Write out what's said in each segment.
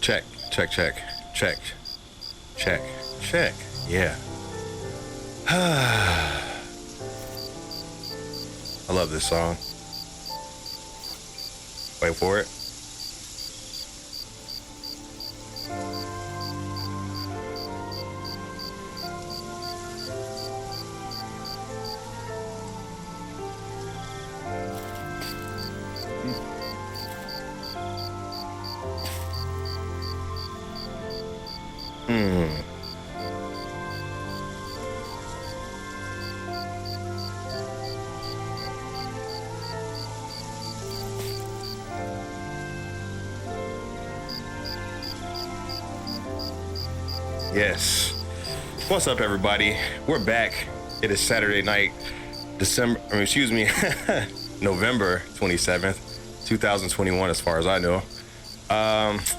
Check. Yeah. I love this song. Wait for it. Yes. What's up, everybody? We're back. It is Saturday night, November 27th, 2021, as far as I know.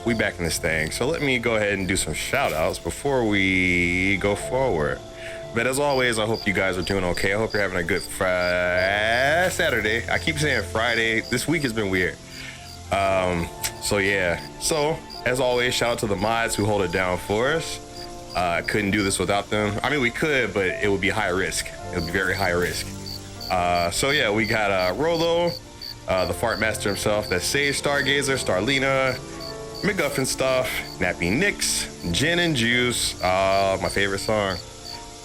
We back in this thing. So let me go ahead and do some shout outs before we go forward. But as always, I hope you guys are doing okay. I hope you're having a good Saturday. I keep saying Friday. This week has been weird. So yeah. So as always, shout out to the mods who hold it down for us. Couldn't do this without them. I mean, we could, but it would be high risk. It would be very high risk. So yeah, we got Rolo, the fart master himself, that Sage, Stargazer, Starlina, McGuffin Stuff, Nappy Nix, Gin and Juice, my favorite song,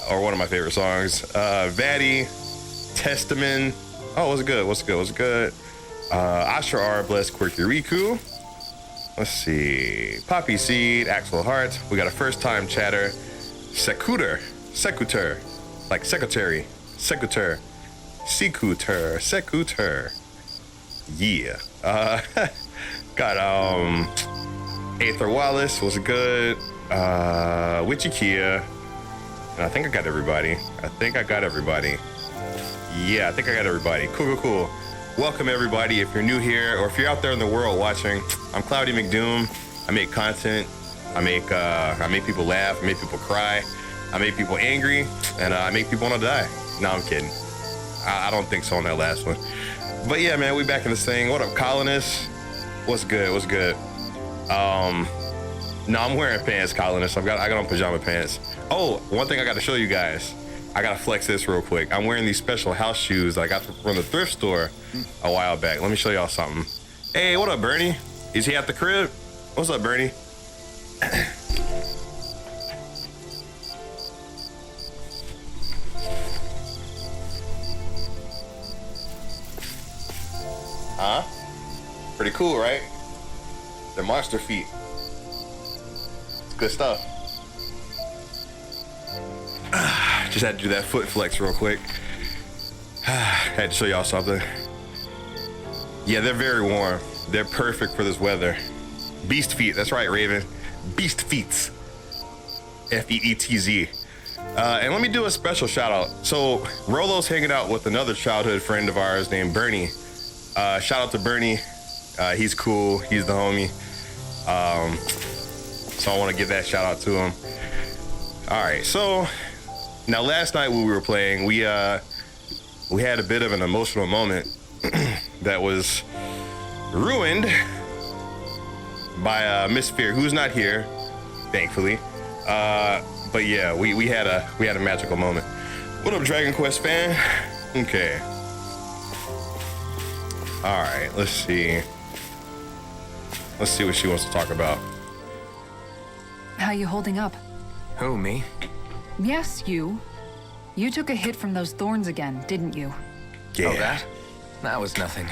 or one of my favorite songs, Vatty, Testament. Oh, what's good? Asher R, Bless, Quirky Riku. Let's see. Poppy Seed, Axel Hart. We got a first time chatter. Secutor. Like secretary. Secutor. Yeah. Got Aether Wallace was good. Witchy Kia. And I think I got everybody. Yeah, I think I got everybody. Cool. Welcome everybody. If you're new here or if you're out there in the world watching, I'm Cloudie McDoom. I make content. I make people laugh. I make people cry. I make people angry, and I make people want to die. No, I'm kidding. I don't think so on that last one. But yeah, man, we back in this thing. What up, colonists? What's good? No, I'm wearing pants, colonists. I got on pajama pants. Oh, one thing I got to show you guys. I gotta flex this real quick. I'm wearing these special house shoes I got from the thrift store a while back. Let me show y'all something. Hey, what up, Bernie? Is he at the crib? What's up, Bernie? Huh? Pretty cool, right? They're monster feet. It's good stuff. Just had to do that foot flex real quick. Had to show y'all something. Yeah, they're very warm. They're perfect for this weather. Beast feet, that's right, Raven. Beast feets. F-E-E-T-Z. And let me do a special shout out. So Rolo's hanging out with another childhood friend of ours named Bernie. Shout out to Bernie. He's cool, he's the homie. So I want to give that shout out to him. All right, so now last night when we were playing, we had a bit of an emotional moment that was ruined by Miss Fear, who's not here, thankfully. But yeah, we had a magical moment. What up, Dragon Quest fan? Okay. All right, let's see what she wants to talk about. How you holding up? Who, me? Yes, you. You took a hit from those thorns again, didn't you? Yeah. Oh, that? That was nothing.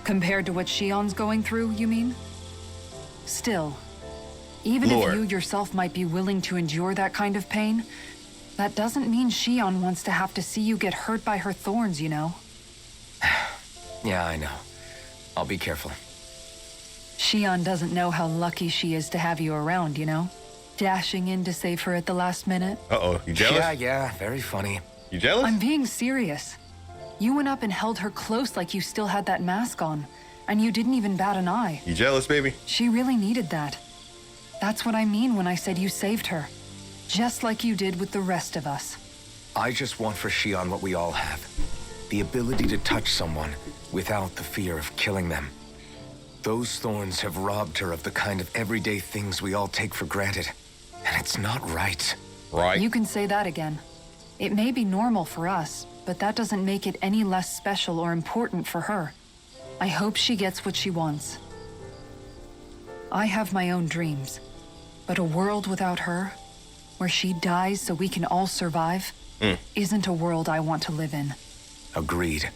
Compared to what Shion's going through, you mean? Still, even if you yourself might be willing to endure that kind of pain, that doesn't mean Shion wants to have to see you get hurt by her thorns, you know? Yeah, I know. I'll be careful. Shion doesn't know how lucky she is to have you around, you know? Dashing in to save her at the last minute. Uh-oh, you jealous? Yeah, very funny. You jealous? I'm being serious. You went up and held her close like you still had that mask on, and you didn't even bat an eye. You jealous, baby? She really needed that. That's what I mean when I said you saved her. Just like you did with the rest of us. I just want for Shion what we all have. The ability to touch someone without the fear of killing them. Those thorns have robbed her of the kind of everyday things we all take for granted. And it's not right. Right? You can say that again. It may be normal for us, but that doesn't make it any less special or important for her. I hope she gets what she wants. I have my own dreams, but a world without her, where she dies so we can all survive, isn't a world I want to live in. Agreed.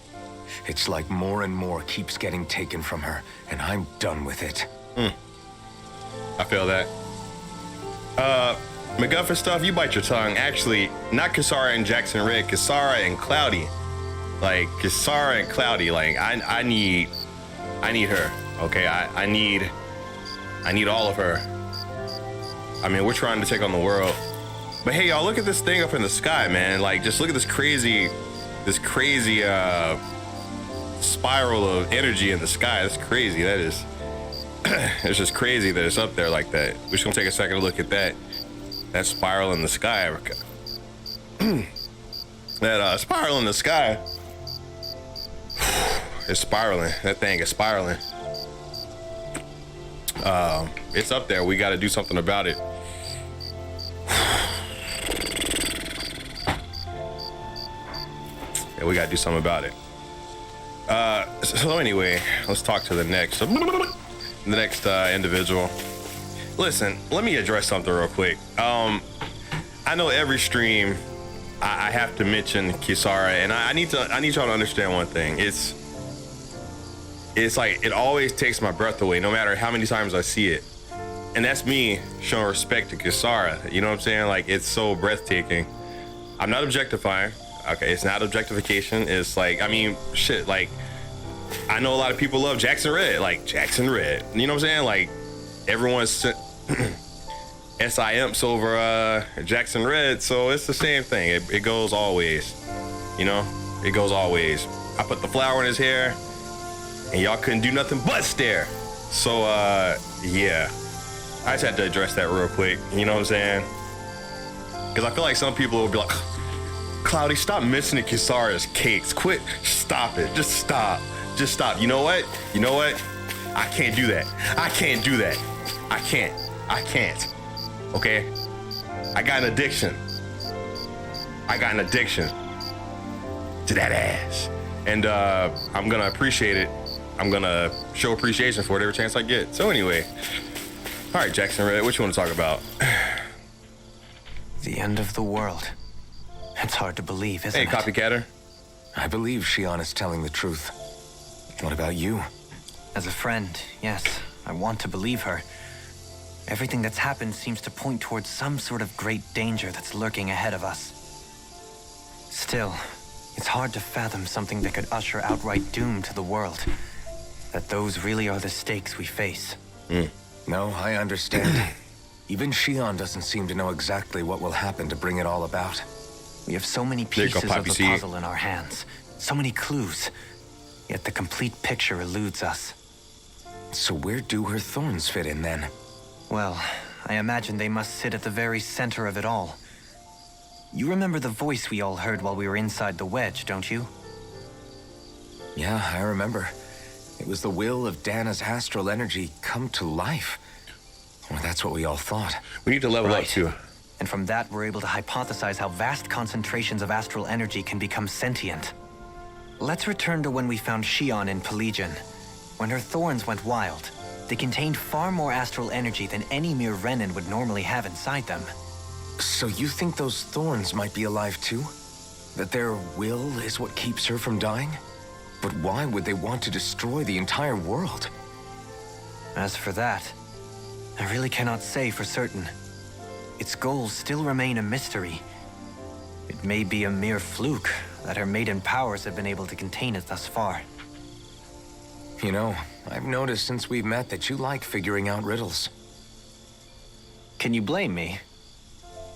It's like more and more keeps getting taken from her, and I'm done with it. I feel that. MacGuffin stuff, you bite your tongue. Actually, not Kisara and Jackson Red, Kisara and Cloudie. Like, Kisara and Cloudie, like, I need her, okay? I need all of her. I mean, we're trying to take on the world. But hey, y'all, look at this thing up in the sky, man. Like, just look at this crazy spiral of energy in the sky. That's crazy. That is, it's just crazy that it's up there like that. We're just gonna take a second to look at that spiral in the sky, Erica. That spiral in the sky is spiraling. That thing is spiraling. It's up there. We got to do something about it. Yeah, we got to do something about it. So anyway, let's talk to the next individual. Listen, let me address something real quick. I know every stream I have to mention Kisara, and I need y'all to understand one thing. It's like it always takes my breath away, no matter how many times I see it. And that's me showing respect to Kisara. You know what I'm saying? Like, it's so breathtaking. I'm not objectifying. Okay, it's not objectification. It's like, I mean, shit, like, I know a lot of people love Jackson Red. Like, Jackson Red. You know what I'm saying? Like, everyone's SI-imps over Jackson Red, so it's the same thing. It goes always. You know? It goes always. I put the flower in his hair, and y'all couldn't do nothing but stare. So, yeah. I just had to address that real quick. You know what I'm saying? Because I feel like some people will be like, Cloudie, stop mentioning Kisara's cakes. Quit. Stop it. Just stop. Just stop. You know what? You know what? I can't do that. I can't do that. I can't. I can't. Okay? I got an addiction. I got an addiction to that ass. And I'm going to appreciate it. I'm going to show appreciation for it every chance I get. So anyway. All right, Jackson Red, what you want to talk about? The end of the world. It's hard to believe, isn't it? Hey, copycatter. I believe Shion is telling the truth. What about you? As a friend, yes, I want to believe her. Everything that's happened seems to point towards some sort of great danger that's lurking ahead of us. Still, it's hard to fathom something that could usher outright doom to the world. That those really are the stakes we face. No, I understand. Even Shion doesn't seem to know exactly what will happen to bring it all about. We have so many pieces of the puzzle in our hands, so many clues, yet the complete picture eludes us. So where do her thorns fit in then? Well, I imagine they must sit at the very center of it all. You remember the voice we all heard while we were inside the wedge, don't you? Yeah, I remember. It was the will of Dana's astral energy come to life. Or that's what we all thought. We need to level up too. And from that, we're able to hypothesize how vast concentrations of astral energy can become sentient. Let's return to when we found Shion in Pelegion. When her thorns went wild, they contained far more astral energy than any mere Renin would normally have inside them. So you think those thorns might be alive too? That their will is what keeps her from dying? But why would they want to destroy the entire world? As for that, I really cannot say for certain. Its goals still remain a mystery. It may be a mere fluke that her maiden powers have been able to contain it thus far. You know, I've noticed since we've met that you like figuring out riddles. Can you blame me?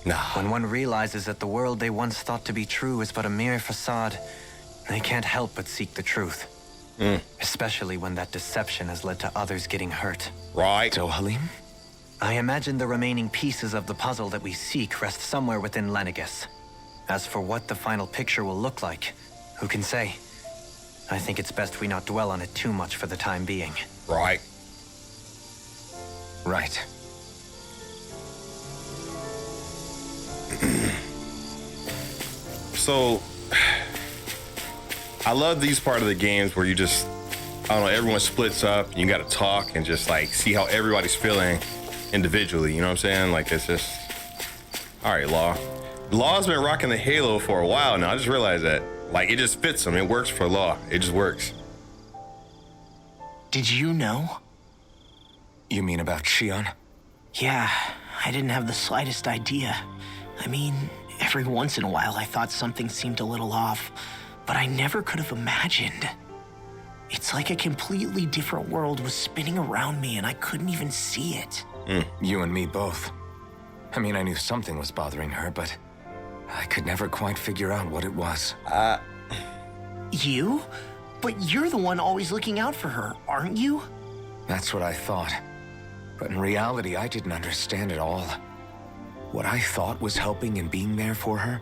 Nah. When one realizes that the world they once thought to be true is but a mere facade, they can't help but seek the truth. Especially when that deception has led to others getting hurt. Right. So, Halim? I imagine the remaining pieces of the puzzle that we seek rest somewhere within Lenegis. As for what the final picture will look like, who can say? I think it's best we not dwell on it too much for the time being. Right. Right. So, I love these part of the games where you just, I don't know, everyone splits up and you got to talk and just like see how everybody's feeling individually. You know what I'm saying? Like, it's just, all right, Law. Law's been rocking the Halo for a while now. I just realized that. Like, it just fits him. It works for Law. It just works. Did you know? You mean about Shion? Yeah, I didn't have the slightest idea. I mean, every once in a while I thought something seemed a little off, but I never could have imagined. It's like a completely different world was spinning around me and I couldn't even see it. You and me both. I mean, I knew something was bothering her, but I could never quite figure out what it was. You? But you're the one always looking out for her, aren't you? That's what I thought. But in reality, I didn't understand it all. What I thought was helping and being there for her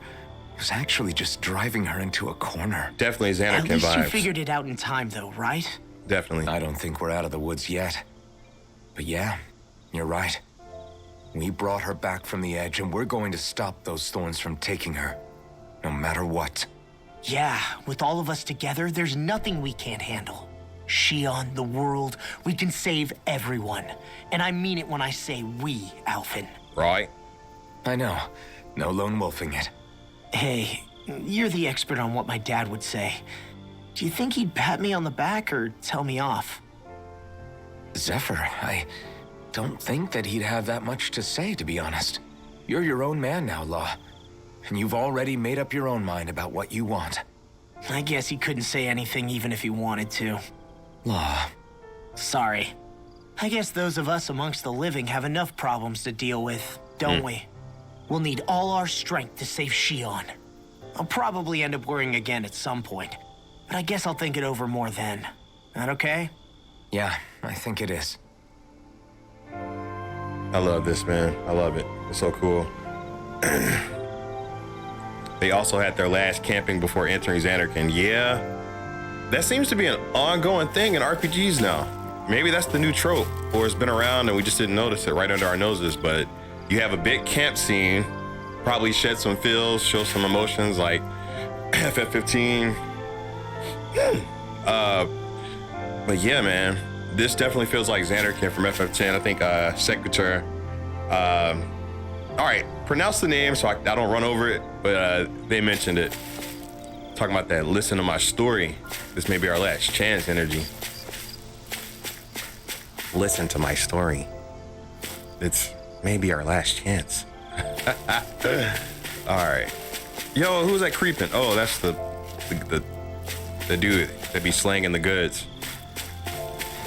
was actually just driving her into a corner. Definitely Xanarkin At least vibes. you figured it out in time, though, right? Definitely. I don't think we're out of the woods yet. But yeah, you're right. We brought her back from the edge, and we're going to stop those thorns from taking her, no matter what. Yeah, with all of us together, there's nothing we can't handle. Shion, the world, we can save everyone. And I mean it when I say we, Alphen. Right? I know. No lone wolfing it. Hey, you're the expert on what my dad would say. Do you think he'd pat me on the back or tell me off? Zephyr, I don't think that he'd have that much to say, to be honest. You're your own man now, Law. And you've already made up your own mind about what you want. I guess he couldn't say anything even if he wanted to. Law. Sorry. I guess those of us amongst the living have enough problems to deal with, don't we? We'll need all our strength to save Shion. I'll probably end up worrying again at some point, but I guess I'll think it over more then. That okay? Yeah, I think it is. I love this, man. I love it. It's so cool. They also had their last camping before entering Xanarkin. Yeah, that seems to be an ongoing thing in RPGs now. Maybe that's the new trope, or it's been around and we just didn't notice it right under our noses. But you have a big camp scene, probably shed some feels, show some emotions like FF15. But yeah, man, this definitely feels like Xanarkin from FF10. I think Sequitur. All right, pronounce the name so I don't run over it, but they mentioned it. Talking about that, listen to my story. This may be our last chance energy. Listen to my story. It's maybe our last chance. All right. Yo, who's that creeping? Oh, that's the dude that be slanging the goods.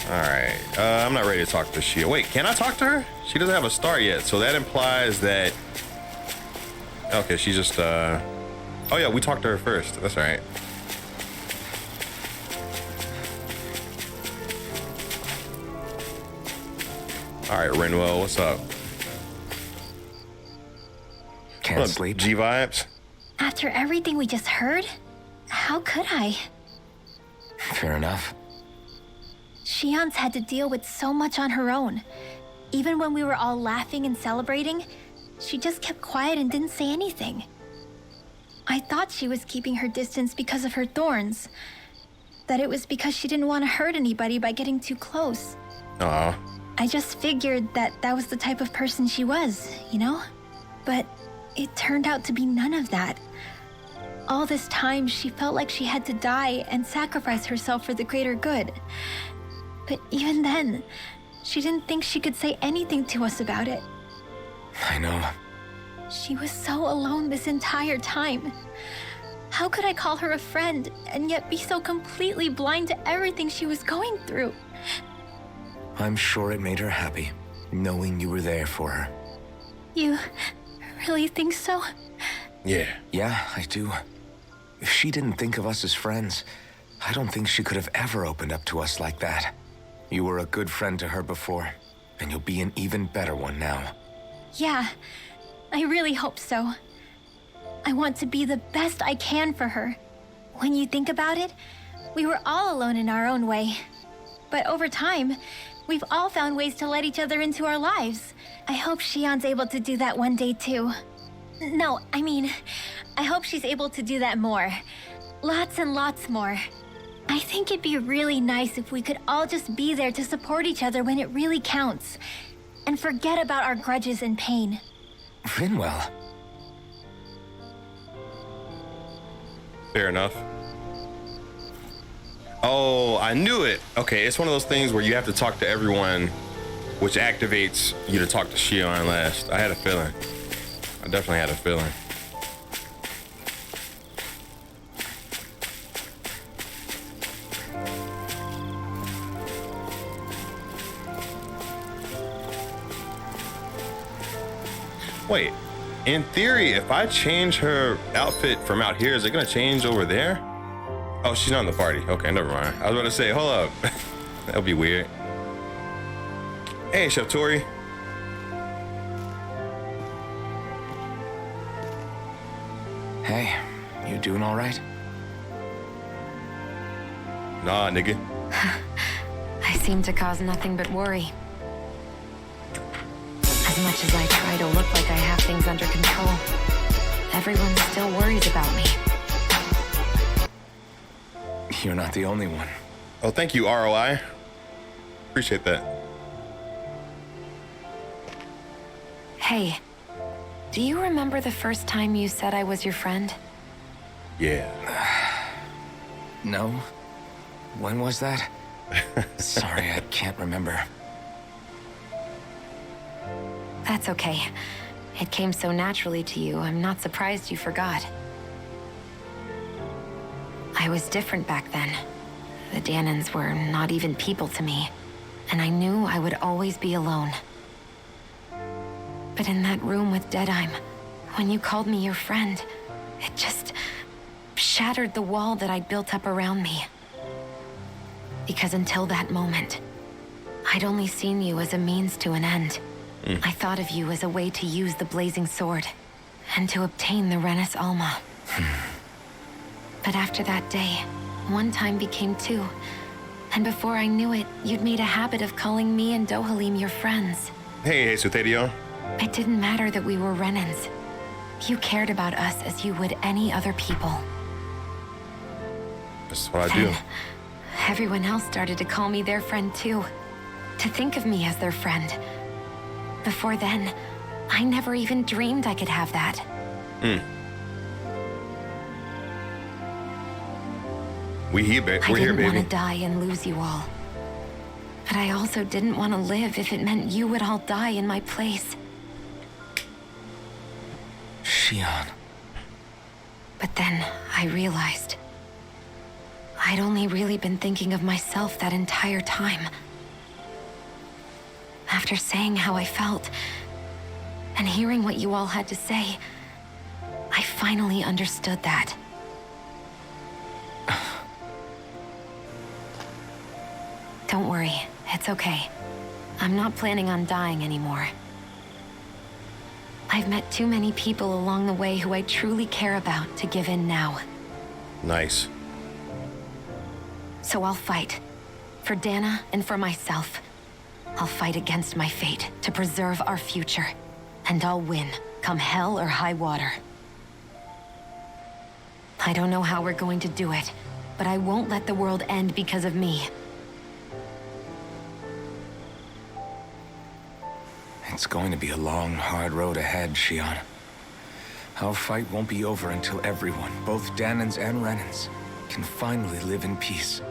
All right. I'm not ready to talk to Shia. Wait, can I talk to her? She doesn't have a star yet, so that implies that... Okay, she's just... Oh yeah, we talked to her first. That's all right. All right, Renwell, what's up? Can't sleep. G-vibes? After everything we just heard, how could I? Fair enough. Shion's had to deal with so much on her own. Even when we were all laughing and celebrating, she just kept quiet and didn't say anything. I thought she was keeping her distance because of her thorns. That it was because she didn't want to hurt anybody by getting too close. Aw. I just figured that was the type of person she was, you know? But it turned out to be none of that. All this time, she felt like she had to die and sacrifice herself for the greater good. But even then, she didn't think she could say anything to us about it. I know. She was so alone this entire time. How could I call her a friend and yet be so completely blind to everything she was going through? I'm sure it made her happy, knowing you were there for her. You really think so? Yeah. Yeah, I do. If she didn't think of us as friends, I don't think she could have ever opened up to us like that. You were a good friend to her before, and you'll be an even better one now. Yeah, I really hope so. I want to be the best I can for her. When you think about it, we were all alone in our own way. But over time, We've all found ways to let each other into our lives. I hope Shion's able to do that one day too. No, I mean, I hope she's able to do that more. Lots and lots more. I think it'd be really nice if we could all just be there to support each other when it really counts. And forget about our grudges and pain. Rinwell. Fair enough. Oh, I knew it. Okay, it's one of those things where you have to talk to everyone, which activates you to talk to Shion last. I had a feeling. I definitely had a feeling. Wait, in theory, if I change her outfit from out here, is it gonna change over there? Oh, she's not in the party. Okay, never mind. I was about to say, hold up. That would be weird. Hey, Chef Tori. Hey, you doing all right? Nah, nigga. I seem to cause nothing but worry. As much as I try to look like I have things under control, everyone still worries about me. You're not the only one. Oh, thank you, ROI. Appreciate that. Hey, do you remember the first time you said I was your friend? Yeah. No? When was that? Sorry, I can't remember. That's okay. It came so naturally to you, I'm not surprised you forgot. I was different back then. The Danans were not even people to me, and I knew I would always be alone. But in that room with Deadheim, when you called me your friend, it just shattered the wall that I'd built up around me. Because until that moment, I'd only seen you as a means to an end. I thought of you as a way to use the blazing sword, and to obtain the Renis Alma. But after that day, one time became two. And before I knew it, you'd made a habit of calling me and Dohalim your friends. Hey, Suthedio. It didn't matter that we were Renans. You cared about us as you would any other people. That's what I do. Then, everyone else started to call me their friend too. To think of me as their friend. Before then, I never even dreamed I could have that. We're here, baby. I didn't want to die and lose you all. But I also didn't want to live if it meant you would all die in my place. Shion. But then I realized I'd only really been thinking of myself that entire time. After saying how I felt, and hearing what you all had to say, I finally understood that. Don't worry, it's okay. I'm not planning on dying anymore. I've met too many people along the way who I truly care about to give in now. Nice. So I'll fight. For Dana and for myself. I'll fight against my fate to preserve our future. And I'll win, come hell or high water. I don't know how we're going to do it, but I won't let the world end because of me. It's going to be a long, hard road ahead, Shion. Our fight won't be over until everyone, both Danans and Renans, can finally live in peace.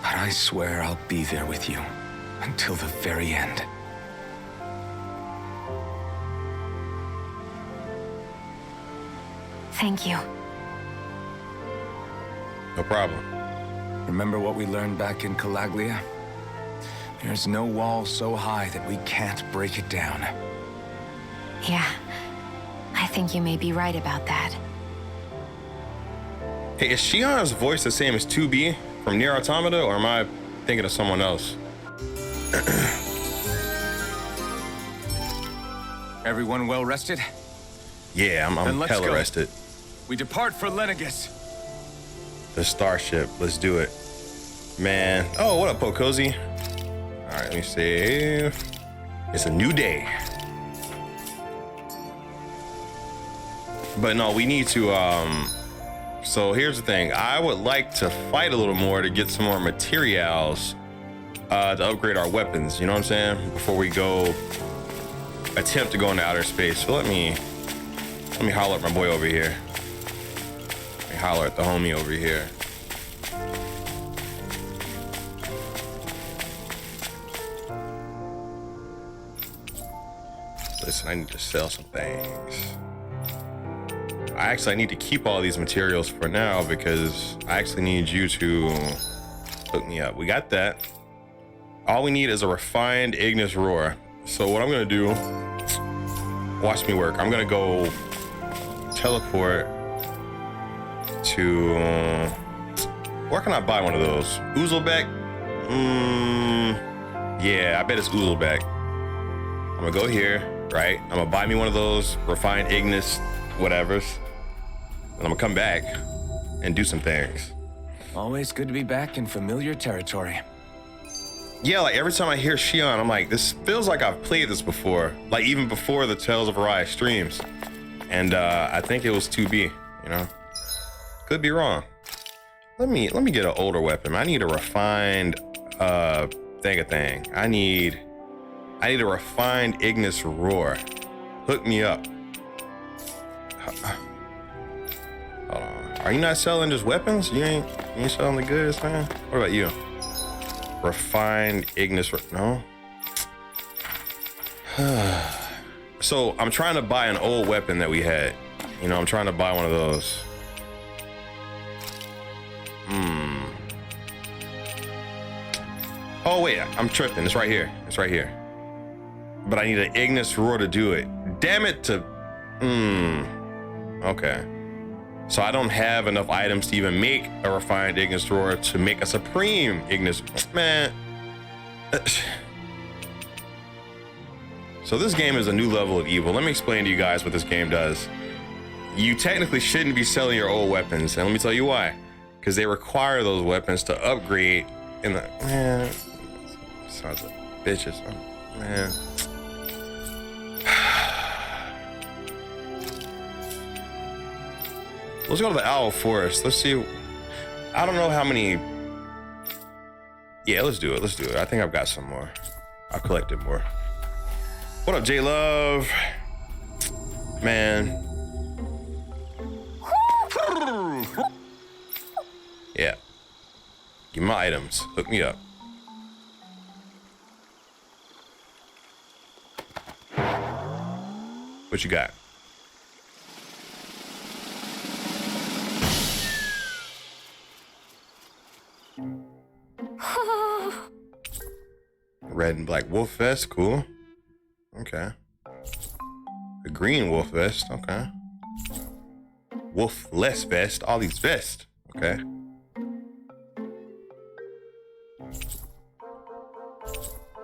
But I swear I'll be there with you until the very end. Thank you. No problem. Remember what we learned back in Calaglia? There's no wall so high that we can't break it down. Yeah, I think you may be right about that. Hey, is Shion's voice the same as 2B from Nier Automata, or am I thinking of someone else? Everyone well rested? Yeah, I'm Then let's hella go. rested. We depart for Lenegus. The starship, let's do it. Man. Oh, what up, Pocozy? All right, let me see. It's a new day. But no, we need to, so here's the thing. I would like to fight a little more to get some more materials to upgrade our weapons. You know what I'm saying? Before we go attempt to go into outer space. So let me holler at my boy over here. Let me holler at the homie over here. Listen, I need to sell some things. I need to keep all these materials for now because I actually need you to hook me up. We got that. All we need is a refined Ignis roar. So what I'm gonna do, watch me work. I'm gonna go teleport to, where can I buy one of those? Uzelbeck? Yeah, I bet it's Uzelbeck. I'm gonna go here, right? I'm gonna buy me one of those refined Ignis whatevers. And I'm gonna come back and do some things. Always good to be back in familiar territory. Yeah, like every time I hear Shion, I'm like, this feels like I've played this before. Like even before the Tales of Arise streams. And I think it was 2B, you know? Could be wrong. Let me get an older weapon. I need a refined thing. I need a refined Ignis roar. Hook me up. Hold on. Are you not selling just weapons? You ain't selling the goods, man? What about you? Refined Ignis, no? So I'm trying to buy an old weapon that we had. You know, I'm trying to buy one of those. Oh wait, I'm tripping. It's right here. It's right here. But I need an Ignis roar to do it. Damn it to... Okay. So I don't have enough items to even make a refined Ignis roar to make a supreme Ignis. Man. So this game is a new level of evil. Let me explain to you guys what this game does. You technically shouldn't be selling your old weapons, and let me tell you why. Because they require those weapons to upgrade in the... Man, sons of bitches. Oh, man. Let's go to the Owl Forest. Let's see. I don't know how many... Yeah, let's do it. Let's do it. I think I've got some more. I've collected more. What up, J-Love? Man. Yeah. Give me my items. Hook me up. What you got? Red and black wolf vest, cool. Okay. The green wolf vest, okay. Wolf-less vest, all these vests, okay.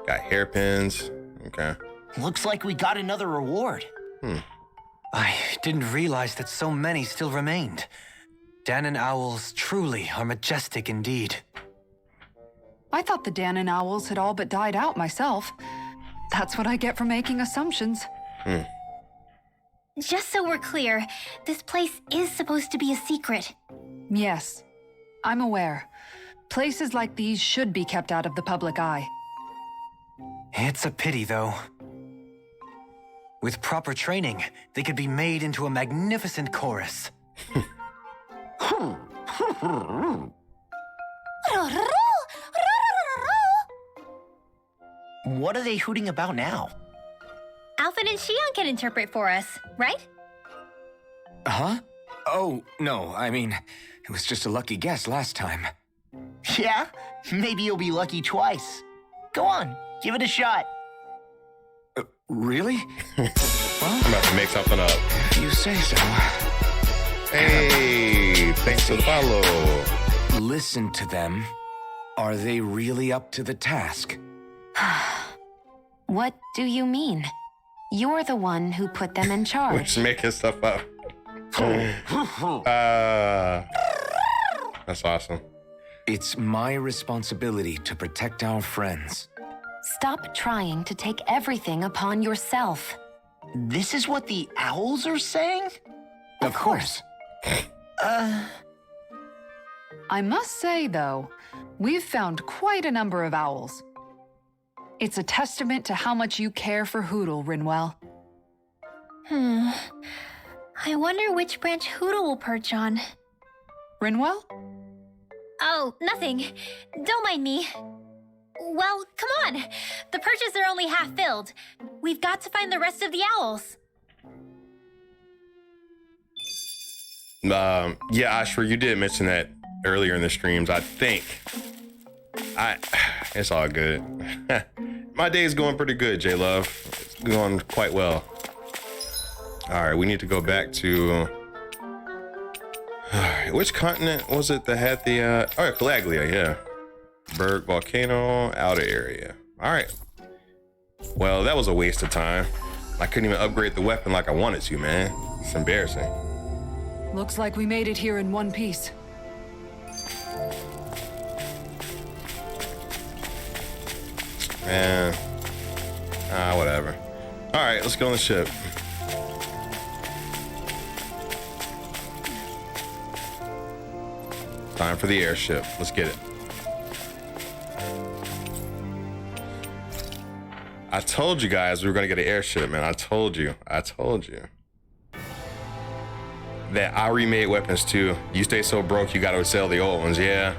Got hairpins, okay. Looks like we got another reward. I didn't realize that so many still remained. Danon owls truly are majestic indeed. I thought the Danon owls had all but died out myself. That's what I get for making assumptions. Just so we're clear, this place is supposed to be a secret. Yes, I'm aware. Places like these should be kept out of the public eye. It's a pity, though. With proper training, they could be made into a magnificent chorus. What are they hooting about now? Alfred and Shion can interpret for us, right? Huh? Oh, no, I mean, it was just a lucky guess last time. Yeah? Maybe you'll be lucky twice. Go on, give it a shot. Really? I'm about to make something up. If you say so. Hey, thanks for the follow. Listen to them. Are they really up to the task? What do you mean? You're the one who put them in We're charge. just making stuff up. That's awesome. It's my responsibility to protect our friends. Stop trying to take everything upon yourself. This is what the owls are saying? Of course. I must say, though, we've found quite a number of owls. It's a testament to how much you care for Hootle, Rinwell. I wonder which branch Hootle will perch on. Rinwell? Oh, nothing. Don't mind me. Well, come on. The perches are only half filled. We've got to find the rest of the owls. Yeah, Ashra, you did mention that earlier in the streams. I think it's all good. My day is going pretty good, J-Love. It's going quite well. All right, we need to go back to which continent was it that had the Calaglia, yeah. Berg volcano, outer area. All right. Well, that was a waste of time. I couldn't even upgrade the weapon like I wanted to, man. It's embarrassing. Looks like we made it here in one piece. Man. Whatever. All right, let's go on the ship. Time for the airship. Let's get it. I told you guys we were gonna get an airship, man. I told you. That I remade weapons too. You stay so broke, you gotta sell the old ones. Yeah,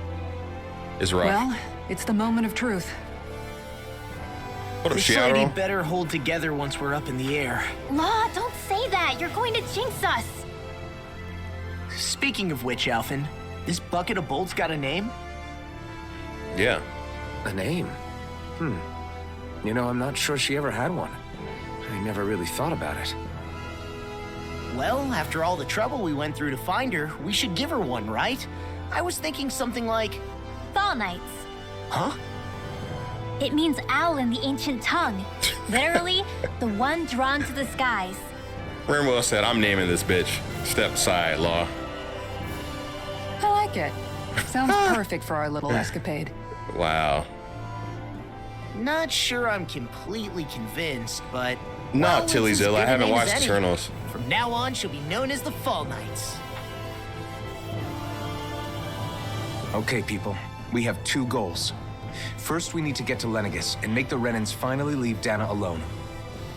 it's rough. Well, it's the moment of truth. What up, This lady Shiaro? better hold together once we're up in the air. Law, don't say that. You're going to jinx us. Speaking of which, Alphen, this bucket of bolts got a name? Yeah. A name? You know, I'm not sure she ever had one. I never really thought about it. Well, after all the trouble we went through to find her, we should give her one, right? I was thinking something like... Fall Knights. Huh? It means owl in the ancient tongue. Literally, the one drawn to the skies. Rinwell said, I'm naming this bitch. Step aside, Law. I like it. Sounds perfect for our little escapade. Wow. Not sure I'm completely convinced, but... Not well, Tilly it's as Zilla. I good a haven't name as watched any. Eternals. From now on, she'll be known as the Fall Knights. Okay, people. We have two goals. First, we need to get to Lenegis and make the Renans finally leave Dana alone.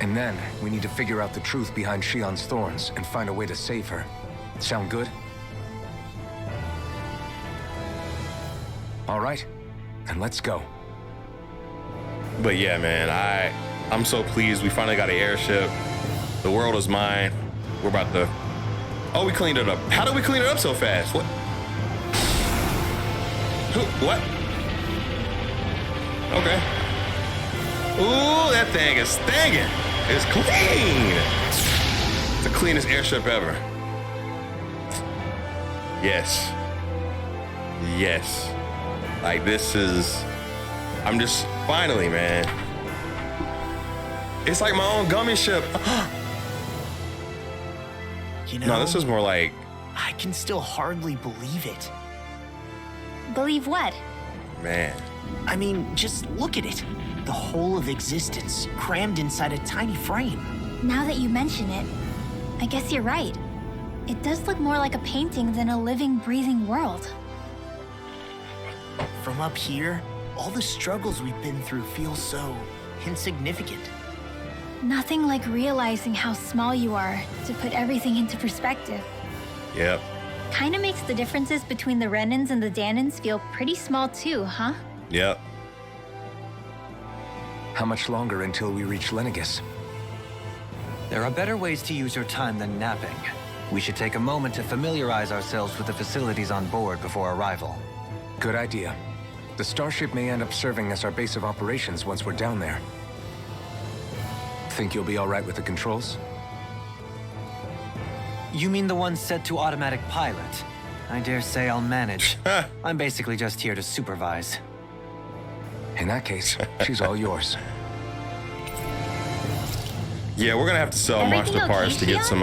And then, we need to figure out the truth behind Shion's thorns and find a way to save her. Sound good? All right. Then let's go. But yeah, man, I'm so pleased we finally got an airship. The world is mine. We're about to... Oh, we cleaned it up. How did we clean it up so fast? What? What? Okay. Ooh, that thing is stinging. It's clean. It's the cleanest airship ever. Yes. Yes. Like, this is... I'm just... Finally, man. It's like my own gummy ship. You know, No, this is more like... I can still hardly believe it. Believe what? Man. I mean, just look at it. The whole of existence, crammed inside a tiny frame. Now that you mention it, I guess you're right. It does look more like a painting than a living, breathing world. From up here, all the struggles we've been through feel so insignificant. Nothing like realizing how small you are to put everything into perspective. Yep. Kinda makes the differences between the Renans and the Danans feel pretty small too, huh? Yep. How much longer until we reach Lenegis? There are better ways to use your time than napping. We should take a moment to familiarize ourselves with the facilities on board before arrival. Good idea. The starship may end up serving as our base of operations once we're down there. Think you'll be all right with the controls? You mean the one set to automatic pilot? I dare say I'll manage. I'm basically just here to supervise. In that case, she's all yours. Yeah, we're gonna have to sell Everything monster parts okay, to get Shion? some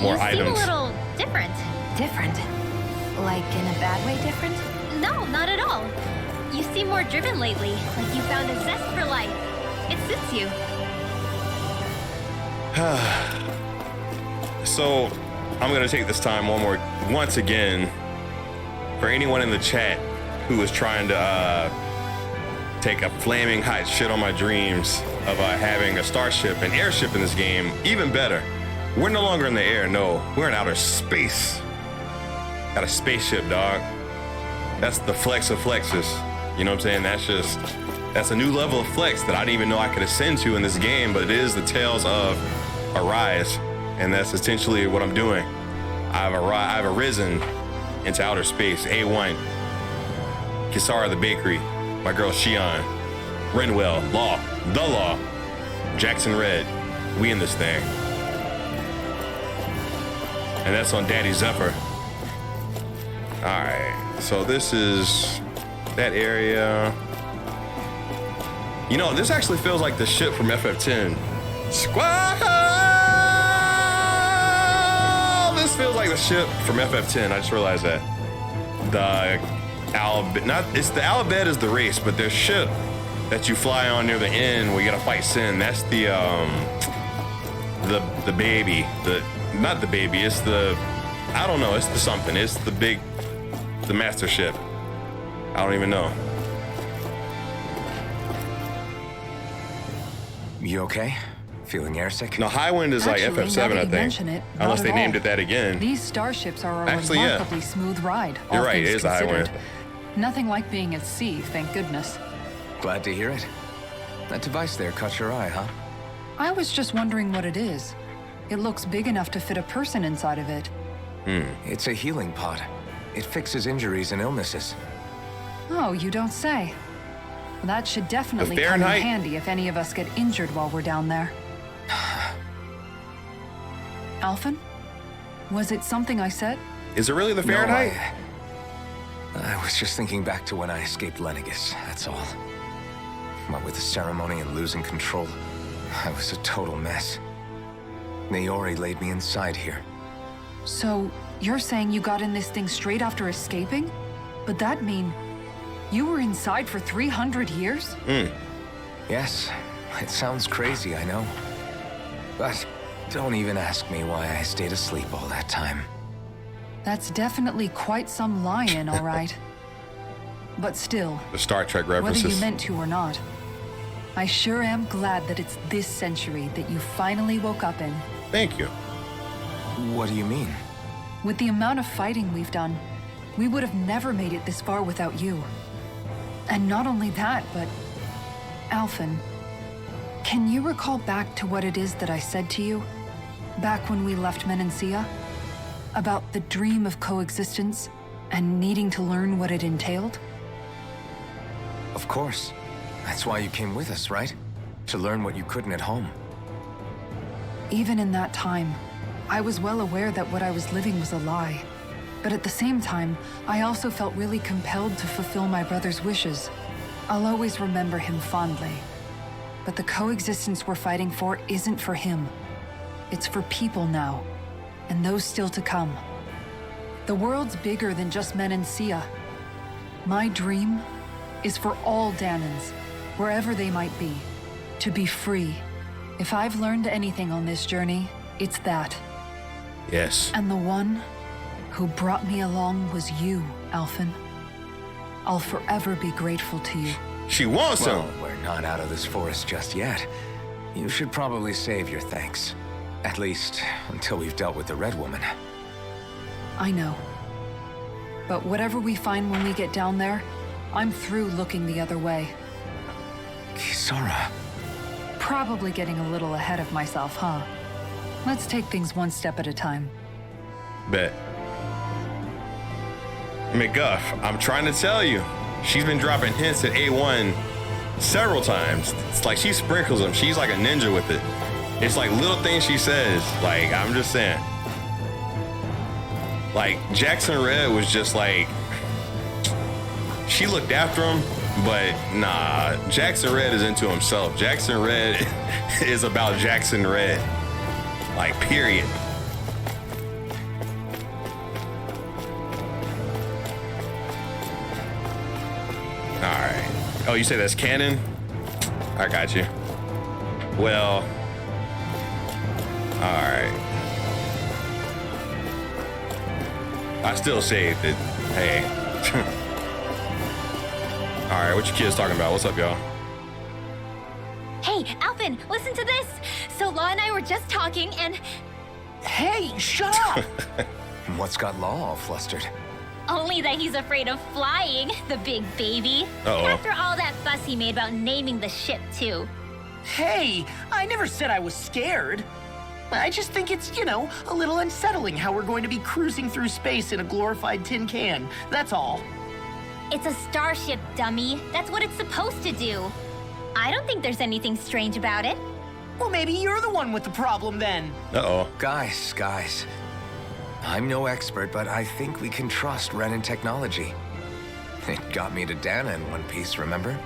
more You items. seem a little different. Different? Like in a bad way different? No, not at all. You seem more driven lately, like you found a zest for life. It suits you. So, I'm gonna take this time once again, for anyone in the chat who is trying to take a flaming hot shit on my dreams of having a starship, an airship in this game. Even better, we're no longer in the air, no, we're in outer space. Got a spaceship, dog. That's the flex of flexes. You know what I'm saying? That's a new level of flex that I didn't even know I could ascend to in this game, but it is the Tales of Arise, and that's essentially what I'm doing. I've arisen into outer space. A1, Kisara the Bakery, my girl Shion, Renwell, the Law, Jackson Red. We in this thing. And that's on Daddy Zephyr. All right, so this is that area. You know, this actually feels like the ship from FF10. Squad! This feels like the ship from FF10. I just realized that. It's the Alabed is the race, but their ship that you fly on near the end where you gotta fight Sin. That's the baby. Not the baby. It's the, I don't know. It's the something. It's the master ship. I don't even know. You okay? Feeling airsick? No, Highwind is Actually, like FF7, I think. Unless they named it that again. These starships are a Actually, remarkably smooth ride. You're all right, things it is a considered. Highwind. Nothing like being at sea, thank goodness. Glad to hear it. That device there caught your eye, huh? I was just wondering what it is. It looks big enough to fit a person inside of it. It's a healing pod. It fixes injuries and illnesses. Oh, you don't say. Well, that should definitely The come in Fahrenheit? handy if any of us get injured while we're down there. Alphen? Was it something I said? Is it really the Fahrenheit? No, I was just thinking back to when I escaped Lennigus, that's all. What with the ceremony and losing control, I was a total mess. Naori laid me inside here. So, you're saying you got in this thing straight after escaping? But that mean you were inside for 300 years? Yes, it sounds crazy, I know. But don't even ask me why I stayed asleep all that time. That's definitely quite some lie-in, all right. But still, The Star Trek whether references. you meant to or not, I sure am glad that it's this century that you finally woke up in. Thank you. What do you mean? With the amount of fighting we've done, we would have never made it this far without you. And not only that, but... Alphen, can you recall back to what it is that I said to you? Back when we left Menancia? About the dream of coexistence and needing to learn what it entailed? Of course. That's why you came with us, right? To learn what you couldn't at home. Even in that time, I was well aware that what I was living was a lie. But at the same time, I also felt really compelled to fulfill my brother's wishes. I'll always remember him fondly. But the coexistence we're fighting for isn't for him. It's for people now, and those still to come. The world's bigger than just Menancia. My dream is for all Danans, wherever they might be, to be free. If I've learned anything on this journey, it's that. Yes. And the one who brought me along was you, Alphen. I'll forever be grateful to you. She wants him. Well, we're not out of this forest just yet. You should probably save your thanks. At least, until we've dealt with the Red Woman. I know. But whatever we find when we get down there, I'm through looking the other way. Kisara. Probably getting a little ahead of myself, huh? Let's take things one step at a time. Bet. McGuff, I'm trying to tell you. She's been dropping hints at A1 several times. It's like she sprinkles them. She's like a ninja with it. It's like little things she says. Like, I'm just saying. Like, Jackson Red was just like... She looked after him, but nah. Jackson Red is into himself. Jackson Red is about Jackson Red. Like, period. Oh, you say that's canon? I got you. Well, all right. I still say that, hey. All right, what you kids talking about? What's up, y'all? Hey, Alvin, listen to this. So Law and I were just talking and... Hey, shut up! What's got Law all flustered? Only that he's afraid of flying, the big baby. Uh-oh. After all that fuss he made about naming the ship, too. Hey, I never said I was scared. I just think it's, you know, a little unsettling how we're going to be cruising through space in a glorified tin can. That's all. It's a starship, dummy. That's what it's supposed to do. I don't think there's anything strange about it. Well, maybe you're the one with the problem then. Uh-oh. Guys. I'm no expert, but I think we can trust Renan technology. It got me to Dana in one piece, remember?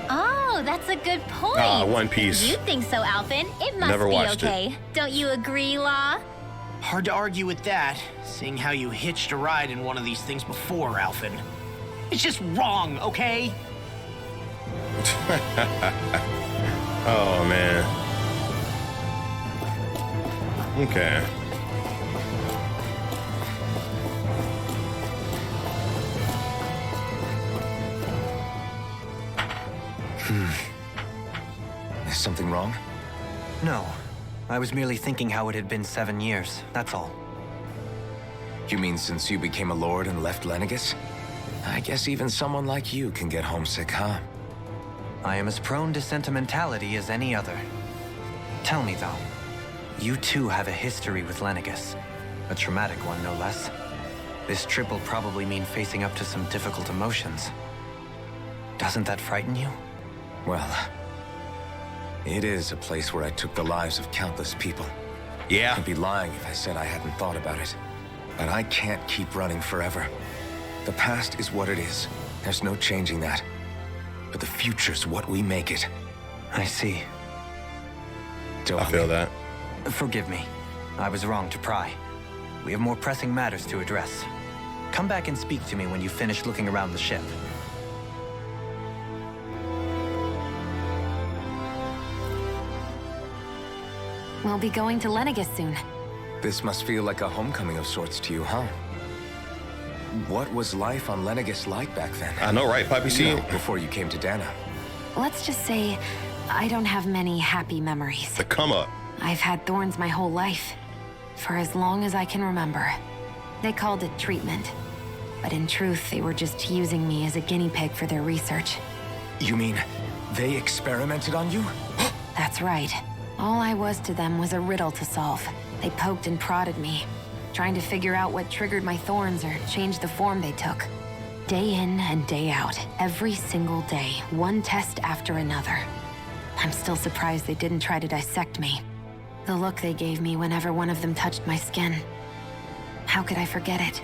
Oh, that's a good point. One Piece. You think so, Alvin? It must Never be watched okay. it. Don't you agree, Law? Hard to argue with that, seeing how you hitched a ride in one of these things before, Alvin. It's just wrong, okay? Oh, man. Okay. Is something wrong? No. I was merely thinking how it had been 7 years, that's all. You mean since you became a lord and left Lenegus? I guess even someone like you can get homesick, huh? I am as prone to sentimentality as any other. Tell me, though, you too have a history with Lenegus. A traumatic one, no less. This trip will probably mean facing up to some difficult emotions. Doesn't that frighten you? Well, it is a place where I took the lives of countless people. Yeah. I'd be lying if I said I hadn't thought about it. But I can't keep running forever. The past is what it is. There's no changing that. But the future's what we make it. I see. Don't I feel that. Forgive me. I was wrong to pry. We have more pressing matters to address. Come back and speak to me when you finish looking around the ship. We'll be going to Lenegus soon. This must feel like a homecoming of sorts to you, huh? What was life on Lenegus like back then? I know, right, Poppy? See? No, before you came to Dana. Let's just say I don't have many happy memories. The come up. I've had thorns my whole life, for as long as I can remember. They called it treatment, but in truth, they were just using me as a guinea pig for their research. You mean they experimented on you? That's right. All I was to them was a riddle to solve. They poked and prodded me, trying to figure out what triggered my thorns or changed the form they took. Day in and day out, every single day, one test after another. I'm still surprised they didn't try to dissect me. The look they gave me whenever one of them touched my skin. How could I forget it?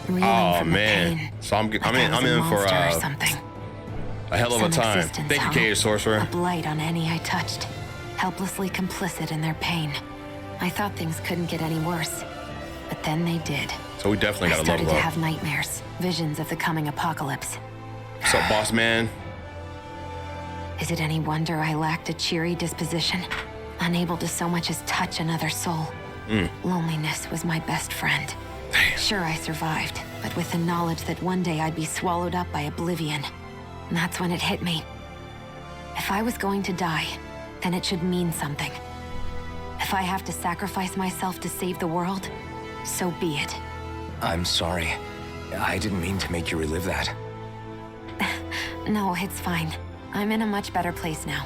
Reeling Oh, from the man. pain. So I'm Like I in was a for monster or something. a hell of a Some time. existence, Thank you, huh? Cage Sorcerer. A blight on any I touched, helplessly complicit in their pain. I thought things couldn't get any worse, but then they did. So we definitely I gotta started level to up. have nightmares, visions of the coming apocalypse. What's up, boss man? Is it any wonder I lacked a cheery disposition? Unable to so much as touch another soul. Loneliness was my best friend. Sure, I survived, but with the knowledge that one day I'd be swallowed up by Oblivion. And that's when it hit me. If I was going to die, then it should mean something. If I have to sacrifice myself to save the world, so be it. I'm sorry. I didn't mean to make you relive that. No, it's fine. I'm in a much better place now.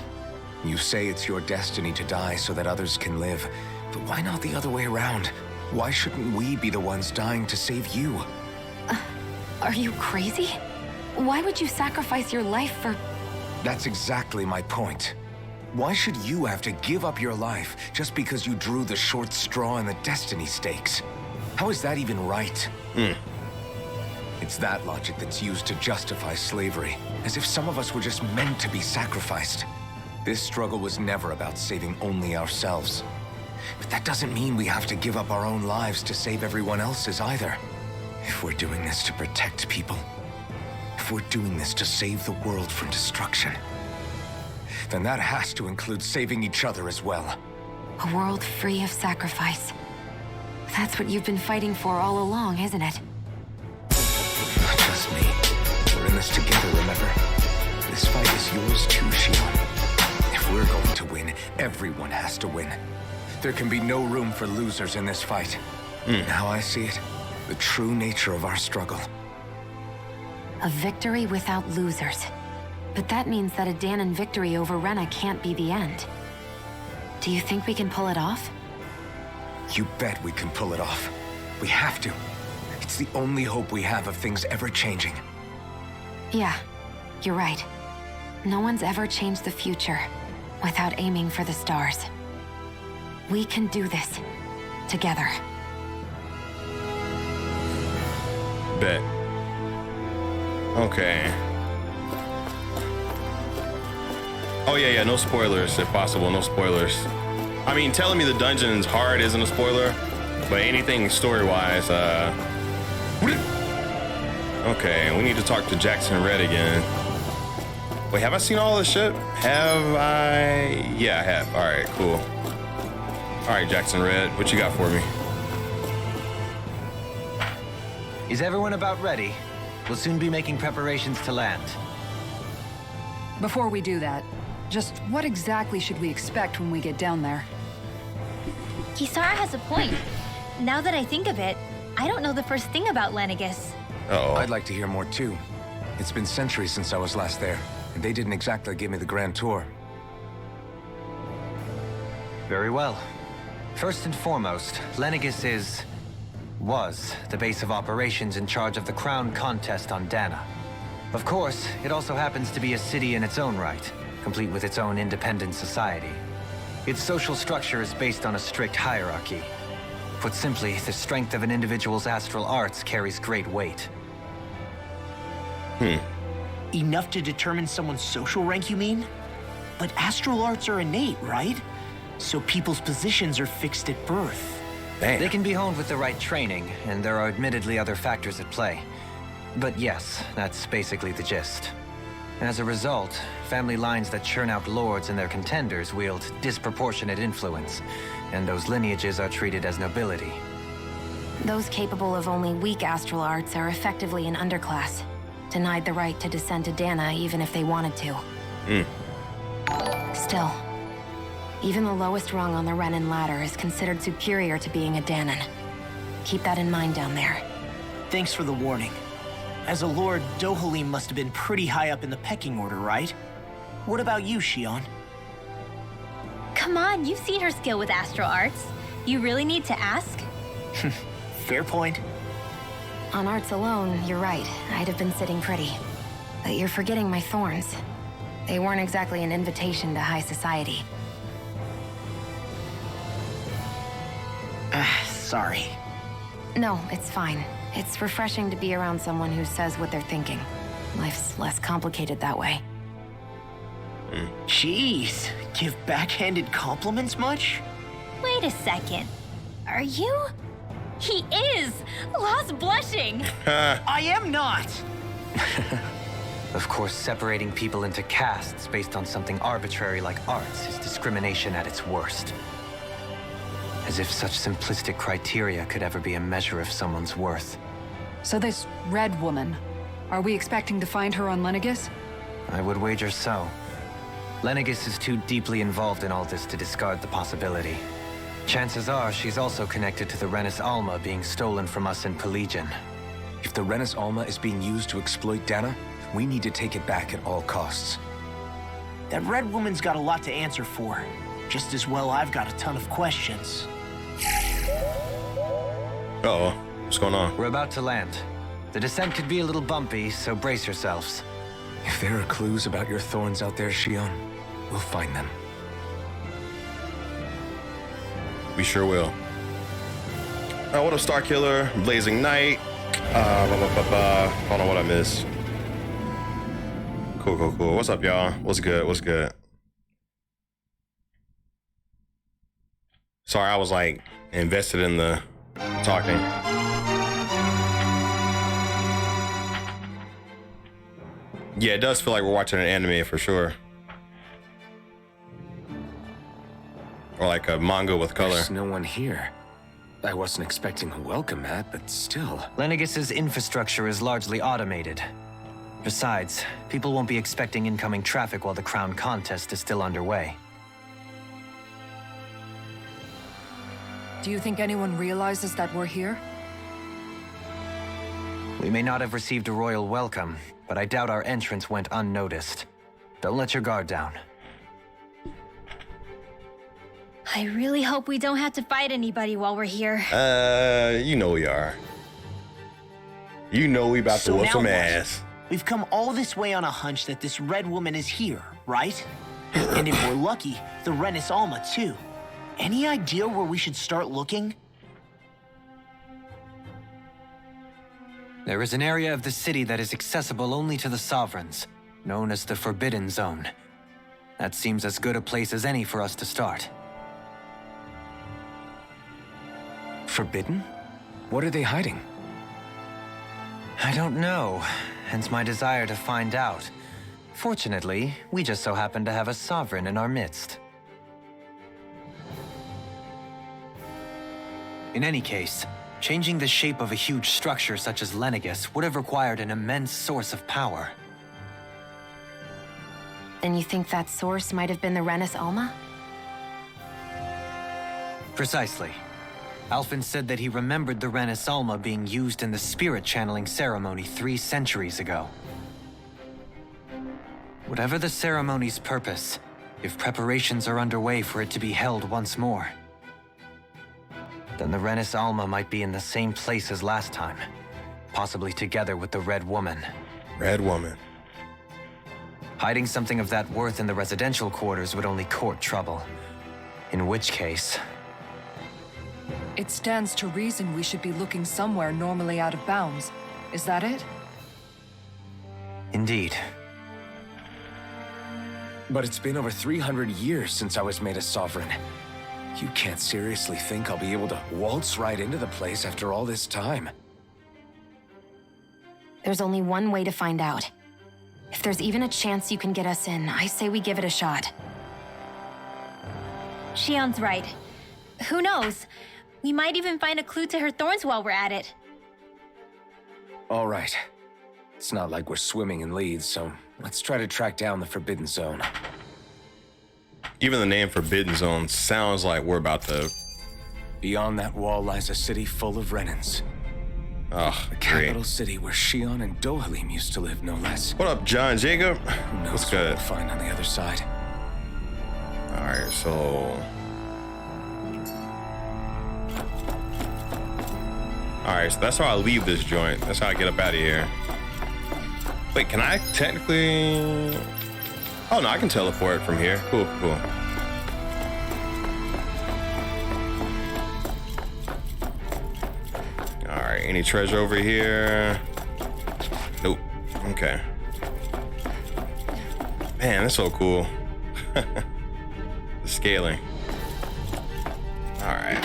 You say it's your destiny to die so that others can live. But why not the other way around? Why shouldn't we be the ones dying to save you? Are you crazy? Why would you sacrifice your life for... That's exactly my point. Why should you have to give up your life just because you drew the short straw in the destiny stakes? How is that even right? It's that logic that's used to justify slavery, as if some of us were just meant to be sacrificed. This struggle was never about saving only ourselves. But that doesn't mean we have to give up our own lives to save everyone else's either. If we're doing this to protect people, If we're doing this to save the world from destruction, then that has to include saving each other as well. A world free of sacrifice. That's what you've been fighting for all along, isn't it? Not just me. We're in this together, remember? This fight is yours too, Shion. If we're going to win, everyone has to win. There can be no room for losers in this fight. Now I see it. The true nature of our struggle. A victory without losers. But that means that a Danon victory over Rena can't be the end. Do you think we can pull it off? You bet we can pull it off. We have to. It's the only hope we have of things ever changing. Yeah, you're right. No one's ever changed the future without aiming for the stars. We can do this together. Bet. Okay. Oh yeah, no spoilers if possible, no spoilers. I mean, telling me the dungeon's hard isn't a spoiler, but anything story-wise, okay, we need to talk to Jackson Red again. Wait, have I seen all this shit? Have I? Yeah, I have. All right, cool. All right, Jackson Red, what you got for me? Is everyone about ready? We'll soon be making preparations to land. Before we do that, just what exactly should we expect when we get down there? Kisara has a point. Now that I think of it, I don't know the first thing about Lenegis. Uh-oh. I'd like to hear more too. It's been centuries since I was last there, and they didn't exactly give me the grand tour. Very well. First and foremost, Lenegis was the base of operations in charge of the crown contest on Dana. Of course, it also happens to be a city in its own right, complete with its own independent society. Its social structure is based on a strict hierarchy. Put simply, the strength of an individual's astral arts carries great weight. Enough to determine someone's social rank, you mean? But astral arts are innate, right? So people's positions are fixed at birth. Damn. They can be honed with the right training, and there are admittedly other factors at play. But yes, that's basically the gist. As a result, family lines that churn out lords and their contenders wield disproportionate influence, and those lineages are treated as nobility. Those capable of only weak astral arts are effectively an underclass, denied the right to descend to Dana even if they wanted to. Still, even the lowest rung on the Renan ladder is considered superior to being a Danon. Keep that in mind down there. Thanks for the warning. As a lord, Dohalim must have been pretty high up in the pecking order, right? What about you, Shion? Come on, you've seen her skill with astral arts. You really need to ask? Fair point. On arts alone, you're right. I'd have been sitting pretty. But you're forgetting my thorns. They weren't exactly an invitation to high society. Sorry. No, it's fine. It's refreshing to be around someone who says what they're thinking. Life's less complicated that way. Jeez, give backhanded compliments much? Wait a second. Are you? He is! Lost blushing! I am not! Of course, separating people into castes based on something arbitrary like arts is discrimination at its worst. As if such simplistic criteria could ever be a measure of someone's worth. So this red woman, are we expecting to find her on Lenegis? I would wager so. Lenegis is too deeply involved in all this to discard the possibility. Chances are she's also connected to the Renis Alma being stolen from us in Pelegion. If the Renis Alma is being used to exploit Dana, we need to take it back at all costs. That red woman's got a lot to answer for. Just as well I've got a ton of questions. Uh-oh, what's going on? We're about to land. The descent could be a little bumpy, so brace yourselves. If there are clues about your thorns out there, Shion, we'll find them. We sure will. What up, Star Killer? Blazing Knight. Hold on, what I missed. Cool. What's up, y'all? What's good? Sorry, I was like invested in the talking. Yeah, it does feel like we're watching an anime for sure. Or like a manga with color. There's no one here. I wasn't expecting a welcome mat, but still. Lenegus's infrastructure is largely automated. Besides, people won't be expecting incoming traffic while the crown contest is still underway. Do you think anyone realizes that we're here? We may not have received a royal welcome, but I doubt our entrance went unnoticed. Don't let your guard down. I really hope we don't have to fight anybody while we're here. You know we are. You know we about to So whoop now some what? ass. We've come all this way on a hunch that this red woman is here, right? And if we're lucky, the Renis Alma too. Any idea where we should start looking? There is an area of the city that is accessible only to the sovereigns, known as the Forbidden Zone. That seems as good a place as any for us to start. Forbidden? What are they hiding? I don't know, hence my desire to find out. Fortunately, we just so happen to have a sovereign in our midst. In any case, changing the shape of a huge structure such as Lenegus would have required an immense source of power. And you think that source might have been the Renis Alma? Precisely. Alphen said that he remembered the Renis Alma being used in the spirit channeling ceremony 3 centuries ago. Whatever the ceremony's purpose, if preparations are underway for it to be held once more, then the Renis Alma might be in the same place as last time, possibly together with the Red Woman. Red Woman. Hiding something of that worth in the residential quarters would only court trouble. In which case... It stands to reason we should be looking somewhere normally out of bounds. Is that it? Indeed. But it's been over 300 years since I was made a sovereign. You can't seriously think I'll be able to waltz right into the place after all this time. There's only one way to find out. If there's even a chance you can get us in, I say we give it a shot. Shion's right. Who knows? We might even find a clue to her thorns while we're at it. All right. It's not like we're swimming in leads, so let's try to track down the Forbidden Zone. Even the name Forbidden Zone sounds like we're about to... Beyond that wall lies a city full of Renans. Oh, The great. capital city where Shion and Dohalim used to live, no less. What up, John Jacob? Who knows What's what good? we'll find on the other side. All right, so... Alright, so that's how I leave this joint. That's how I get up out of here. Wait, can I technically... Oh, no, I can teleport from here. Cool, cool. Alright, any treasure over here? Nope. Okay. Man, that's so cool. The scaling. Alright.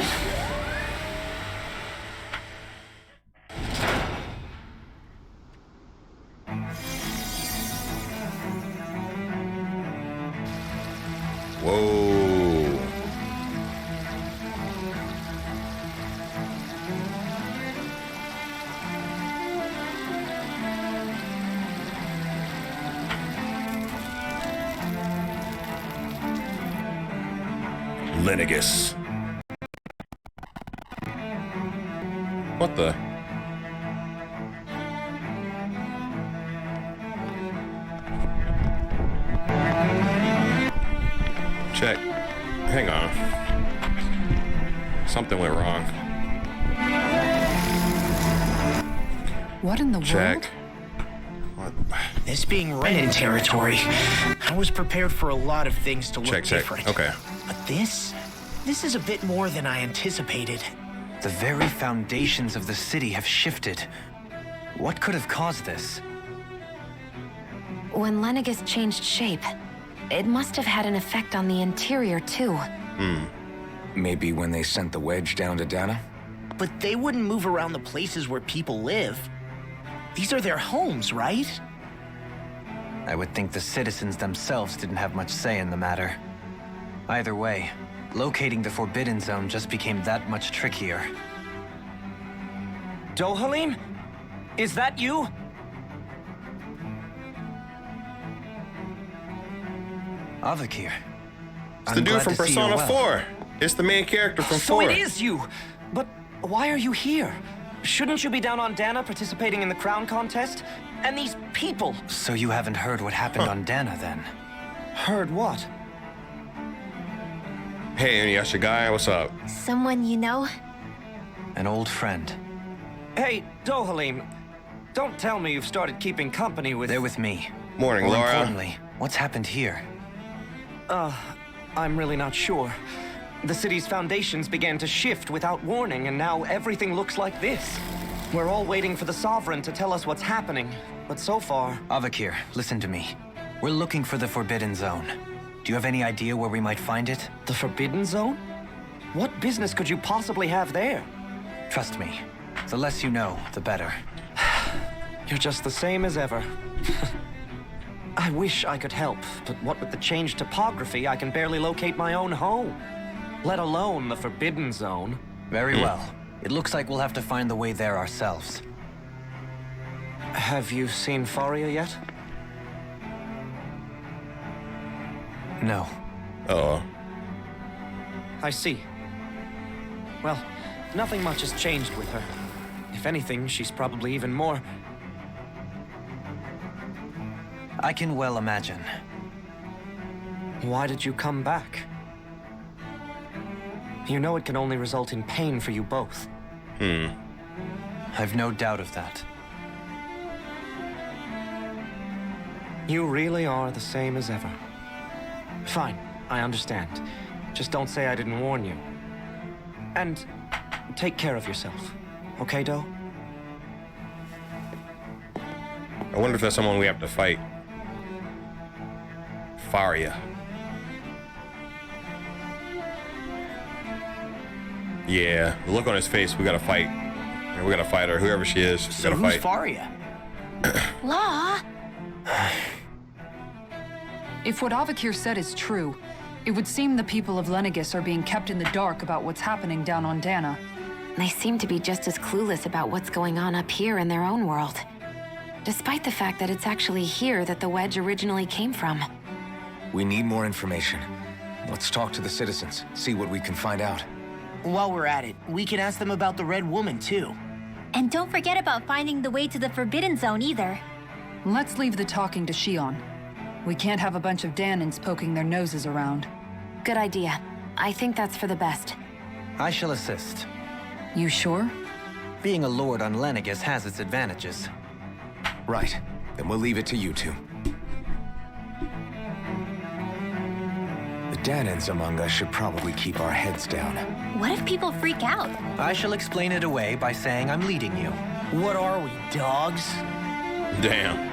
Whoa. Lenegus. What the? Check. Hang on. Something went wrong. What in the Check. world? What? This being Renin territory, I was prepared for a lot of things to look Check. different. Okay. But this is a bit more than I anticipated. The very foundations of the city have shifted. What could have caused this? When Lenegus changed shape, it must have had an effect on the interior, too. Maybe when they sent the wedge down to Dana? But they wouldn't move around the places where people live. These are their homes, right? I would think the citizens themselves didn't have much say in the matter. Either way, locating the Forbidden Zone just became that much trickier. Dohalim? Is that you? Avakir. It's the dude from Persona 4. It's the main character from 4. So it is you! But why are you here? Shouldn't you be down on Dana participating in the crown contest? And these people! So you haven't heard what happened on Dana, then? Heard what? Hey, Inuyasha guy, what's up? Someone you know? An old friend. Hey, Dohalim, don't tell me you've started keeping company with... They're with me. Morning, More Laura. importantly, what's happened here? I'm really not sure. The city's foundations began to shift without warning, and now everything looks like this. We're all waiting for the Sovereign to tell us what's happening, but so far... Avakir, listen to me. We're looking for the Forbidden Zone. Do you have any idea where we might find it? The Forbidden Zone? What business could you possibly have there? Trust me. The less you know, the better. You're just the same as ever. I wish I could help, but what with the changed topography, I can barely locate my own home. Let alone the Forbidden Zone. Very well. It looks like we'll have to find the way there ourselves. Have you seen Faria yet? No. Uh-oh. I see. Well, nothing much has changed with her. If anything, she's probably even more... I can well imagine. Why did you come back? You know it can only result in pain for you both. I've no doubt of that. You really are the same as ever. Fine, I understand. Just don't say I didn't warn you. And take care of yourself. Okay, Do? I wonder if that's someone we have to fight. Faria. Yeah, the look on his face, we gotta fight. We gotta fight her, whoever she is. We So gotta who's fight. Faria? Law? If what Avakir said is true, it would seem the people of Lenegis are being kept in the dark about what's happening down on Dana. They seem to be just as clueless about what's going on up here in their own world. Despite the fact that it's actually here that the wedge originally came from. We need more information. Let's talk to the citizens, see what we can find out. While we're at it, we can ask them about the Red Woman, too. And don't forget about finding the way to the Forbidden Zone either. Let's leave the talking to Shion. We can't have a bunch of Danans poking their noses around. Good idea. I think that's for the best. I shall assist. You sure? Being a lord on Lenegis has its advantages. Right. Then we'll leave it to you two. The Danans among us should probably keep our heads down. What if people freak out? I shall explain it away by saying I'm leading you. What are we, dogs? Damn.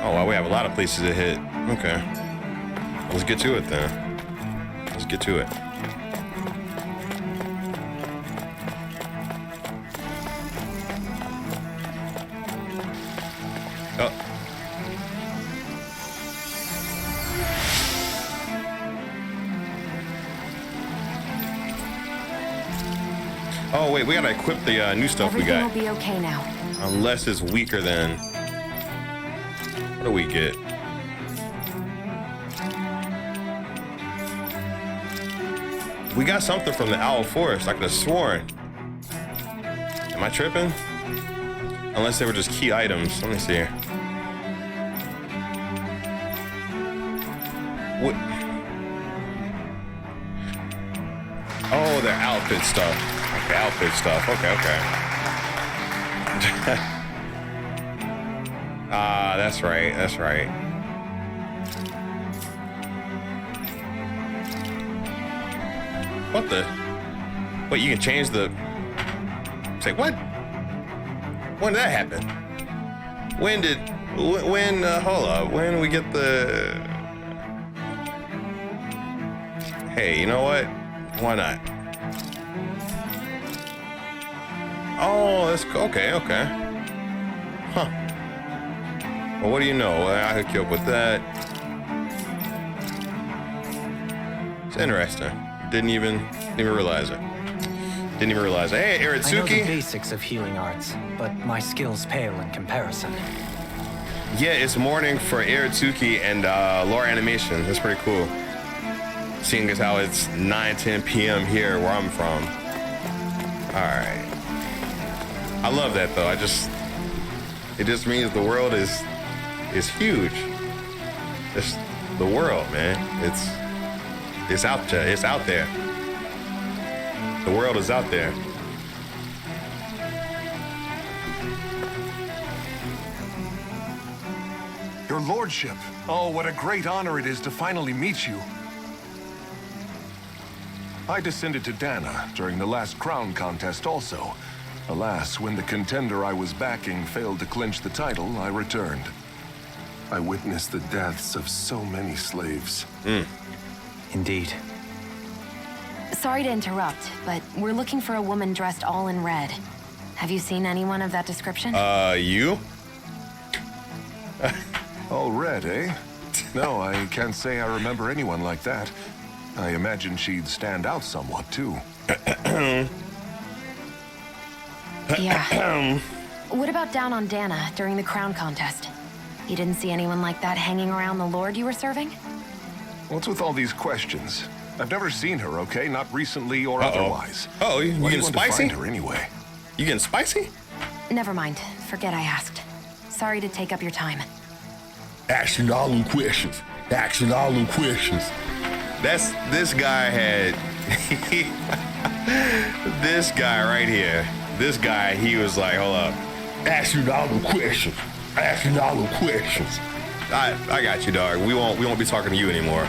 Oh, wow, we have a lot of places to hit. Okay. Let's get to it then. Let's get to it. Oh. Oh, wait, we gotta equip the new stuff we Everything got. will be okay now. Unless it's weaker than... What do we get? We got something from the Owl Forest, I could have sworn. Am I tripping? Unless they were just key items. Let me see. What? Oh, they're outfit stuff. Okay, outfit stuff. Okay, okay. Ah, that's right. That's right. What the? Wait, you can change the... Say, what? When did that happen? When did... When, hold up. When did we get the... Hey, you know what? Why not? Oh, that's... Okay, okay. Huh. Well, what do you know? I hook you up with that. It's interesting. Didn't even realize it. Didn't even realize it. Hey, I know the Aratsuki. basics of healing arts, but my skills pale in comparison. Yeah, it's morning for Aratsuki and Lore Animation. That's pretty cool. Seeing as how it's 9:10 p.m. here where I'm from. All right. I love that though. It just means the world is huge. It's the world, man. It's out there. It's out there. The world is out there. Your lordship. Oh, what a great honor it is to finally meet you. I descended to Dana during the last crown contest also. Alas, when the contender I was backing failed to clinch the title, I returned. I witnessed the deaths of so many slaves. Indeed. Sorry to interrupt, but we're looking for a woman dressed all in red. Have you seen anyone of that description? You? All red, eh? No, I can't say I remember anyone like that. I imagine she'd stand out somewhat, too. Yeah. What about down on Dana during the crown contest? You didn't see anyone like that hanging around the lord you were serving? What's with all these questions? I've never seen her, okay? Not recently or otherwise. Oh, you Why do getting you want to spicy? find her anyway? You getting spicy? Never mind. Forget I asked. Sorry to take up your time. Asking all them questions. Asking all them questions. This guy had this guy right here. This guy, he was like, hold up. Asking all them questions. Asking all them questions. I got you, dog. We won't be talking to you anymore.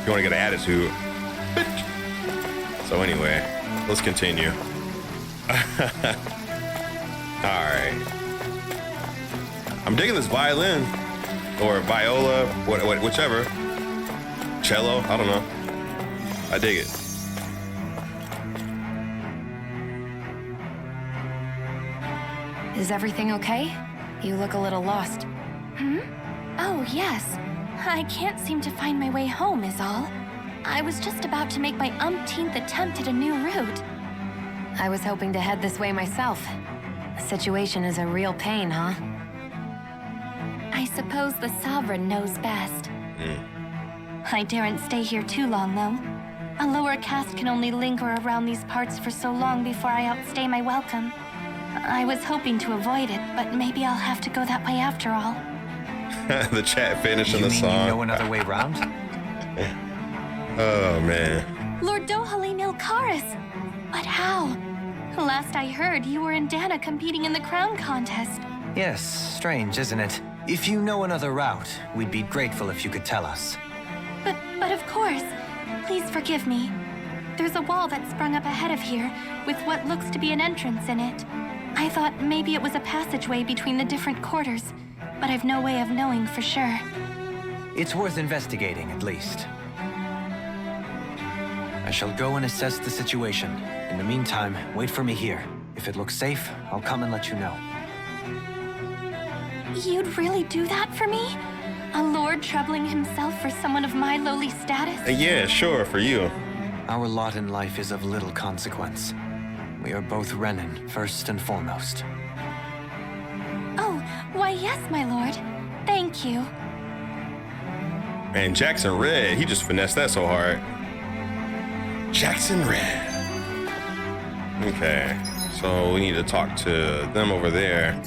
You want to get an attitude. So anyway, let's continue. All right. I'm digging this violin or viola, whichever. Cello, I don't know. I dig it. Is everything okay? You look a little lost. Oh, yes. I can't seem to find my way home, is all. I was just about to make my umpteenth attempt at a new route. I was hoping to head this way myself. The situation is a real pain, huh? I suppose the Sovereign knows best. I daren't stay here too long, though. A lower caste can only linger around these parts for so long before I outstay my welcome. I was hoping to avoid it, but maybe I'll have to go that way after all. The chat finishing the You song. mean you know another way round? Oh, man. Lord Dohalim Ilkaris! But how? Last I heard, you were in Dana competing in the crown contest. Yes, strange, isn't it? If you know another route, we'd be grateful if you could tell us. But of course. Please forgive me. There's a wall that sprung up ahead of here, with what looks to be an entrance in it. I thought maybe it was a passageway between the different quarters, but I've no way of knowing for sure. It's worth investigating, at least. I shall go and assess the situation. In the meantime, wait for me here. If it looks safe, I'll come and let you know. You'd really do that for me? A lord troubling himself for someone of my lowly status? Yeah, sure, for you. Our lot in life is of little consequence. We are both Renan, first and foremost. Oh, why yes, my lord. Thank you. And Jackson Red, he just finessed that so hard. Jackson Red. Okay, so we need to talk to them over there.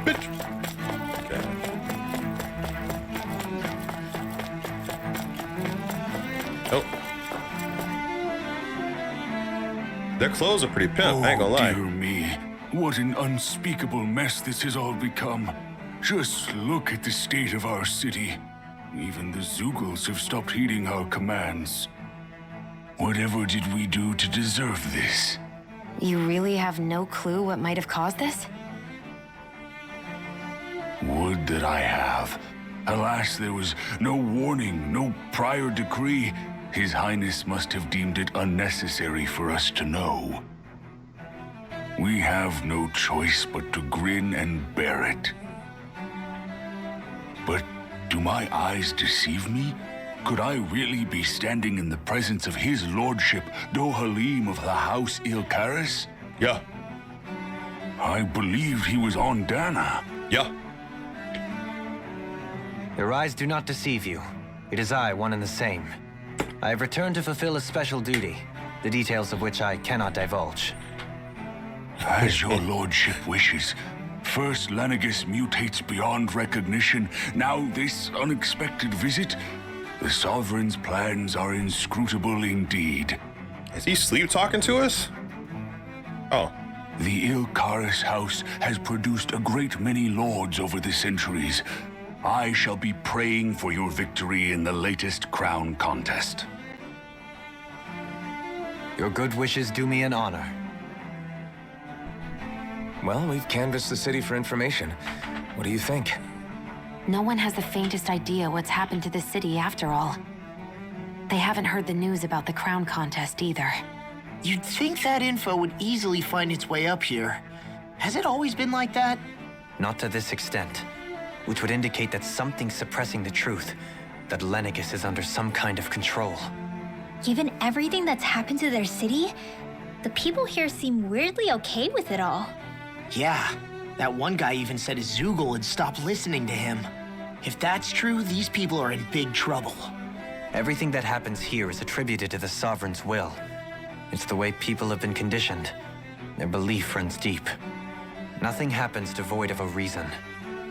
Bitch. Okay. Oh. Their clothes are pretty pimp, I ain't gonna lie. Dear me, what an unspeakable mess this has all become. Just look at the state of our city. Even the Zeugles have stopped heeding our commands. Whatever did we do to deserve this? You really have no clue what might have caused this? Would that I have. Alas, there was no warning, no prior decree. His Highness must have deemed it unnecessary for us to know. We have no choice but to grin and bear it. But do my eyes deceive me? Could I really be standing in the presence of his lordship, Dohalim of the House Ilkaris? Yeah. I believed he was on Dana. Yeah. Your eyes do not deceive you. It is I, one and the same. I have returned to fulfill a special duty, the details of which I cannot divulge. As your lordship wishes. First Lenegis mutates beyond recognition, now this unexpected visit. The Sovereign's plans are inscrutable indeed. Is he sleep talking to us? Oh. The Ilkaris house has produced a great many lords over the centuries. I shall be praying for your victory in the latest crown contest. Your good wishes do me an honor. Well, we've canvassed the city for information. What do you think? No one has the faintest idea what's happened to the city after all. They haven't heard the news about the crown contest either. You'd think that info would easily find its way up here. Has it always been like that? Not to this extent, which would indicate that something's suppressing the truth, that Lenegis is under some kind of control. Given everything that's happened to their city, the people here seem weirdly okay with it all. Yeah, that one guy even said his Zoogle had stopped listening to him. If that's true, these people are in big trouble. Everything that happens here is attributed to the Sovereign's will. It's the way people have been conditioned. Their belief runs deep. Nothing happens devoid of a reason.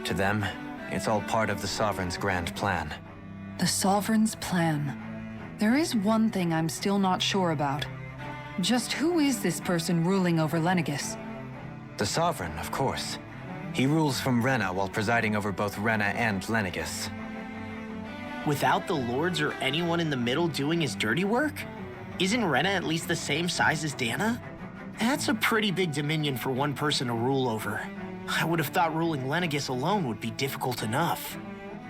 To them, it's all part of the Sovereign's grand plan. The Sovereign's plan. There is one thing I'm still not sure about. Just who is this person ruling over Lenegis? The Sovereign, of course. He rules from Rena while presiding over both Rena and Lenegis. Without the lords or anyone in the middle doing his dirty work? Isn't Rena at least the same size as Dana? That's a pretty big dominion for one person to rule over. I would have thought ruling Lenegis alone would be difficult enough.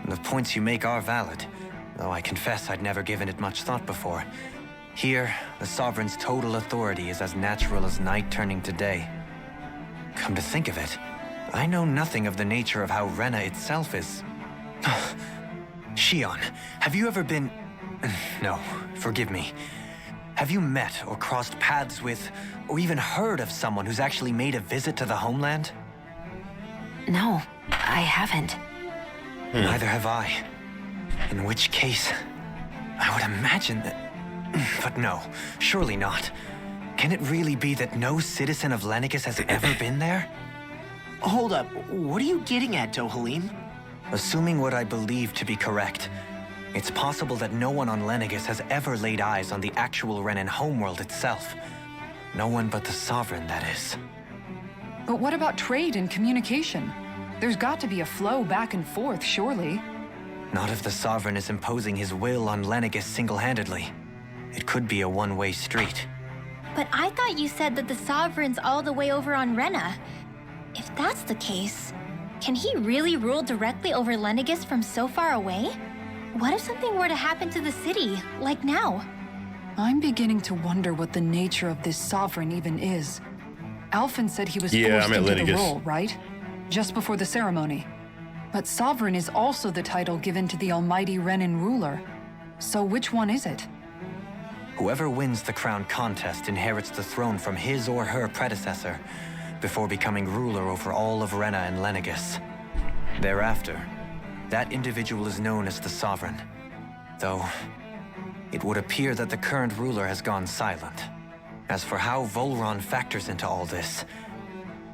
The points you make are valid, though I confess I'd never given it much thought before. Here, the Sovereign's total authority is as natural as night turning to day. Come to think of it, I know nothing of the nature of how Rena itself is. Shion, have you ever been... No, forgive me. Have you met or crossed paths with, or even heard of someone who's actually made a visit to the homeland? No, I haven't. Neither have I. In which case, I would imagine that... But no, surely not. Can it really be that no citizen of Lenegis has ever been there? Hold up, what are you getting at, Dohalim? Assuming what I believe to be correct, it's possible that no one on Lenegis has ever laid eyes on the actual Renan homeworld itself. No one but the Sovereign, that is. But what about trade and communication? There's got to be a flow back and forth, surely. Not if the Sovereign is imposing his will on Lenegis single-handedly. It could be a one-way street. But I thought you said that the Sovereign's all the way over on Rena. If that's the case, can he really rule directly over Lenegis from so far away? What if something were to happen to the city, like now? I'm beginning to wonder what the nature of this Sovereign even is. Alphen said he was forced into the role, right? Just before the ceremony. But Sovereign is also the title given to the almighty Renan ruler. So which one is it? Whoever wins the crown contest inherits the throne from his or her predecessor, before becoming ruler over all of Rena and Lenegis. Thereafter, that individual is known as the Sovereign, though it would appear that the current ruler has gone silent. As for how Volron factors into all this,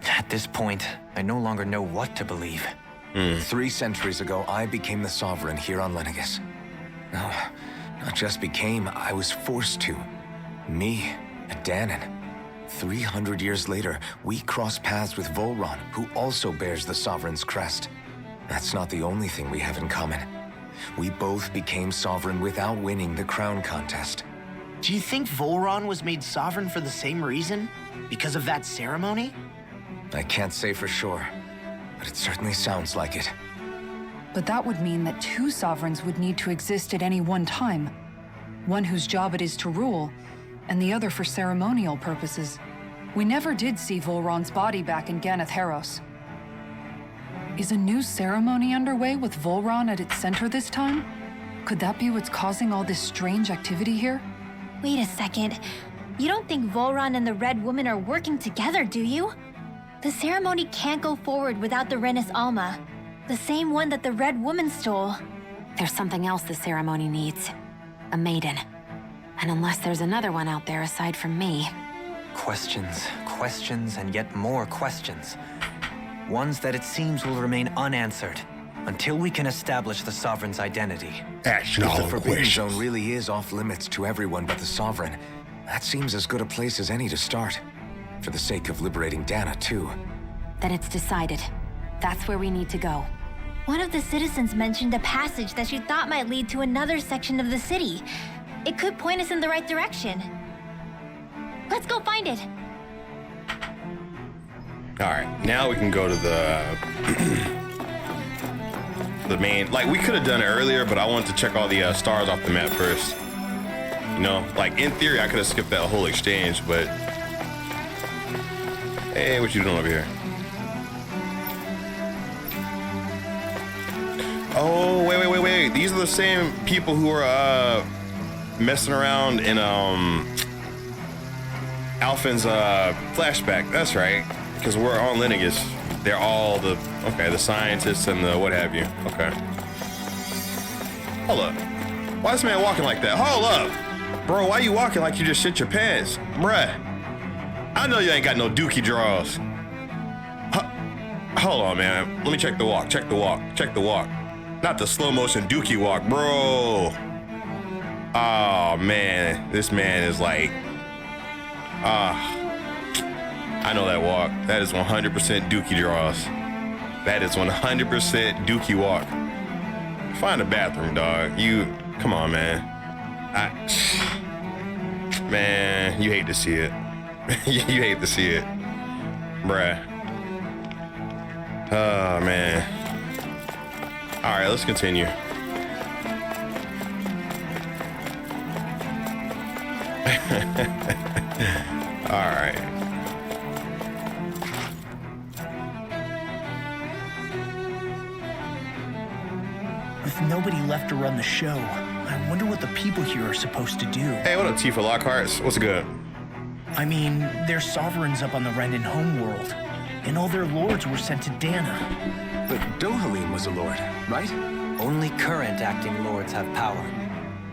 at this point, I no longer know what to believe. 3 centuries ago, I became the Sovereign here on Lenegis. No, not just became, I was forced to. Me, a Danon. 300 years later, we cross paths with Volron, who also bears the Sovereign's crest. That's not the only thing we have in common. We both became Sovereign without winning the crown contest. Do you think Volron was made Sovereign for the same reason? Because of that ceremony? I can't say for sure, but it certainly sounds like it. But that would mean that 2 Sovereigns would need to exist at any one time. one whose job it is to rule, and the other for ceremonial purposes. We never did see Volron's body back in Ganeth Heros. Is a new ceremony underway with Volron at its center this time? Could that be what's causing all this strange activity here? Wait a second. You don't think Volron and the Red Woman are working together, do you? The ceremony can't go forward without the Renis Alma, the same one that the Red Woman stole. There's something else the ceremony needs. A maiden. And unless there's another one out there aside from me... Questions, questions, and yet more questions. Ones that it seems will remain unanswered until we can establish the Sovereign's identity. If the Forbidden Zone really is off limits to everyone but the Sovereign, that seems as good a place as any to start. For the sake of liberating Dana, too. Then it's decided. That's where we need to go. One of the citizens mentioned a passage that she thought might lead to another section of the city. It could point us in the right direction. Let's go find it. All right, now we can go to the the main. Like, we could have done it earlier, but I wanted to check all the stars off the map first. You know, like, in theory, I could have skipped that whole exchange, but... Hey, what you doing over here? Oh, wait. These are the same people who are messing around in Alphen's flashback. That's right, because we're on Lenegis. They're all the scientists and the what have you. Okay. Hold up. Why is this man walking like that? Hold up. Bro, why you walking like you just shit your pants? Bruh. I know you ain't got no dookie draws. Hold on, man. Let me check the walk. Check the walk. Not the slow motion dookie walk, bro. Oh, man. This man is like... I know that walk. That is 100% dookie draws. That is 100% dookie walk. Find a bathroom, dog. Come on, man. Man, you hate to see it. You hate to see it. Bruh. Oh, man. All right, let's continue. All right. With nobody left to run the show, I wonder what the people here are supposed to do. Hey, what up, Tifa Lockhart's? What's good? I mean, their sovereigns up on the Renin homeworld, and all their lords were sent to Dana. But Dohalim was a lord, right? Only current acting lords have power.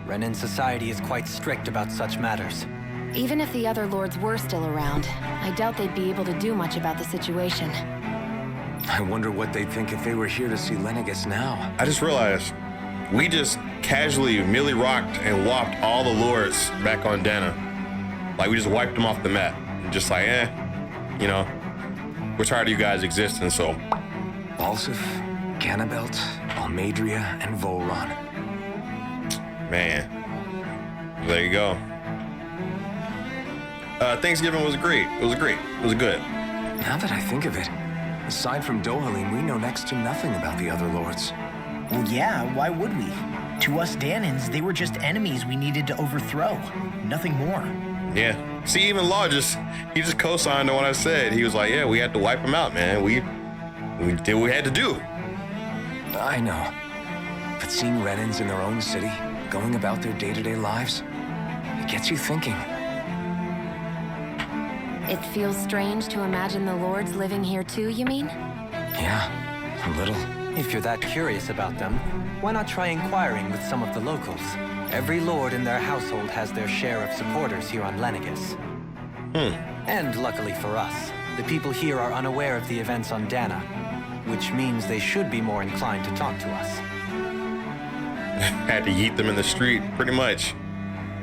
Renin society is quite strict about such matters. Even if the other lords were still around, I doubt they'd be able to do much about the situation. I wonder what they'd think if they were here to see Lenegis now. I just realized we just casually milli rocked and whopped all the lords back on Dana. Like, we just wiped them off the map. And just like, you know, we're tired of you guys existing, so. Balsif, Ganabelt, Almadria, and Volron. Man. There you go. Thanksgiving was great. It was great. It was good. Now that I think of it, aside from Dohalim, we know next to nothing about the other lords. Well, yeah, why would we? To us Danans, they were just enemies we needed to overthrow. Nothing more. Yeah. See, even Law he just co-signed on what I said. He was like, yeah, we had to wipe him out, man. We did what we had to do. I know. But seeing Renins in their own city, going about their day-to-day lives, it gets you thinking. It feels strange to imagine the lords living here too, you mean? Yeah, a little. If you're that curious about them, why not try inquiring with some of the locals? Every lord in their household has their share of supporters here on Lenegis. And luckily for us, the people here are unaware of the events on Dana, which means they should be more inclined to talk to us. Had to yeet them in the street, pretty much.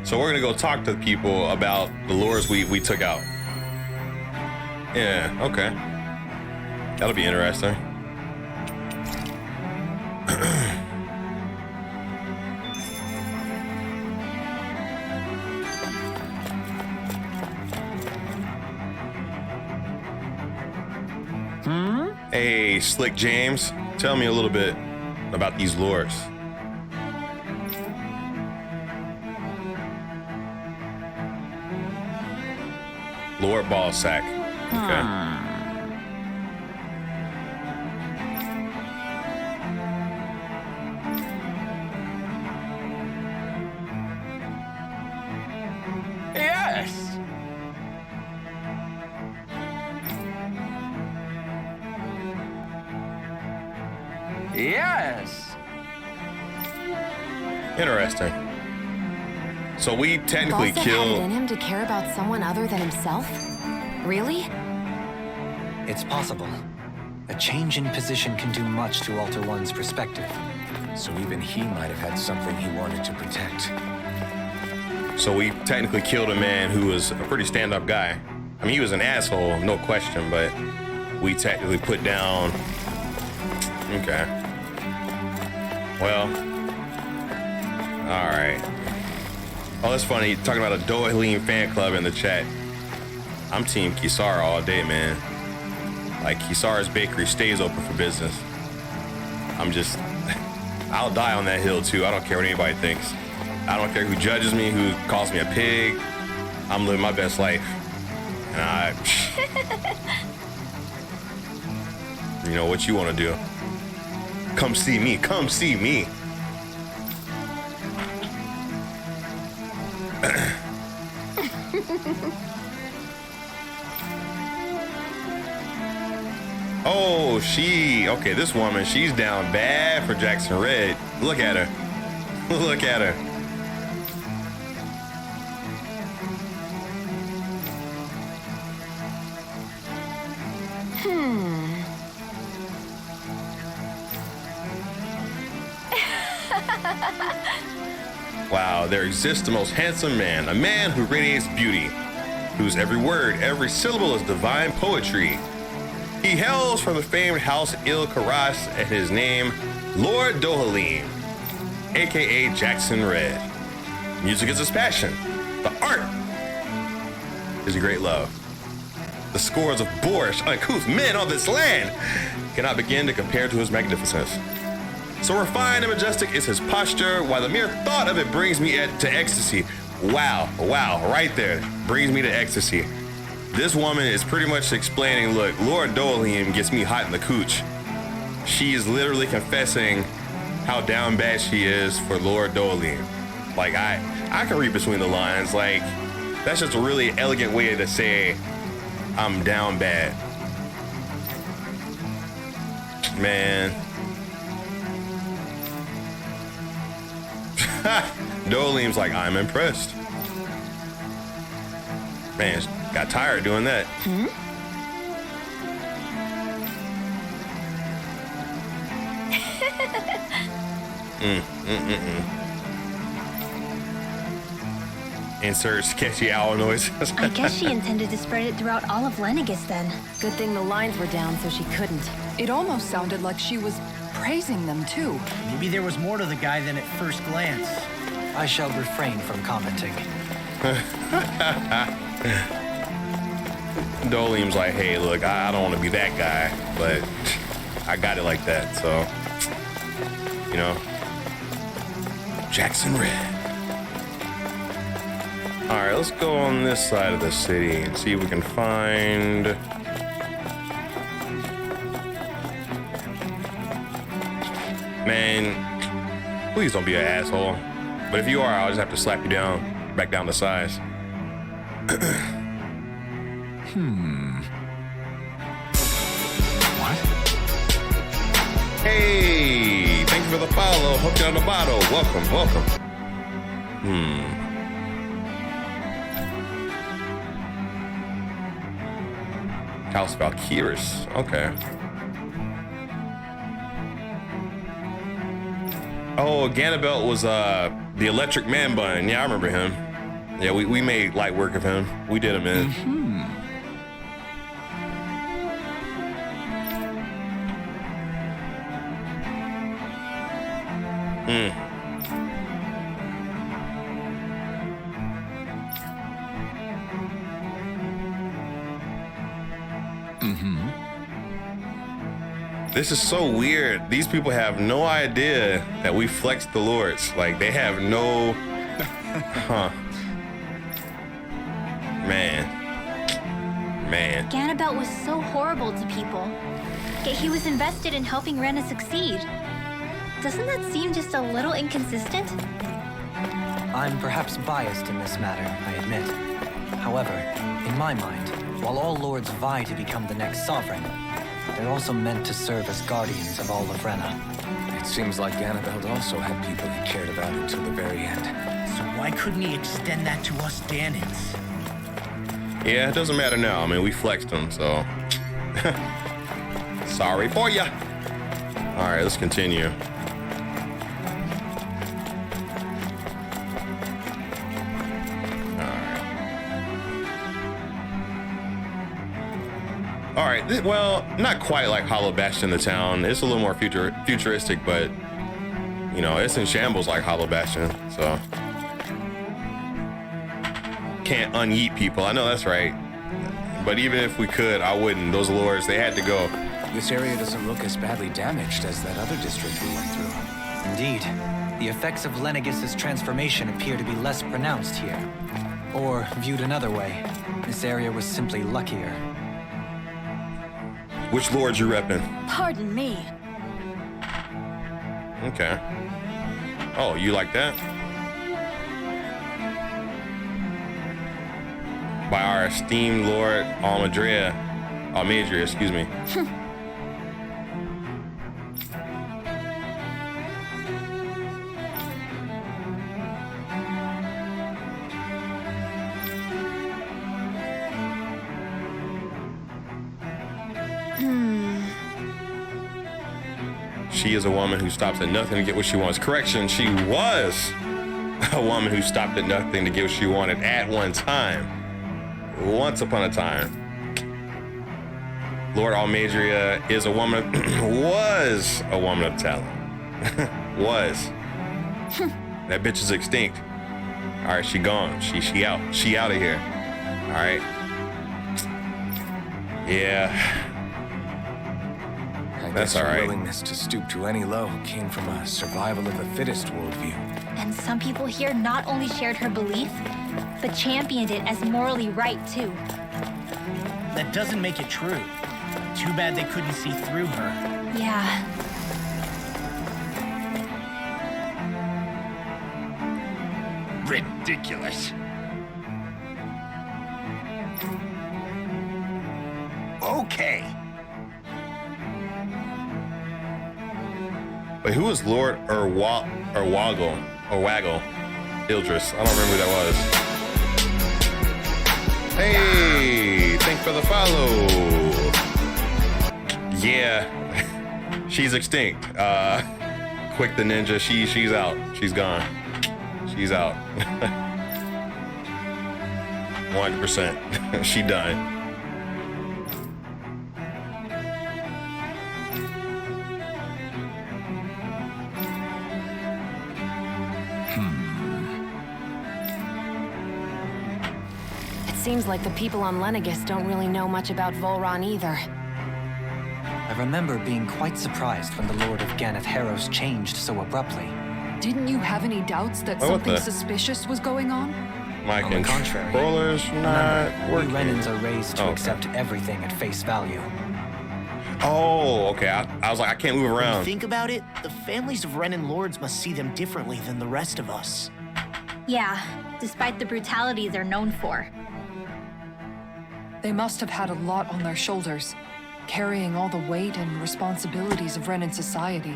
So we're gonna go talk to the people about the lords we took out. Yeah, okay. That'll be interesting. Hey, Slick James, tell me a little bit about these lords. Lord Ballsack. Okay. Yes! Yes! Interesting. So we technically Boss had it in killed. him to care about someone other than himself? Really? It's possible. A change in position can do much to alter one's perspective. So even he might have had something he wanted to protect. So we technically killed a man who was a pretty stand-up guy. I mean, he was an asshole, no question, but we technically put down. Okay. Well. All right. Oh, that's funny. Talking about a Dohalim fan club in the chat. I'm Team Kisara all day, man. Like, Kisara's bakery stays open for business. I'm just, I'll die on that hill too. I don't care what anybody thinks. I don't care who judges me, who calls me a pig. I'm living my best life. And you know what you want to do. Come see me, come see me. Oh, okay, this woman, she's down bad for Jackson Red. Look at her. Look at her. Wow, there exists the most handsome man, a man who radiates beauty, whose every word, every syllable is divine poetry. He hails from the famed house Il Karas, and his name, Lord Dohalim, aka Jackson Red. Music is his passion. The art is a great love. The scores of boorish, uncouth men on this land cannot begin to compare to his magnificence. So refined and majestic is his posture, while the mere thought of it brings me to ecstasy. Wow, right there, brings me to ecstasy. This woman is pretty much explaining, look, Lord Dohalim gets me hot in the cooch. She is literally confessing how down bad she is for Lord Dohalim. Like, I can read between the lines. Like, that's just a really elegant way to say I'm down bad. Man. Dohalim's like, I'm impressed. Man, got tired doing that. Insert sketchy owl noise. I guess she intended to spread it throughout all of Lenegis then. Good thing the lines were down so she couldn't. It almost sounded like she was praising them too. Maybe there was more to the guy than at first glance. I shall refrain from commenting. Dohalim's like, hey, look, I don't want to be that guy, but I got it like that, so, you know. Jackson Red. All right, let's go on this side of the city and see if we can find... Man, please don't be an asshole. But if you are, I'll just have to slap you down, back down to size. What? Hey, thank you for the follow. Hooked on the bottle. Welcome. House Valkyris. Okay. Oh, Ganabelt was the Electric Man Bun. Yeah, I remember him. Yeah, we made light work of him. We did him in. This is so weird. These people have no idea that we flexed the lords. Like, they have no... Man. Man. Ganabelt was so horrible to people, yet he was invested in helping Rena succeed. Doesn't that seem just a little inconsistent? I'm perhaps biased in this matter, I admit. However, in my mind, while all lords vie to become the next sovereign, they're also meant to serve as guardians of all of Rena. It seems like Ganabelt also had people he cared about until the very end. So why couldn't he extend that to us Danans? Yeah, it doesn't matter now. I mean, we flexed him, so... Sorry for ya. All right, let's continue. All right, well, not quite like Hollow Bastion, the town. It's a little more futuristic, but, you know, it's in shambles like Hollow Bastion, so. Can't unyeet people, I know that's right. But even if we could, I wouldn't. Those lords, they had to go. This area doesn't look as badly damaged as that other district we went through. Indeed. The effects of Lenegis' transformation appear to be less pronounced here. Or, viewed another way, this area was simply luckier. Which lords you repping? Pardon me. Okay. Oh, you like that? By our esteemed Lord Almadria, excuse me. She is a woman who stops at nothing to get what she wants. Correction, she was a woman who stopped at nothing to get what she wanted at one time. Once upon a time. Lord Almadria is a woman, was a woman of talent. Was. That bitch is extinct. All right, she gone. She out. She out of here. All right. Yeah. That's all right. Willingness to stoop to any low came from a survival of the fittest worldview. And some people here not only shared her belief, but championed it as morally right, too. That doesn't make it true. Too bad they couldn't see through her. Yeah. Ridiculous. Okay. Wait, who was Lord Waggle? Idris. I don't remember who that was. Hey, thanks for the follow. Yeah, she's extinct. Quick the ninja, she's out. She's gone. She's out. 100%. She done. Seems like the people on Lenegis don't really know much about Volron either. I remember being quite surprised when the Lord of Ganeth Harrows changed so abruptly. Didn't you have any doubts that something suspicious was going on? On the contrary. Controllers not working. We Renans are raised to accept everything at face value. Oh, okay. I was like, I can't move When around. you think about it, the families of Renan lords must see them differently than the rest of us. Yeah, despite the brutality they're known for. They must have had a lot on their shoulders, carrying all the weight and responsibilities of Renan society.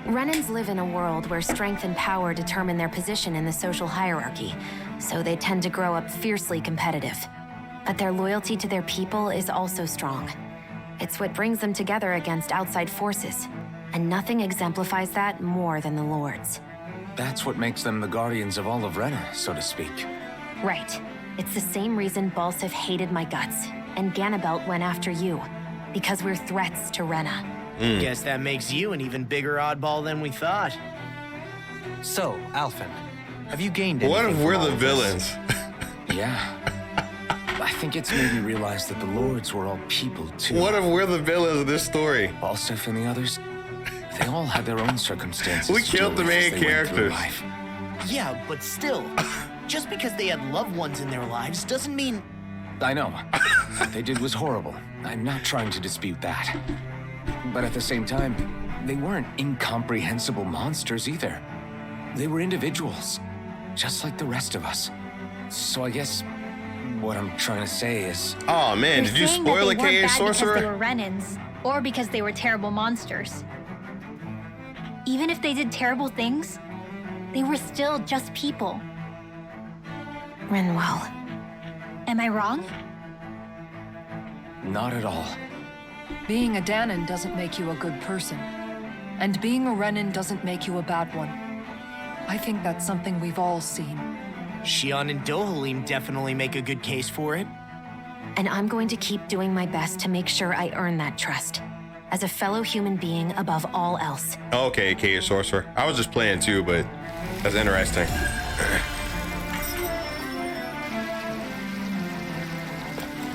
Renans live in a world where strength and power determine their position in the social hierarchy, so they tend to grow up fiercely competitive. But their loyalty to their people is also strong. It's what brings them together against outside forces, and nothing exemplifies that more than the Lords. That's what makes them the guardians of all of Rena, so to speak. Right. It's the same reason Balsif hated my guts, and Ganabelt went after you. Because we're threats to Rena. Guess that makes you an even bigger oddball than we thought. So, Alphen, have you gained anything? What if we're the villains? Yeah. I think it's made me realize that the lords were all people, too. What if we're the villains of this story? Balsif and the others, they all had their own circumstances. We killed the main characters. Yeah, but still, just because they had loved ones in their lives doesn't mean... I know. What they did was horrible. I'm not trying to dispute that. But at the same time, they weren't incomprehensible monsters either. They were individuals, just like the rest of us. So I guess what I'm trying to say is... Oh man, did you spoil it, K.A. Sorcerer? Because they were Renans, or because they were terrible monsters. Even if they did terrible things, they were still just people. Renwell. Am I wrong? Not at all. Being a Danon doesn't make you a good person. And being a Renan doesn't make you a bad one. I think that's something we've all seen. Shion and Dohalim definitely make a good case for it. And I'm going to keep doing my best to make sure I earn that trust. As a fellow human being above all else. Okay, K.A. Sorcerer. I was just playing too, but that's interesting.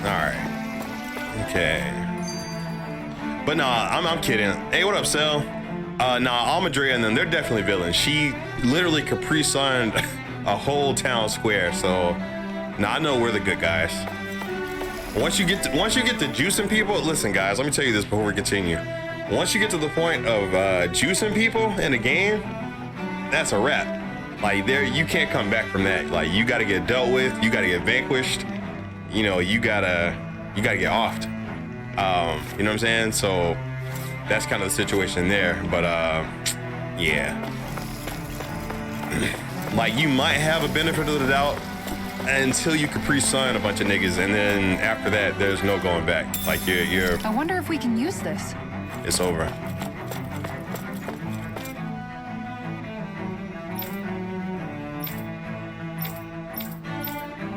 Alright. Okay. But nah, I'm kidding. Hey, what up, Cell? Nah, Almadrea and them, they're definitely villains. She literally Capri Sunned a whole town square, so nah, I know we're the good guys. Once you get to juicing people, listen guys, let me tell you this before we continue. Once you get to the point of juicing people in a game, that's a wrap. Like you can't come back from that. Like you gotta get dealt with, you gotta get vanquished, you know, you gotta get offed. You know what I'm saying? So that's kind of the situation there. But yeah. Like you might have a benefit of the doubt until you Capri Sun a bunch of niggas, and then after that, there's no going back. Like you're. I wonder if we can use this. It's over.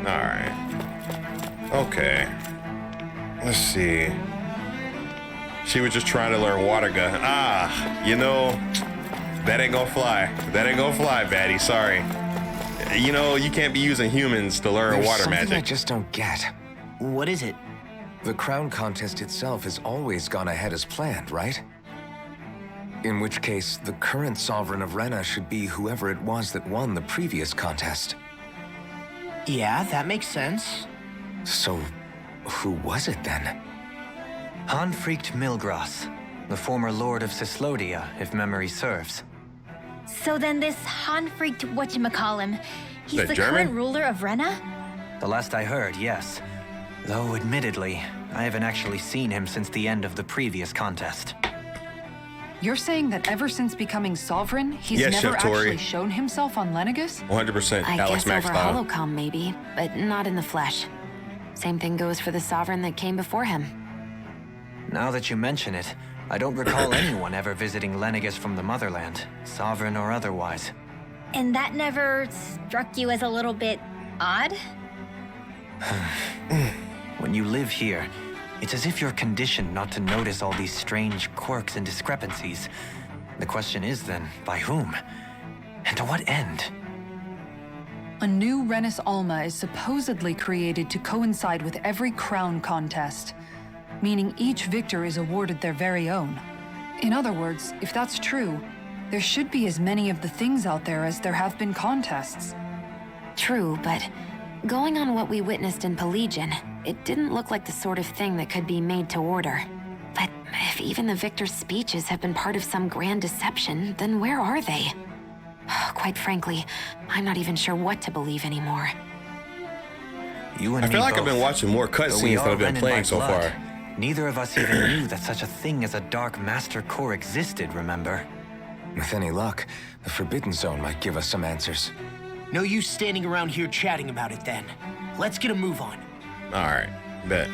All right. Okay. Let's see. She was just trying to learn water gun. Ah, you know, that ain't gonna fly. That ain't gonna fly, baddie. Sorry. You know, you can't be using humans to learn There's water something magic. I just don't get. What is it? The crown contest itself has always gone ahead as planned, right? In which case, the current sovereign of Rena should be whoever it was that won the previous contest. Yeah, that makes sense. So, who was it then? Hanfricht Milgras, the former lord of Cislodia, if memory serves. So then this Hanfricht whatchamacallem, he's That the German? current ruler of Rena? The last I heard, yes. Though, admittedly, I haven't actually seen him since the end of the previous contest. You're saying that ever since becoming sovereign, he's Yes, never Chef Tori. actually shown himself on Lenegus? 100% I Alex guess Max over style. holocom maybe, but not in the flesh. Same thing goes for the sovereign that came before him. Now that you mention it, I don't recall anyone ever visiting Lenegus from the motherland, sovereign or otherwise. And that never struck you as a little bit odd? When you live here, it's as if you're conditioned not to notice all these strange quirks and discrepancies. The question is then, by whom? And to what end? A new Renis Alma is supposedly created to coincide with every crown contest, meaning each victor is awarded their very own. In other words, if that's true, there should be as many of the things out there as there have been contests. True, but going on what we witnessed in Pelagian, it didn't look like the sort of thing that could be made to order. But if even the victor's speeches have been part of some grand deception, then where are they? Quite frankly, I'm not even sure what to believe anymore. You and I me feel like both. I've been watching more Though we cutscenes than are I've been Renan playing by so blood, far. Neither of us even knew that such a thing as a Dark Master Core existed, remember? With any luck, the Forbidden Zone might give us some answers. No use standing around here chatting about it then. Let's get a move on. All right, bet.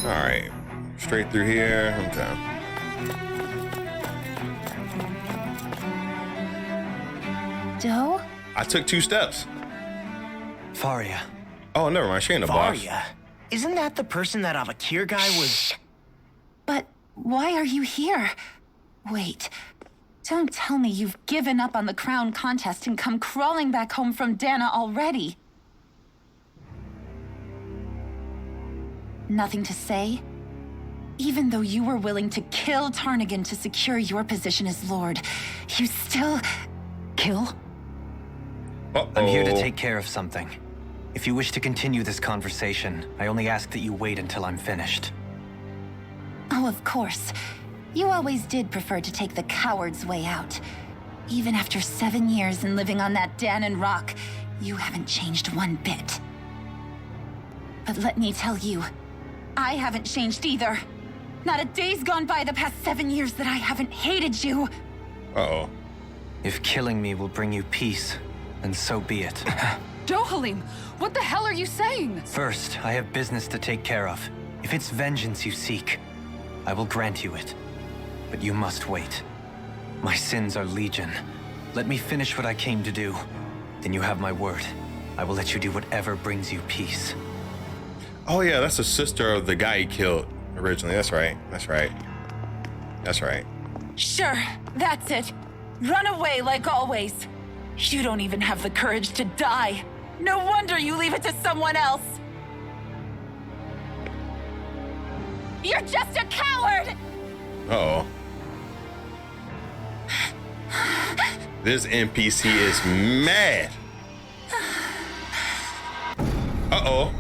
All right, straight through here. I'm down. Doe? I took 2 steps. Faria. Oh, never mind. She ain't a boss. Varia. Isn't that the person that Avakir guy was... But why are you here? Wait. Don't tell me you've given up on the crown contest and come crawling back home from Dana already. Nothing to say? Even though you were willing to kill Tarnigan to secure your position as Lord, you still... Kill? Uh-oh. I'm here to take care of something. If you wish to continue this conversation, I only ask that you wait until I'm finished. Oh, of course. You always did prefer to take the coward's way out. Even after 7 years and living on that Danon rock, you haven't changed one bit. But let me tell you, I haven't changed either. Not a day's gone by the past 7 years that I haven't hated you. Uh-oh. If killing me will bring you peace, then so be it. Dohalim, what the hell are you saying? First, I have business to take care of. If it's vengeance you seek, I will grant you it. But you must wait. My sins are legion. Let me finish what I came to do. Then you have my word. I will let you do whatever brings you peace. Oh yeah, that's the sister of the guy he killed originally. That's right. That's right. That's right. Sure, that's it. Run away like always. You don't even have the courage to die. No wonder you leave it to someone else. You're just a coward! Uh-oh. This NPC is mad. Uh-oh.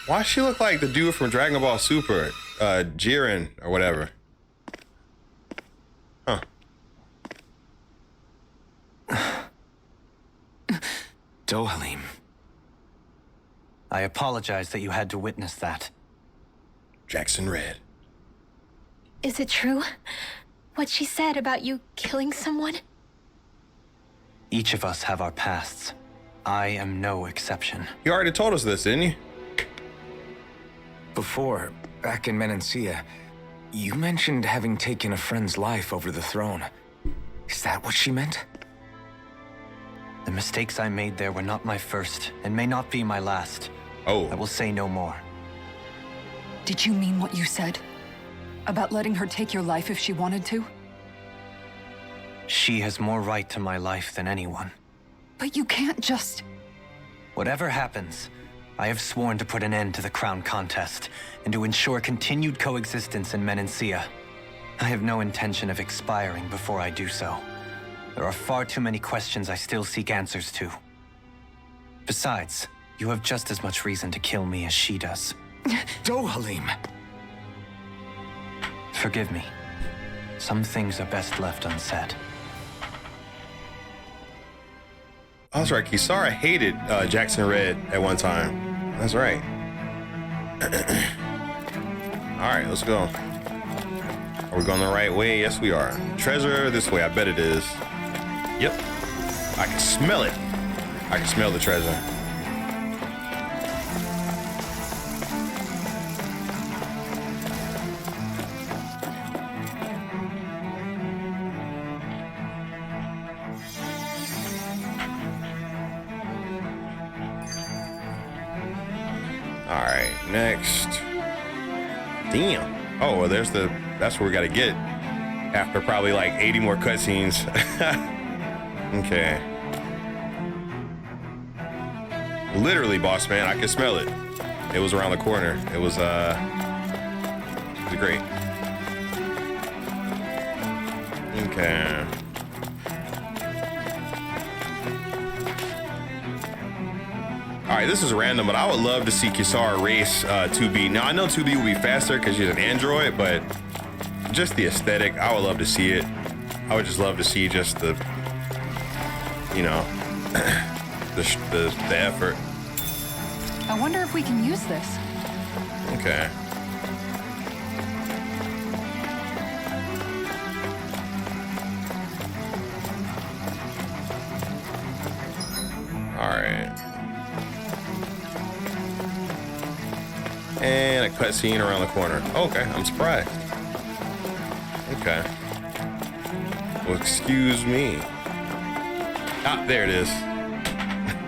Why she look like the dude from Dragon Ball Super? Jiren or whatever. Huh. Dohalim. I apologize that you had to witness that. Jackson Red. Is it true? What she said about you killing someone? Each of us have our pasts. I am no exception. You already told us this, didn't you? Before, back in Menancia, you mentioned having taken a friend's life over the throne. Is that what she meant? The mistakes I made there were not my first, and may not be my last. Oh. I will say no more. Did you mean what you said? About letting her take your life if she wanted to? She has more right to my life than anyone. But you can't just... Whatever happens, I have sworn to put an end to the crown contest and to ensure continued coexistence in Menancia. I have no intention of expiring before I do so. There are far too many questions I still seek answers to. Besides, you have just as much reason to kill me as she does. Dohalim! Forgive me. Some things are best left unsaid. Oh, that's right. Kisara hated Jackson Red at one time. That's right. All right, let's go. Are we going the right way? Yes, we are. Treasure this way. I bet it is. Yep. I can smell it. I can smell the treasure. All right, next. Damn. Oh, well, that's where we gotta get after probably like 80 more cutscenes. Okay. Literally, boss man, I could smell it. It was around the corner. It was great. Okay. All right, this is random, but I would love to see Kisara race 2B. Now, I know 2B will be faster because she's an android, but just the aesthetic, I would love to see it. I would just love to see just the, you know, the effort. I wonder if we can use this. Okay. All right. And a cutscene around the corner. Okay, I'm surprised. Okay. Well, excuse me. Ah, there it is.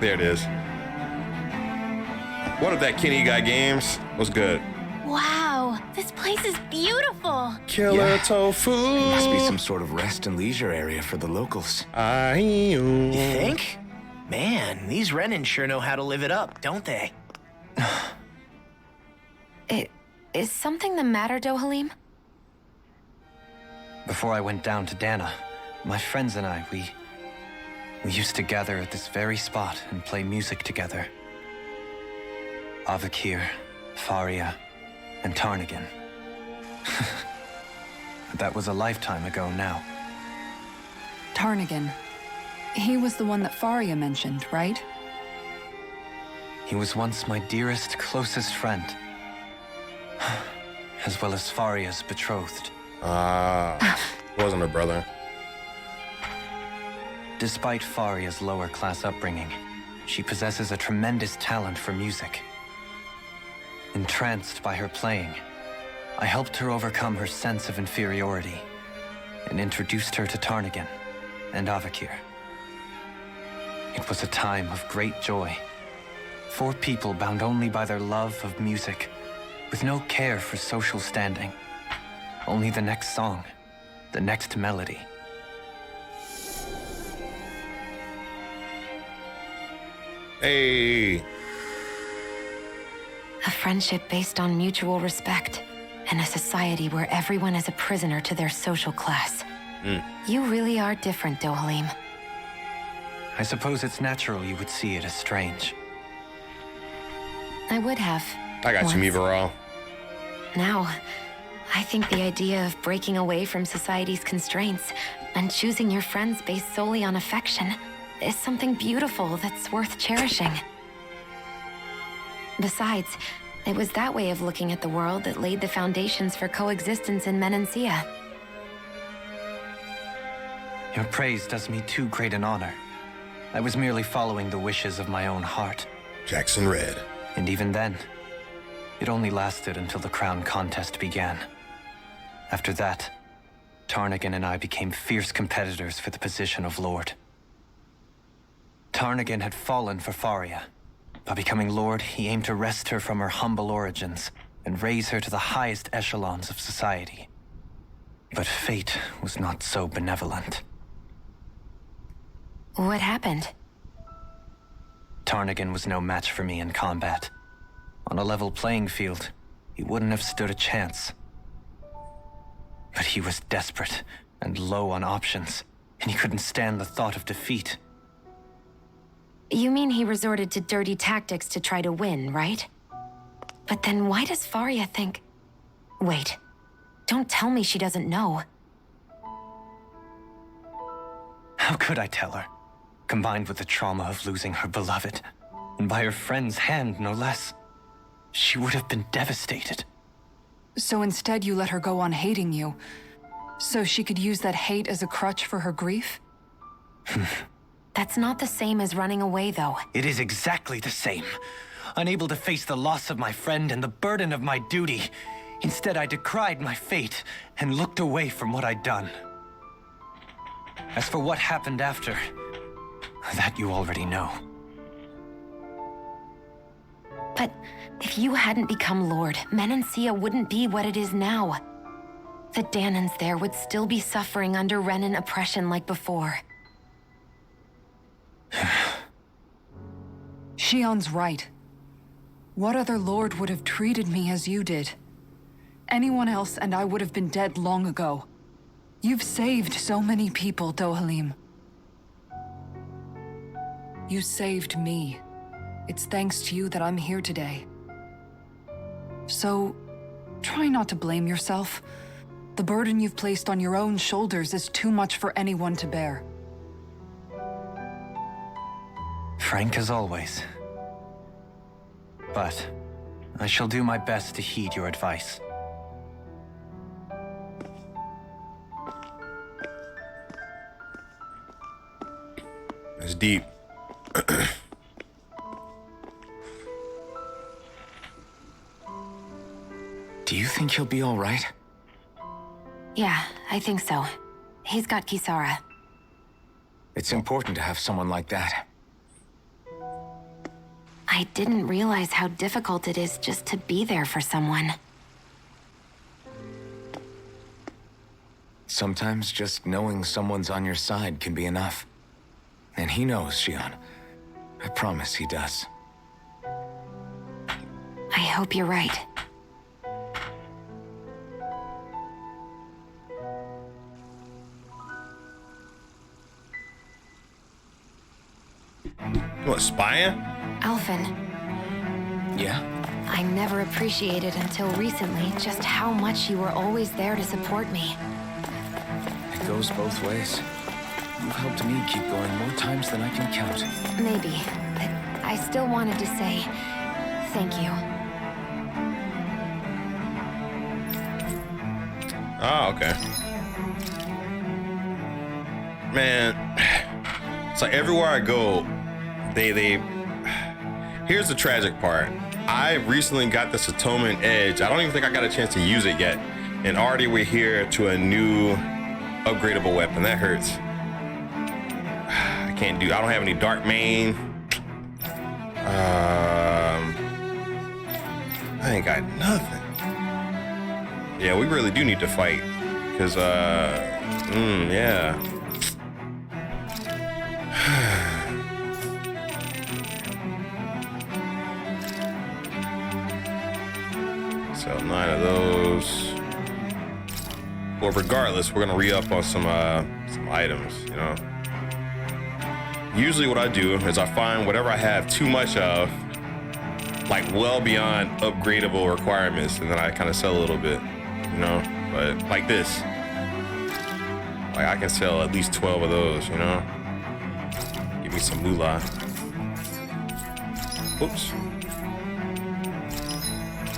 There it is. What if that Kenny Guy Games? What's good? Wow, this place is beautiful. Killer tofu. It must be some sort of rest and leisure area for the locals. You think? Man, these Renin sure know how to live it up, don't they? Is something the matter, Dohalim? Before I went down to Dana, my friends and I, We used to gather at this very spot and play music together. Avakir, Faria, and Tarnagan. But that was a lifetime ago now. Tarnagan. He was the one that Faria mentioned, right? He was once my dearest, closest friend. As well as Faria's betrothed. Wasn't a brother. Despite Faria's lower-class upbringing, she possesses a tremendous talent for music. Entranced by her playing, I helped her overcome her sense of inferiority and introduced her to Tarnagan and Avakir. It was a time of great joy. 4 people bound only by their love of music, with no care for social standing. Only the next song, the next melody. Hey. A friendship based on mutual respect, and a society where everyone is a prisoner to their social class. You really are different, Dohalim. I suppose it's natural you would see it as strange. I would have. I got once. you, Mivaral. Now, I think the idea of breaking away from society's constraints and choosing your friends based solely on affection is something beautiful that's worth cherishing. Besides, it was that way of looking at the world that laid the foundations for coexistence in Menancia. Your praise does me too great an honor. I was merely following the wishes of my own heart. Jackson Red. And even then, it only lasted until the crown contest began. After that, Tarnagan and I became fierce competitors for the position of Lord. Tarnagan had fallen for Faria. By becoming Lord, he aimed to wrest her from her humble origins and raise her to the highest echelons of society. But fate was not so benevolent. What happened? Tarnagan was no match for me in combat. On a level playing field, he wouldn't have stood a chance. But he was desperate and low on options, and he couldn't stand the thought of defeat. You mean he resorted to dirty tactics to try to win, right? But then why does Faria think... Wait, don't tell me she doesn't know. How could I tell her? Combined with the trauma of losing her beloved, and by her friend's hand, no less, she would have been devastated. So instead you let her go on hating you, so she could use that hate as a crutch for her grief? That's not the same as running away, though. It is exactly the same. Unable to face the loss of my friend and the burden of my duty, instead I decried my fate and looked away from what I'd done. As for what happened after, that you already know. But if you hadn't become Lord, Menancia wouldn't be what it is now. The Danans there would still be suffering under Renan oppression like before. Shion's right. What other lord would have treated me as you did? Anyone else and I would have been dead long ago. You've saved so many people, Dohalim. You saved me. It's thanks to you that I'm here today. So, try not to blame yourself. The burden you've placed on your own shoulders is too much for anyone to bear. Frank as always. But I shall do my best to heed your advice. It's deep. Do you think he'll be all right? Yeah, I think so. He's got Kisara. It's important to have someone like that. I didn't realize how difficult it is just to be there for someone. Sometimes just knowing someone's on your side can be enough. And he knows, Shion. I promise he does. I hope you're right. What, spying? Alphen, Yeah? I never appreciated until recently just how much you were always there to support me. It goes both ways. You've helped me keep going more times than I can count. Maybe, but I still wanted to say thank you. Oh, okay. Man, it's like everywhere I go, they here's the tragic part. I recently got this Atonement Edge. I don't even think I got a chance to use it yet. And already we're here to a new upgradable weapon. That hurts. I don't have any Dark Main. I ain't got nothing. Yeah, we really do need to fight. Cause yeah. So 9 of those. Well, regardless, we're gonna re-up on some items, you know. Usually what I do is I find whatever I have too much of, like well beyond upgradable requirements, and then I kind of sell a little bit, you know. But like this, like I can sell at least 12 of those, you know. Give me some moolah. Whoops.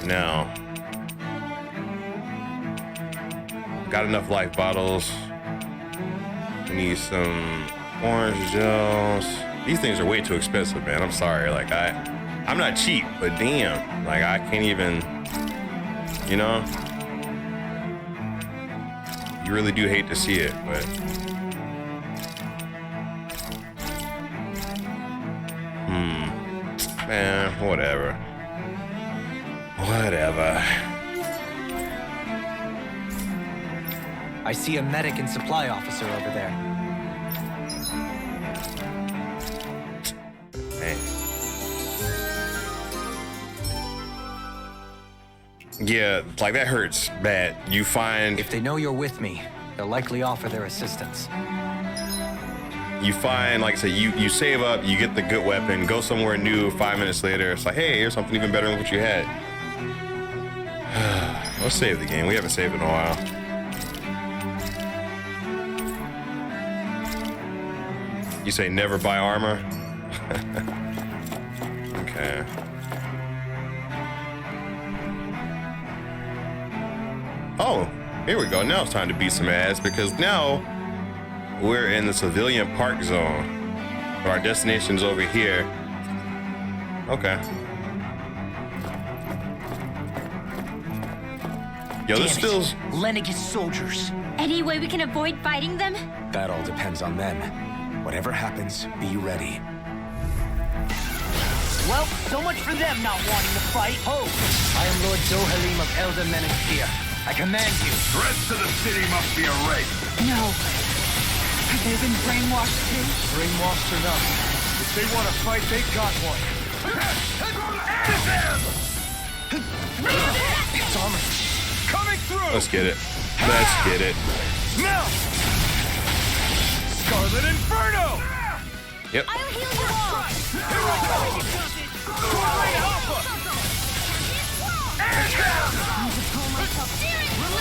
Now, got enough life bottles. We need some orange gels. These things are way too expensive, man. I'm sorry. Like I'm not cheap, but damn, like I can't even, you know. You really do hate to see it, but man, whatever. Whatever. I see a medic and supply officer over there. Man. Yeah, like that hurts bad. You find... If they know you're with me, they'll likely offer their assistance. You find, like I said, you save up, you get the good weapon, go somewhere new, 5 minutes later, it's like, hey, here's something even better than what you had. Let's save the game. We haven't saved in a while. You say never buy armor? Okay. Oh, here we go. Now it's time to beat some ass because now we're in the civilian park zone. Our destination's over here. Okay. Yo, this still... Lenniget's soldiers. Any way we can avoid fighting them? That all depends on them. Whatever happens, be ready. Well, so much for them not wanting to fight. Ho! I am Lord Dohalim of Elder Menethia. I command you. The rest of the city must be erased. No. Have they been brainwashed too? Brainwashed or not, if they want to fight, they got one. It's armor. Coming through! Let's get it. Let's get it. Now! Scarlet Inferno! Yep. I'll heal you all! Here we go! Cloudie Alpha! And down!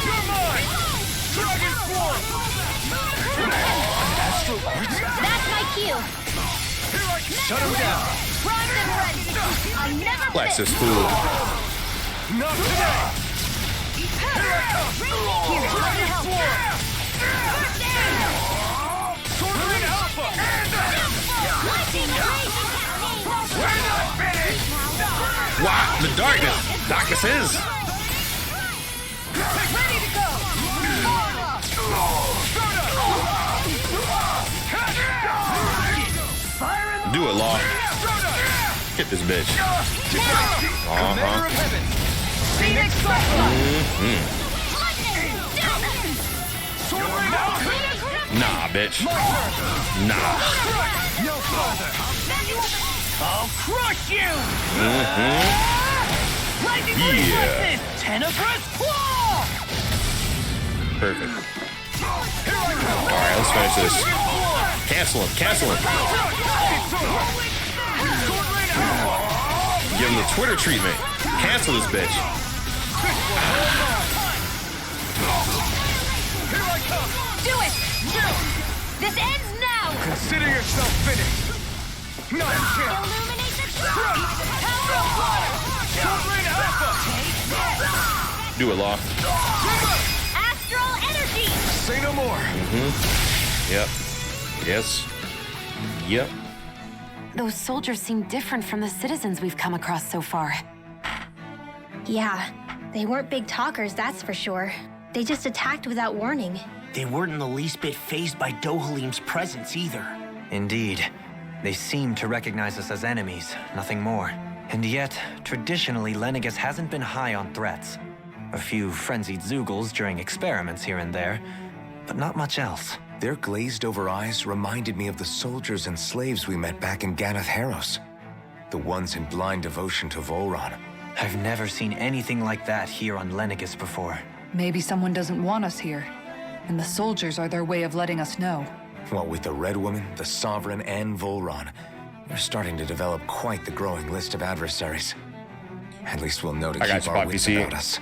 You're mine! Dragon Swarm! That's my cue! Here I come! Shut him down! Primed and ready! I never Flex miss! is food. Not today! Here I come! Dragon Swarm! Swordling Alpha! We're not finished! Wow, the darkness. Darkness is. Ready to go! Do it, Law. Hit this bitch. Commander of Heaven! Phoenix Flashlight! Swordling Alpha! Nah, bitch. Nah. No further! I'll crush you! Lightning Yeah. reflexes! Tenebrous claw! Perfect. All right, let's finish this. Cancel him. Cancel him. the Twitter treatment. Cancel this bitch. Here I come! Do it! This ends now! Consider yourself finished! Not a chance! Illuminate the Sword Rain Alpha! Do it, Law. Astral energy! Say no more! Yep. Yes. Yep. Those soldiers seem different from the citizens we've come across so far. Yeah, they weren't big talkers, that's for sure. They just attacked without warning. They weren't in the least bit fazed by Dohalim's presence either. Indeed. They seem to recognize us as enemies, nothing more. And yet, traditionally, Lenegis hasn't been high on threats. A few frenzied Zeugles during experiments here and there, but not much else. Their glazed-over eyes reminded me of the soldiers and slaves we met back in Ganath Haros. The ones in blind devotion to Volron. I've never seen anything like that here on Lenegis before. Maybe someone doesn't want us here, and the soldiers are their way of letting us know. What with the Red Woman, the Sovereign, and Volron, we're starting to develop quite the growing list of adversaries. At least we'll know to keep our wits about us.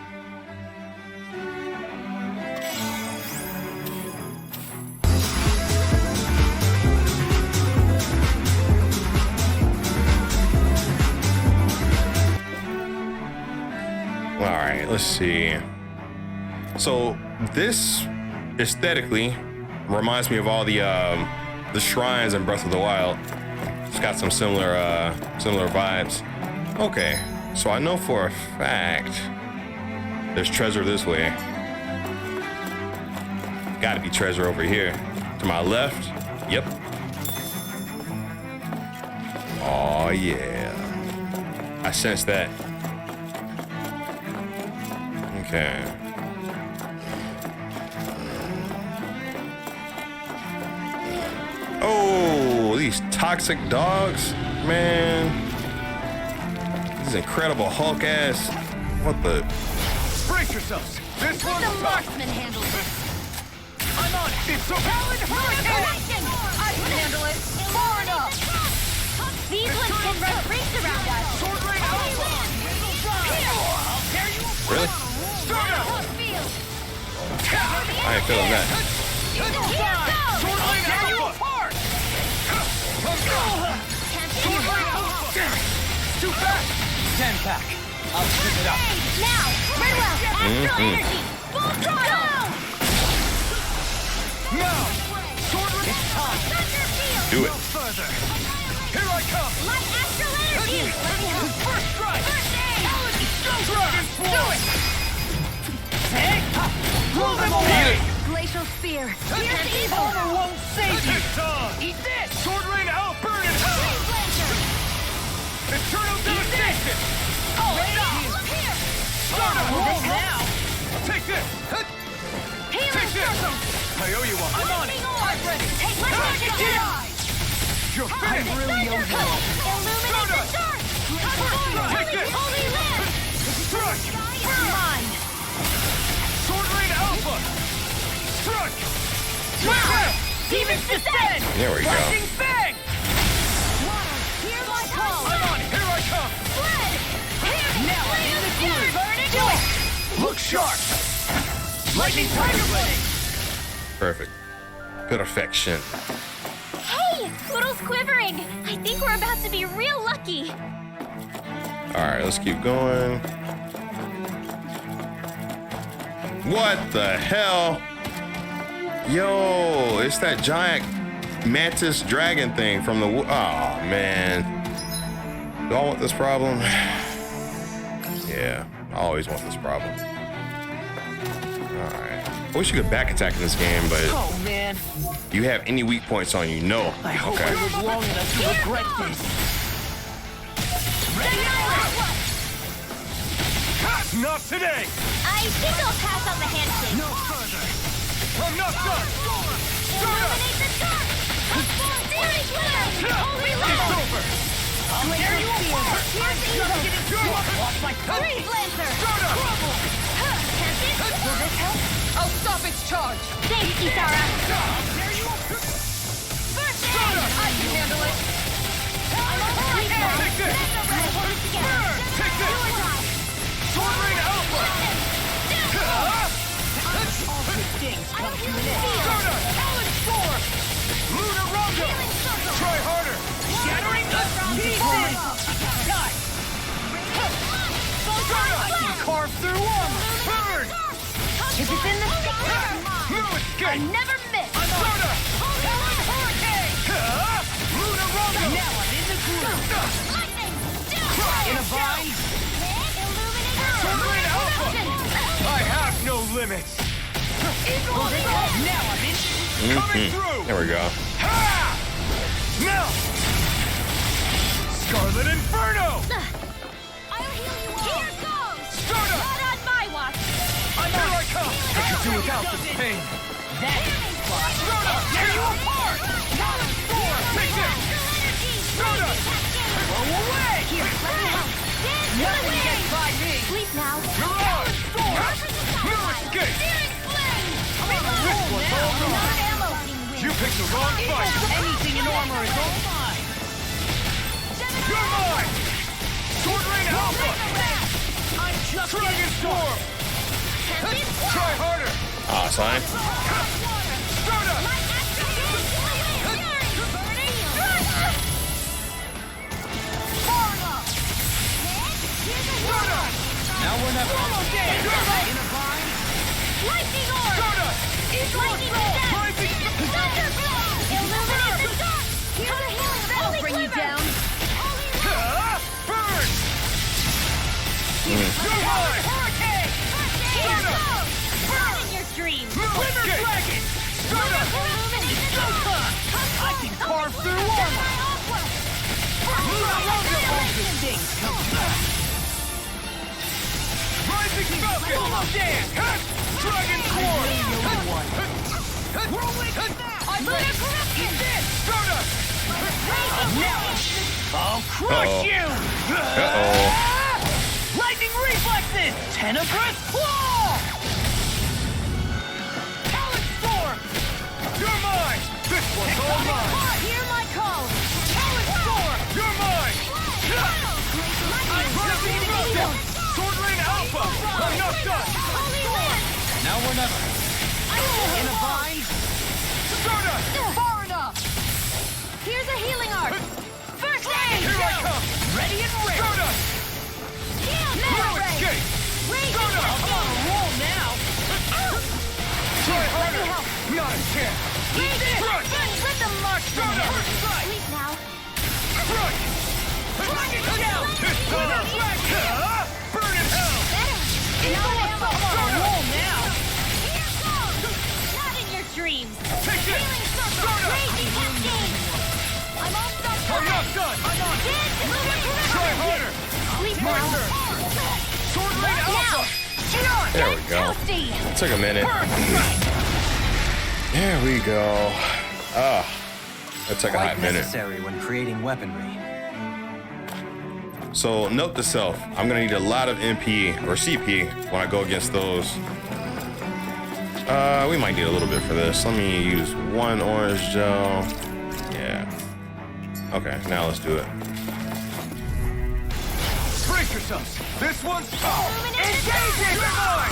Alright, let's see. So this aesthetically reminds me of all the shrines in Breath of the Wild. It's got some similar vibes. Okay, so I know for a fact there's treasure this way. Gotta be treasure over here. To my left. Yep. Oh yeah. I sense that. Okay. Oh, these toxic dogs, man. These incredible Hulk ass. What the? Brace yourselves! This one's The back! marksman handles it! I'm on it! It's so Talon Hurricane! I can handle it! Far enough! These ones can run rings around us! Sword Rain Alpha! I'll tear you apart! Really? Start out! I ain't feeling that. Sword Rain Alpha! Sword Rain Alpha! Too fast! 10-pack. I'll pick it up. Now! Redwell! Astral energy! Full throttle! Now! Sword Rain! It's time. Thunder field! Do it. Further! Here I come! Light astral energy! First strike! First aid! Dragon Do Swarm! it! Blow them away! Glacial spear! Here's the evil! Armor won't save you! Eat this! Sword Rain out! Burn it out! Flame Blazer! Eternal devastation! Oh, look here! Start up! This now! Take this! Healing Take this! circle! I owe you one! I'm on it! I'm ready! Take my target down! You're finished! Illuminate the dark! Take this! Holy land! Strike! Burn mine! Sword Rain Alpha! Strike! Wow! Demons descend! There we go. Lightning Fang! Hear my call! I'm on it! Here I come! Fled! Here! Now I'm in the groove! Burn it! Do it! Look sharp! Lightning Tiger Blade! Perfect. Perfection. Hey! Poodle's quivering! I think we're about to be real lucky! Alright, let's keep going. What the hell? Yo, it's that giant mantis dragon thing from the... Oh, man. Do I want this problem? Yeah, I always want this problem. Alright. I wish you could back attack in this game, but... Oh, man. You have any weak points on you? No. I hope Okay. I live long enough to regret this. Not today! I think I'll pass on the handshake. No further! I'm not done! Start up! Illuminate the dark! Fury flare! Holy It's land! over! I'll tear you apart! Here's the evil! Watch my Flame Blazer! Start up! Will this help? I'll stop its charge! Thanks, Kisara! First aid! I can handle it! I'm on Take this! Let's work together! Try harder! Shattering the pieces! I can carve through armor! Burn! If it's in the sky, No escape! I never miss. Soda! Hurricane! Luna Rondo! Now I'm in the groove! In a bind! Sword Alpha! I have no limits! Now I'm in! Coming through! There we go. Ha! Now! Scarlet Inferno! I'll heal you all. Here goes. Soda! Not on my watch. Here I come! I can do without this pain! Soda! Tear you apart! Take this! Soda! Blow away! Here, let me help. Nothing gets by me! Sleep now. Mirage! No escape! This one's all gone! You picked the wrong fight! Anything in armor is all mine. You're mine! Sword Rain Alpha! I'm just Dragon Storm! Try harder! Ah, sign. Soda! Soda! Now we're never. In a bind! Lightning orb. Soda! Lightning attack. Rising! Thunder blow. Illuminate the dark. Here's a healing spell. I'll bring you down. Burn! You're mine! Hurricane. Here Soda! goes. Burn in your dreams. Glimmer Dragon! Soda! Illuminate the dark. I can carve through armor! Rising Falcon! Dance! Dragon Sword! Rolling I'm gonna corrupt Eat this! Soda! Now I'll crush you! Lightning reflexes! Tenebrous claw! Talon Storm! You're mine! This one's all mine! Hear my call. Talon Storm! You're mine! I'm burning Rosa! Sword Rain Alpha! I'm not done! Holy Land. Now we're never. In a bind! Soda! Far enough. Here's a healing art. First aid. Here I come! Ready and ready. Soda! Heal No now. escape! Wait. Soda! I'm on a roll now. Try Let me harder! help. Not a chance! Eat this. Crush! Let them march from Soda! here. Strike! Sleep now. Crush! Down! Soda! Burn in hell! Now I'm on a roll now. Not in your dreams. Take this! Soda! Raging cascade. I'm all stuck. I'm not done! Try harder! Sleep My now. turn! Sword Rain Alpha! There we go. Took a minute. There we go. Ah, that took a hot Quite minute. necessary when creating weaponry. So note to self, I'm gonna need a lot of MP or CP when I go against those. We might need a little bit for this. Let me use one orange gel. Yeah. Okay, now let's do it. Brace yourselves! This one's engaging! You're mine!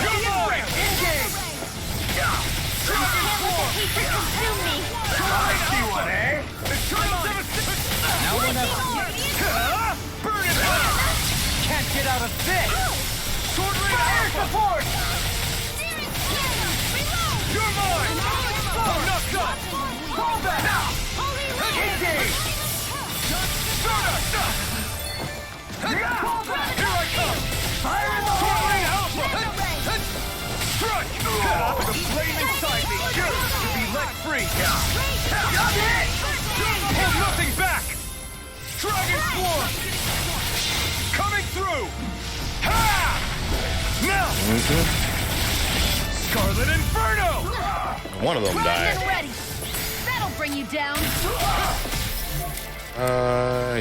You're mine! Engage! Dragon Sword! I see one, eh? Now we're never. Burn it up! Can't get out of this. Sword Rain Air support! You're mine! I'm not done! Fall back! Engage! Soda! Here I come! Fire in the Sword Rain Alpha! Strike! The flame inside me yearns to be let free! Got it! Hold nothing back! Dragon Swarm! Coming through! Ha! Now! Scarlet Inferno! One of them died. Ready. That'll bring you down.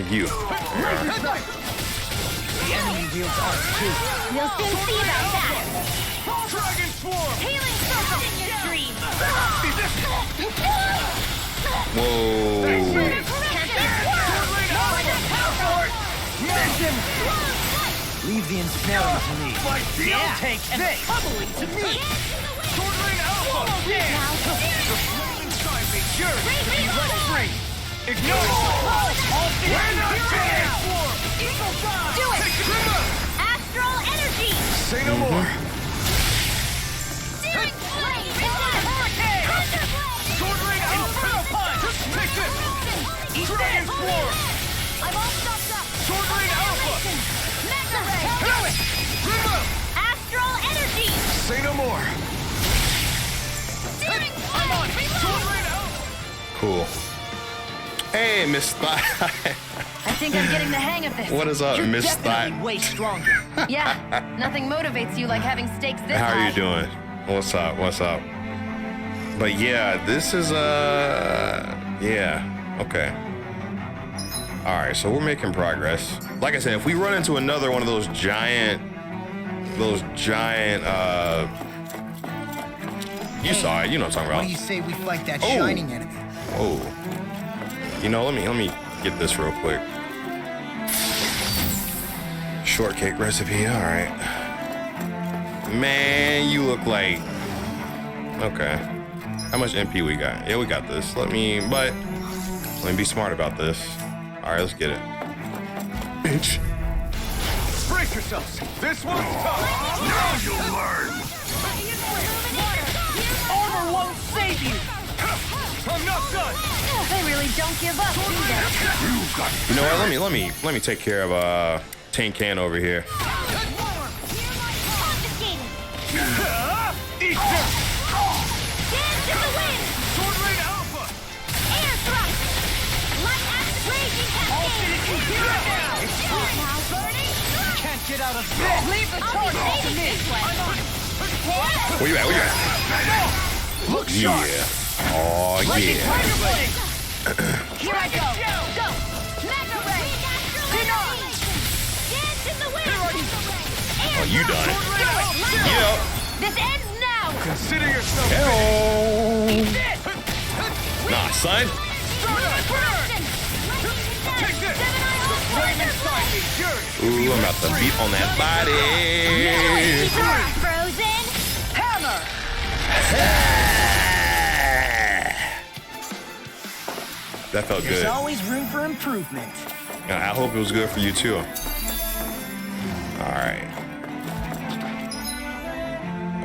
You. The enemy wields ours too. We'll soon see about that. Dragon Swarm! Healing circle in your dreams. Whoa. Leave the ensnaring to me. My shield takes this! Pummeling to me! Sword Ring Alpha! The flame inside me yearns to be let free! Ignite! We're not dead! Eagle Dive! Do it! Take it! Astral energy! Say no more. Searing flame! Hurricane! Sword Ring Alpha! Punch! Take this! Dragon Swarm! I'm all stopped up! Sword Ring Alpha! Mega Ray! Do it! Remove! Astral energy! Say no more. Searing I'm on! flame! Sword Ring Alpha! Cool. Hey, Miss Thigh. I think I'm getting the hang of this. What is up, Miss Thigh? Way stronger. Yeah, nothing motivates you like having stakes this How high. are you doing? What's up? What's up? But yeah, this is yeah, okay. All right, so we're making progress. Like I said, if we run into another one of those giant, you saw it, you know what I'm talking about. What do you say we fight that Oh. shining enemy? Oh, you know, let me get this real quick. Shortcake recipe, all right. Man, you look like, okay. How much MP we got? Yeah, we got this. Let me be smart about this. All right, let's get it. Bitch. Brace yourselves! This one's tough! Now you'll learn. Armor won't save you! I'm not done! They really don't give up, do they? You know what? Let me take care of Tin Can over here. Eat this! Dance in the wind! Sword Ring Alpha! Air thrust! Light acid raging All cascade! citizens here now! Now burning! Can't get out of this! Leave the charge to me! Where you at? Look Yeah. sharp! Oh yeah. Tiger Blade! Here I go! Go! Mega ray! Denied! Dance in the wind! Oh, you done it. Yep. This ends now! Consider yourself Hello. dead! Nah, son. Take this! The flame inside me yearns to be Ooh, I'm let about to free! beat on that body. Frozen! Hammer! That felt There's good. always room for improvement. I hope it was good for you too. All right.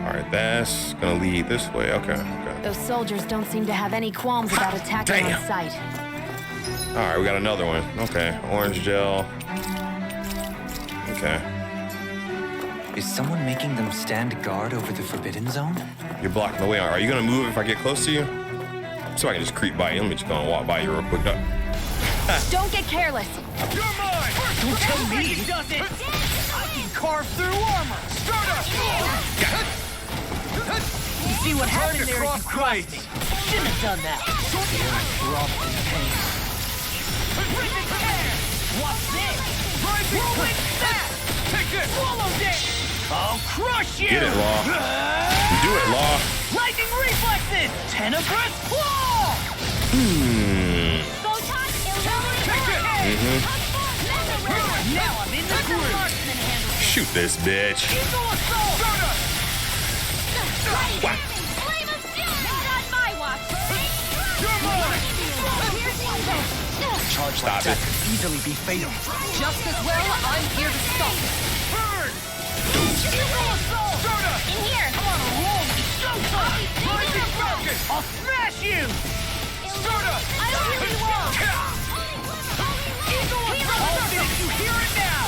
All right, that's gonna lead this way. Okay. Those soldiers don't seem to have any qualms about attacking Damn. on sight. All right, we got another one. Okay, orange gel. Okay, Is someone making them stand guard over the Forbidden Zone? you're blocking the way. Are you gonna move if I get close to you? So I can just creep by you. Let me just go and walk by you real quick. Don't get careless. You're mine! Don't tell me he does it! I can carve through armor! Stardust! You see what happened there? cross You crossed me. Shouldn't have done that. What's this? Rising snap! Take this! Swallow this! I'll crush you! Get it, Law. Do it, Law. Lightning reflexes! Tenebrous claw! Photon illuminating Take it! Now I'm in the groove. Shoot this bitch. Eagle assault! What? Flame of steel! Not on my watch! You're mine! Charge Stop like that it. could easily be fatal. Just as well, I'm here to stop it. Burn! Eagle assault! Stardust! In here! I'm on a roll. Showtime! Rising Falcon! I'll smash you! Stardust! I don't really want! Eagle All did you hear it now?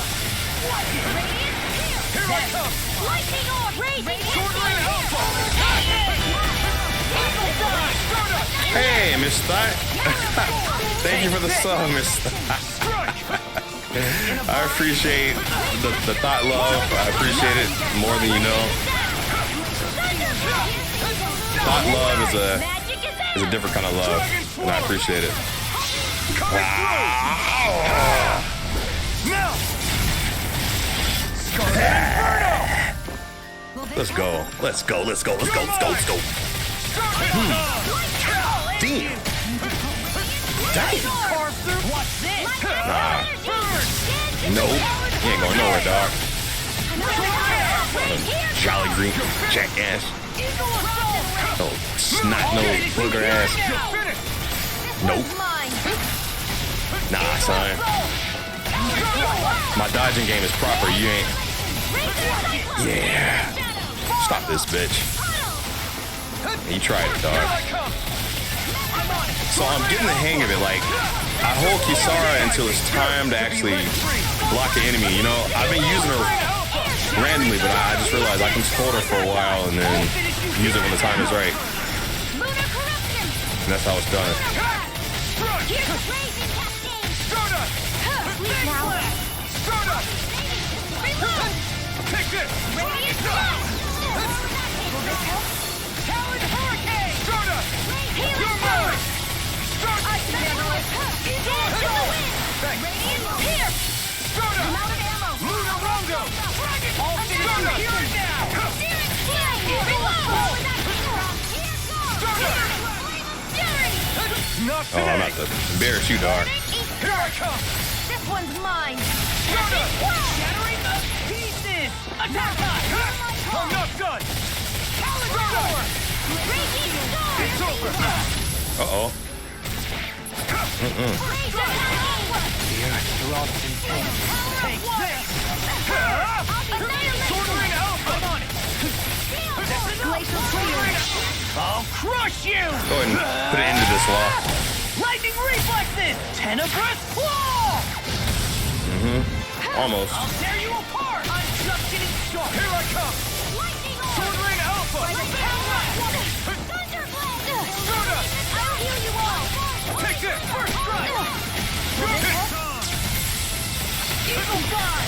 Here I come! Lightning orb! Raging Sword Ring Alpha! Eagle dive! Stardust! Hey, Miss Thigh. Thank you for the sub, Miss Thigh. I appreciate the thought love. I appreciate it more than you know. Thought love is a different kind of love, and I appreciate it. Now! Let's go. Let's go. Let's go. Let's go. Let's go. Let's go. Damn. Carve through. What's this? Nah. Nope. You ain't going nowhere, dog. Jolly green jackass. Oh, snot-nosed booger ass. Nope. Nah, son. My dodging game is proper. You ain't. Yeah. Stop this bitch. You tried it, dog. So I'm getting the hang of it. Like, I hold Kisara until it's time to actually block the enemy. You know, I've been using her randomly, but I just realized I can just hold her for a while and then use it when the time is right. And that's how it's done. Oh, I'm about to embarrass you, dog. Here I come! This one's mine! Shattering the pieces! Attack us! I'm not done! It's over! Uh-oh. Take this! Sword Ring Alpha! I'm on it! Glacial Clear! I'll crush you! Go ahead and put it into this wall. Lightning reflexes! Tenebrous claw! Almost. I'll tear you apart! I'm just getting sharp! Here I come! Sword Ring Alpha! Thunderblade! I'll heal you all! Take this! First strike! Eagle Guard!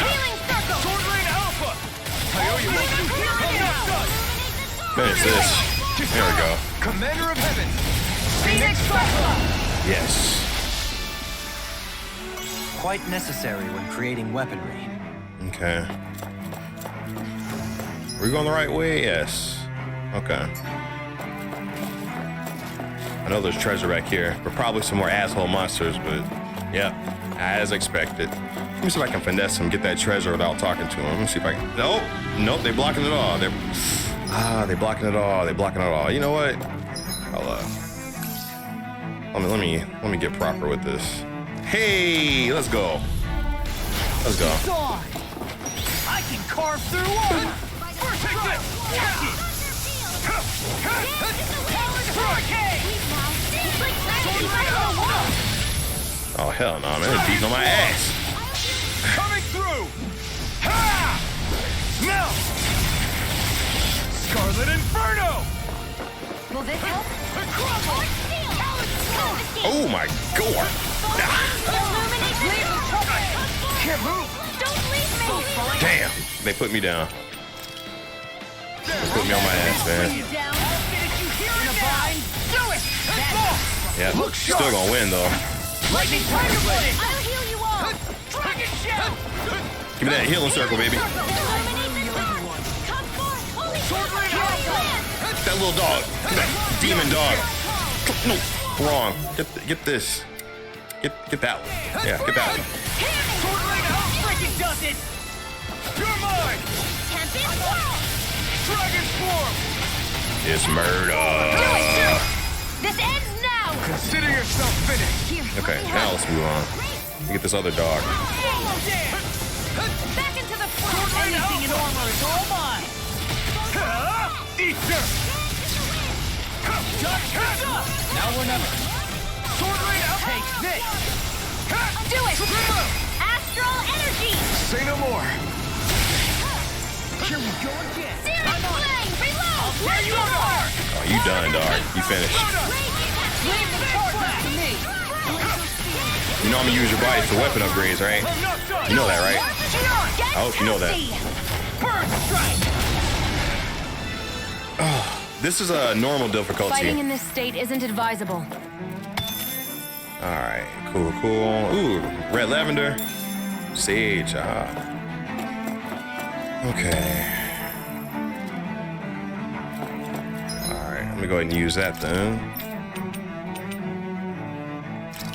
Healing Circle! Sword Ring Alpha! I owe you one! I'm not done! Finish this. There we go. Commander of Heaven! Phoenix Cyclops! Yes. Quite necessary when creating weaponry. Okay. We're going the right way? Yes. Okay. I know there's treasure back here, but probably some more asshole monsters, but yeah, as expected. Let me see if I can finesse him, get that treasure without talking to him. Let me see if I can. Nope, they blocking it all. They blocking it all. They blocking it all. You know what? Let me get proper with this. Hey, let's go. Let's go. I can carve through armor. First take this. Oh hell no, man! They're beating on my ass. Coming through. Ha! Now. Scarlet Inferno. Will this help? Oh my god! Can't move. Don't leave me! Damn, they put me down. They put me on my ass, man. Yeah, still gonna win though. Lightning Tiger Blade. I'll heal you all. Dragon Shell. Give me that healing circle, baby. That little dog, that demon dog. No, wrong. Get this. Get that one. Yeah, get that one. Sword Ring out freaking does it. You're mine. Dragon Swarm. It's murder. This ends now. Consider yourself finished. Okay, now let's move on. Get this other dog. Back into the front. Anything in armor is all mine. Eater. Now or never. Sword Ring out. Take this. Do it! Astral energy! Say no more. Here we go again. Searing flame! Reload! I'll tear you apart. Oh, you done, dog. You finished. Leave the torture to me. You know I'm gonna use your body for weapon upgrades, right? You know that, right? I hope you know that. Bird strike. This is a normal difficulty. Fighting in this state isn't advisable. All right, cool. Ooh, red lavender, sage. Okay. All right, let me go ahead and use that then.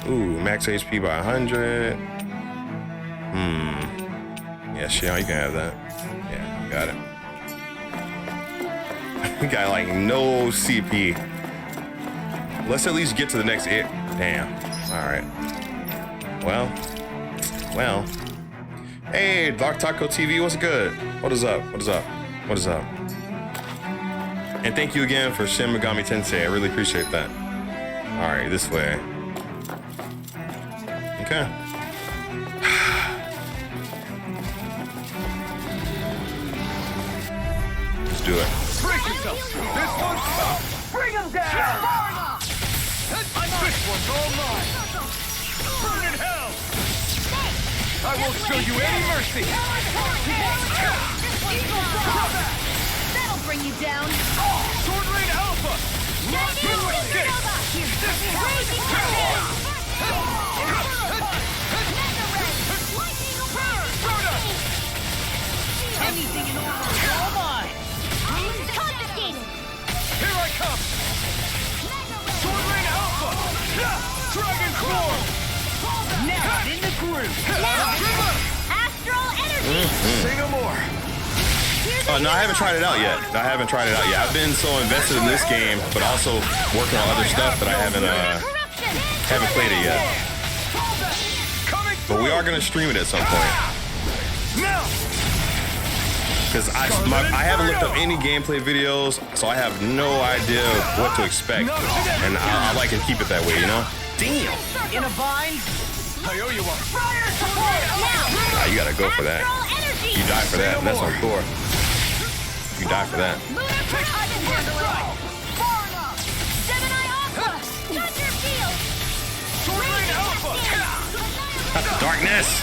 Ooh, max HP by 100. Yeah, Shion, you can have that. Yeah, you got it. You got like no CP. Let's at least get to the next area. Damn. All right. Well. Hey, Dark Taco TV, what's good? What is up? And thank you again for Shin Megami Tensei. I really appreciate that. All right, this way. Okay. Let's do it. Brace yourself! This one's tough! Bring him down! This one's all mine! Burn in hell! I won't show you any mercy! That'll bring you down. Sword Rain Alpha! Not you escape! Anything in order. All mine. Confiscated. Here I come! Sword Rain Alpha! Dragon Claw! Now in the groove! Astral energy. Say no more! Oh, no, I haven't tried it out yet. I've been so invested in this game, but also working on other stuff that I haven't played it yet. But we are gonna stream it at some point. Because I haven't looked up any gameplay videos, so I have no idea what to expect, and I like to keep it that way, you know. Damn! In a bind? I owe you one. Ah, you gotta go for that. You die for that. That's on Thor. You die for that. Darkness!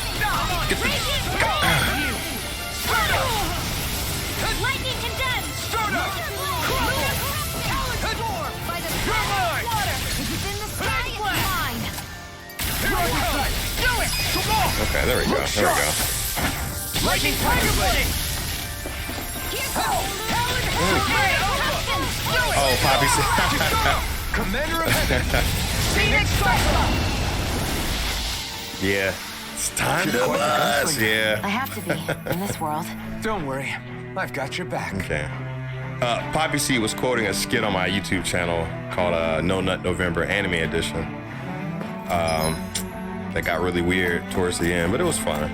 Get the... Lightning condemned. Start up. By the water. Within the sky is mine. Do it! Come on! Okay, there we go. Lightning Tiger Blade! Oh, Poppy. Commander of Heaven! Phoenix Cyclops! Yeah. It's time to bust. Yeah. I have to be in this world. Don't worry. I've got your back. Okay. Poppy C was quoting a skit on my YouTube channel called No Nut November Anime Edition. That got really weird towards the end, but it was fun.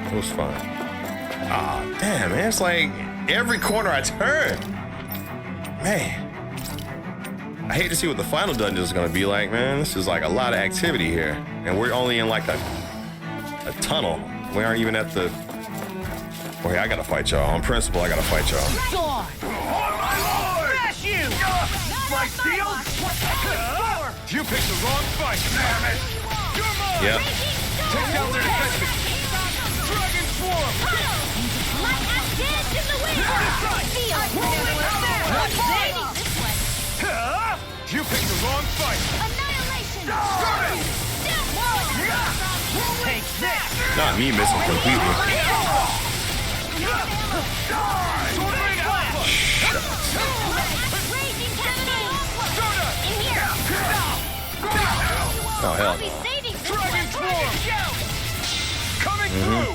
Ah, damn, man. It's like every corner I turn. Man. I hate to see what the final dungeon is going to be like, man. This is like a lot of activity here. And we're only in like a tunnel. We aren't even at the... Okay, I got to fight y'all. On principle, I got to fight y'all. On my lord! Smash you! My shield? You picked the wrong fight, damn it! You're mine! Yep. Take down their defenses! Dragon Swarm! Like a dance in the wind. You picked the wrong fight! Annihilation. Take this! Not me missing completely. Sword Rain Alpha! Raging cannon. In here. Oh, hell I'll be no. saving this Dragon one. Swarm! Coming through!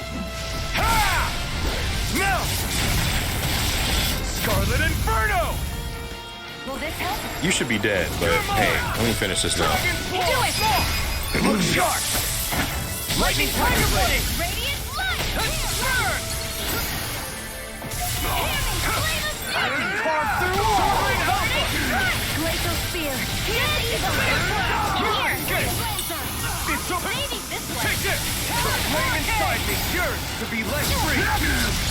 Ha! Now! Scarlet Inferno! Will this help? You should be dead, but hey, let me finish this now. Dragon Swarm! Look sharp! Lightning Tiger Blade! Radiant light. Burn! I can carve through Sword Rain Alpha! Glacial spear. Here. It's so Saving this one. Take this! The flame inside me yearns to be let free!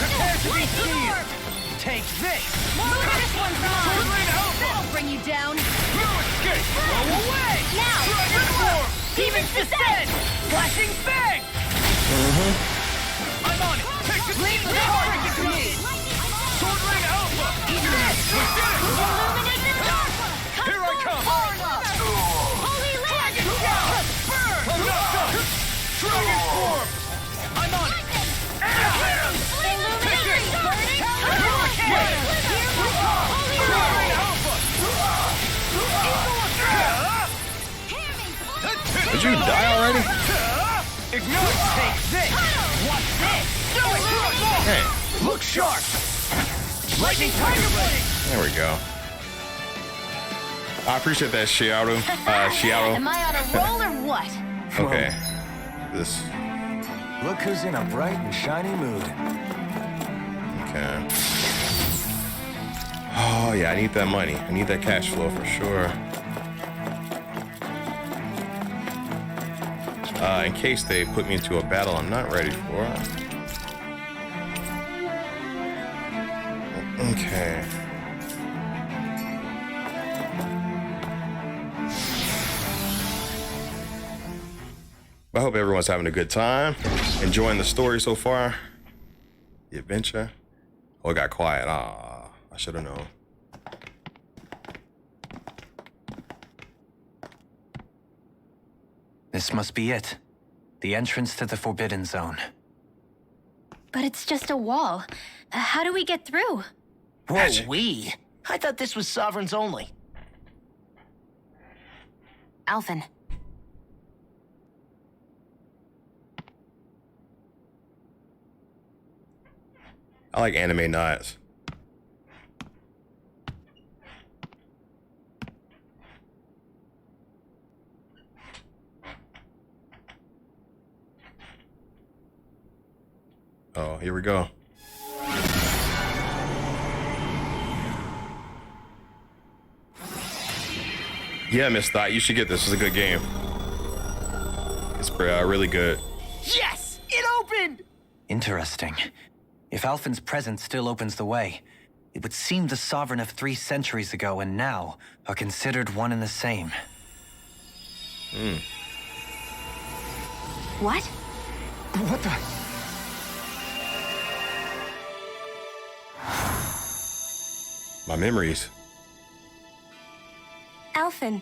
Prepare to be seized! Take this! This one's Sword mine. Rain Alpha! That'll bring you down. No escape! Blow away! Now. Dragon Swarm! Demons descend. Flashing Fang! I'm on it! Take this! Leave the Break it to me! lightning. Sword Rain Alpha! We did it! Illuminate the dark. Here I come! Holy land. Burn! I'm not done! Dragon Swarm! I'm on it! Illuminate the burning. Sword Rain Alpha! Did you die already? Ignite! Take this! Watch this! Do it! Hey, Look sharp! Lightning Tiger Blade! there we go. I appreciate that, Shiaru. Shiaru. Am I on a roll or what? Okay. This. Look who's in a bright and shiny mood. Okay. Oh, yeah, I need that money. I need that cash flow for sure. In case they put me into a battle I'm not ready for. Okay. I hope everyone's having a good time, enjoying the story so far. The adventure. Oh, it got quiet. Ah, I should have known. This must be it. The entrance to the Forbidden Zone. But it's just a wall. How do we get through? Whoa, we? I thought this was sovereigns only. Alphen. I like anime nods. Oh, here we go. Yeah, Miss Thought, you should get this. It's a good game. It's really good. Yes! It opened! Interesting. If Alphen's presence still opens the way, it would seem the Sovereign of 3 centuries ago and now are considered one and the same. What? What the? My memories. Alphen.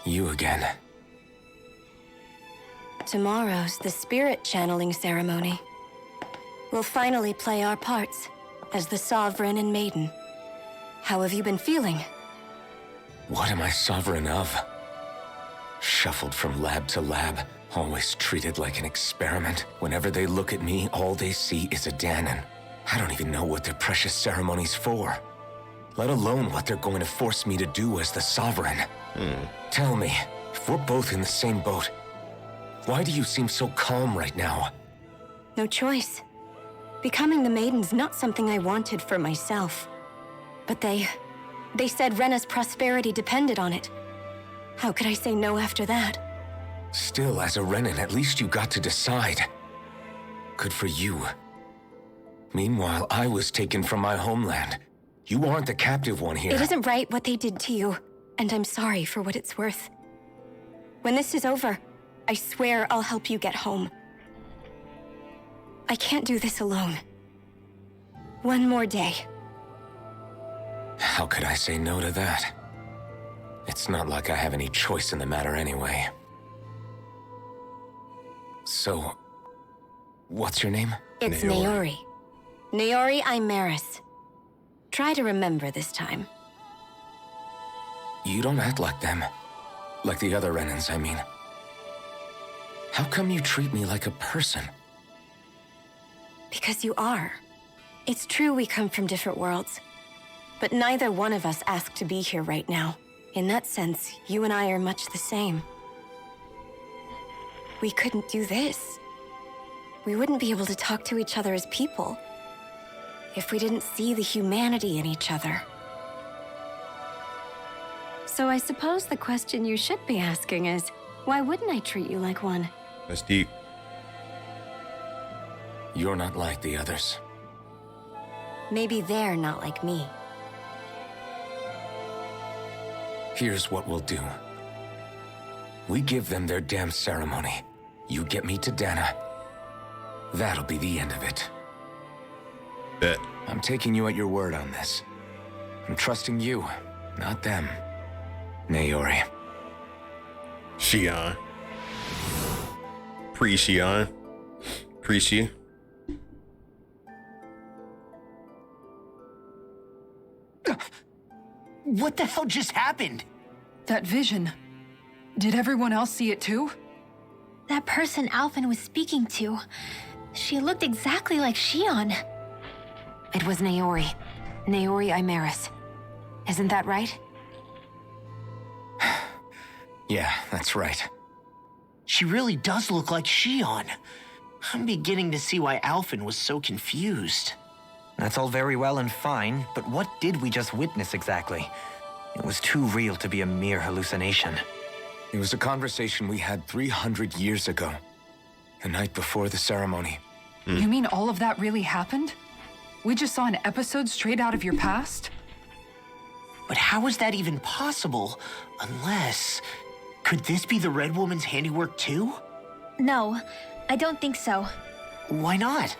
You again. Tomorrow's the spirit channeling ceremony. We'll finally play our parts as the Sovereign and Maiden. How have you been feeling? What am I sovereign of? Shuffled from lab to lab, always treated like an experiment. Whenever they look at me, all they see is a Danon. I don't even know what their precious ceremony's for, let alone what they're going to force me to do as the Sovereign. Tell me, if we're both in the same boat, why do you seem so calm right now? No choice. Becoming the Maiden's not something I wanted for myself. But they said Rena's prosperity depended on it. How could I say no after that? Still, as a Renan, at least you got to decide. Good for you. Meanwhile, I was taken from my homeland. You aren't the captive one here. It isn't right what they did to you, and I'm sorry for what it's worth. When this is over, I swear I'll help you get home. I can't do this alone. One more day. How could I say no to that? It's not like I have any choice in the matter anyway. So, what's your name? It's Naori. Naori Imaris. Try to remember this time. You don't act like them. Like the other Renans, I mean. How come you treat me like a person? Because you are. It's true we come from different worlds. But neither one of us asked to be here right now. In that sense, you and I are much the same. We couldn't do this. We wouldn't be able to talk to each other as people if we didn't see the humanity in each other. So I suppose the question you should be asking is, why wouldn't I treat you like one? That's deep. You're not like the others. Maybe they're not like me. Here's what we'll do. We give them their damn ceremony. You get me to Dana. That'll be the end of it. Bet. I'm taking you at your word on this. I'm trusting you, not them. Naori. Shion. Pre-Shion. Pre-Shi. What the hell just happened? That vision. Did everyone else see it too? That person Alphen was speaking to, she looked exactly like Shion. It was Naori. Naori Imeris. Isn't that right? Yeah, that's right. She really does look like Shion. I'm beginning to see why Alphen was so confused. That's all very well and fine, but what did we just witness exactly? It was too real to be a mere hallucination. It was a conversation we had 300 years ago. The night before the ceremony. You mean all of that really happened? We just saw an episode straight out of your past? But how is that even possible? Unless... Could this be the Red Woman's handiwork too? No, I don't think so. Why not?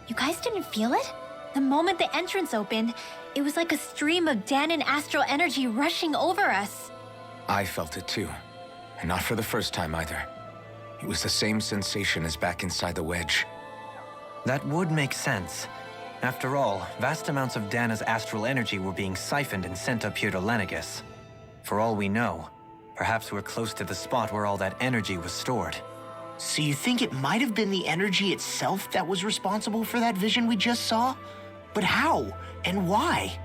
You guys didn't feel it? The moment the entrance opened, it was like a stream of Danon astral energy rushing over us. I felt it too. And not for the first time either. It was the same sensation as back inside the wedge. That would make sense. After all, vast amounts of Dana's astral energy were being siphoned and sent up here to Lenegus. For all we know, perhaps we're close to the spot where all that energy was stored. So you think it might have been the energy itself that was responsible for that vision we just saw? But how? And why?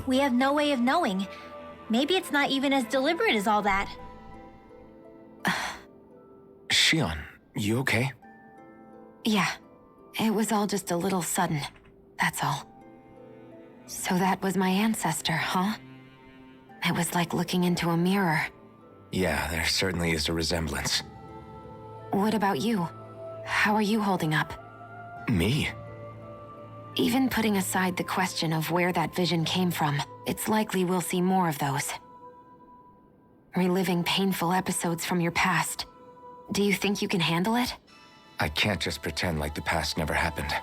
We have no way of knowing. Maybe it's not even as deliberate as all that. Shion, you okay? Yeah. It was all just a little sudden. That's all. So that was my ancestor, huh? It was like looking into a mirror. Yeah, there certainly is a resemblance. What about you? How are you holding up? Me? Even putting aside the question of where that vision came from, it's likely we'll see more of those. Reliving painful episodes from your past. Do you think you can handle it? I can't just pretend like the past never happened.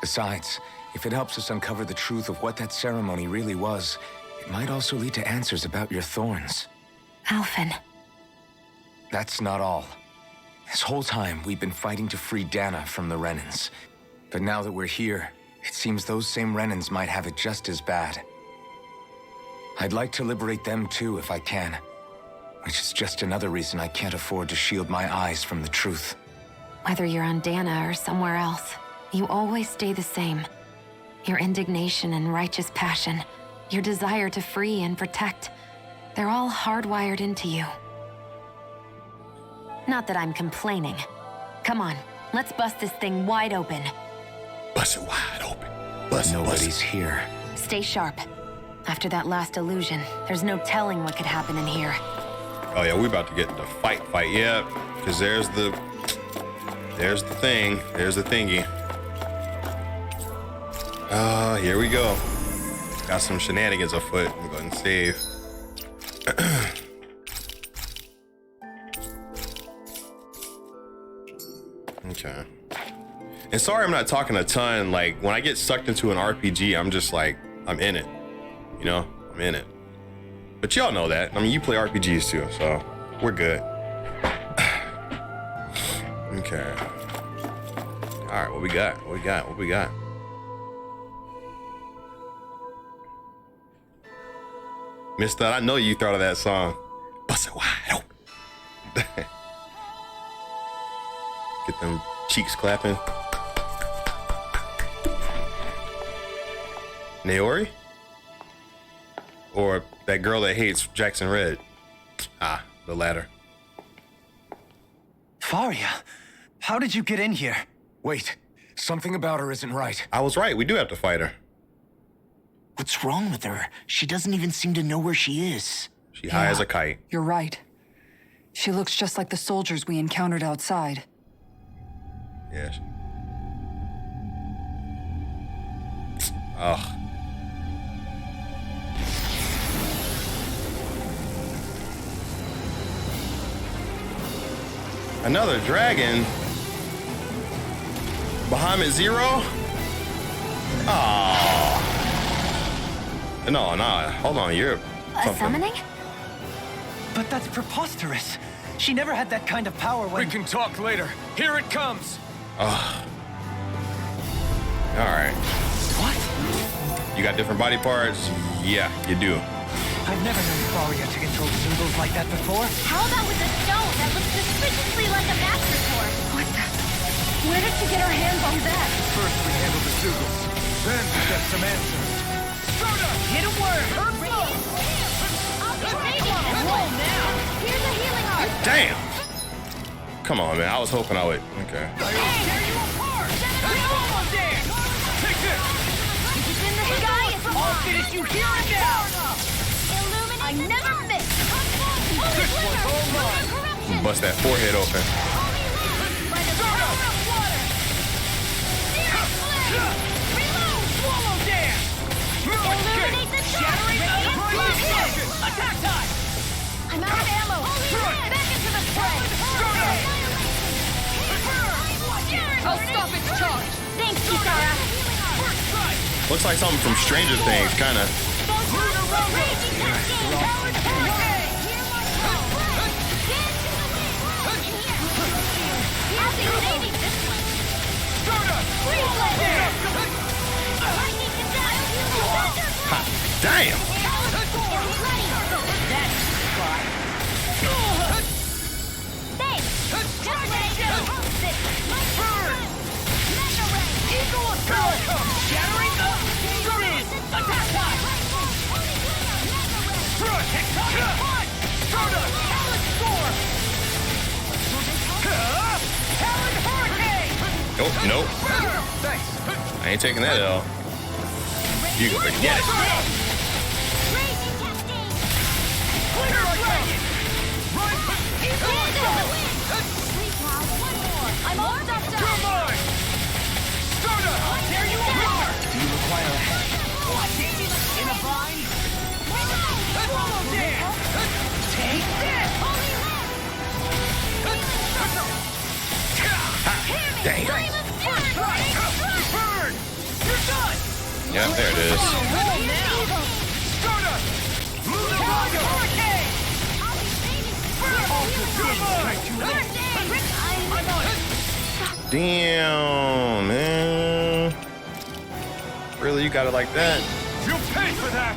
Besides, if it helps us uncover the truth of what that ceremony really was, it might also lead to answers about your thorns. Alphen. That's not all. This whole time, we've been fighting to free Dana from the Renans. But now that we're here, it seems those same Renans might have it just as bad. I'd like to liberate them too if I can. Which is just another reason I can't afford to shield my eyes from the truth. Whether you're on Dana or somewhere else, you always stay the same. Your indignation and righteous passion, your desire to free and protect, they're all hardwired into you. Not that I'm complaining. Come on, let's bust this thing wide open. Bust it wide open. Nobody's here. Stay sharp. After that last illusion, there's no telling what could happen in here. Oh yeah, we about to get the fight. Yeah, because there's the thing. There's the thingy. Here we go. Got some shenanigans afoot. I'm going to save. Okay. And sorry I'm not talking a ton. Like, when I get sucked into an RPG, I'm just like, I'm in it. You know? I'm in it. But y'all know that. I mean, you play RPGs too, so we're good. Okay. All right, what we got? What we got? Miss that, I know you thought of that song. Bust it wide open. Get them cheeks clapping. Naori? Or that girl that hates Jackson Red? Ah, the latter. Faria, how did you get in here? Wait, something about her isn't right. I was right, we do have to fight her. What's wrong with her? She doesn't even seem to know where she is. She high as a kite. You're right. She looks just like the soldiers we encountered outside. Yes. Ugh. Another dragon? Bahamut Zero? Oh. No, hold on, you're a summoning? But that's preposterous. She never had that kind of power when... We can talk later. Here it comes. Ugh. All right. What? You got different body parts? Yeah, you do. I've never known Faria to control symbols like that before. How about with a stone that looks suspiciously like a master to get our hands on that. First we handle the Zugals, then we get some answers. Hit a word. Roll now. Here's a healing art. Damn. Come on, man. I was hoping I would. Okay. Tear you apart. Almost there. Take this! In the sky, I'll finish you here and now! I never miss. This one's all mine! Bust that forehead open. Swallow dance! Illuminate the Shattering the Attack time! I'm out of ammo. Back into the fray. I'll stop its charge. Thanks, Kisara. Looks like something from Stranger Things, kind of. Damn! Shattering the attack time! Nope, nope. I ain't taking that L. You can forget it. I'm all stuffed up. There you are! Do you require a hand? In a bind? Swallow dance! Take this! Damn. Burn! You're done! Yeah, there it is. Stardust! Lunaria! Hurricane! I'm on it! Damn, man. Really, you got it like that? You pay for that!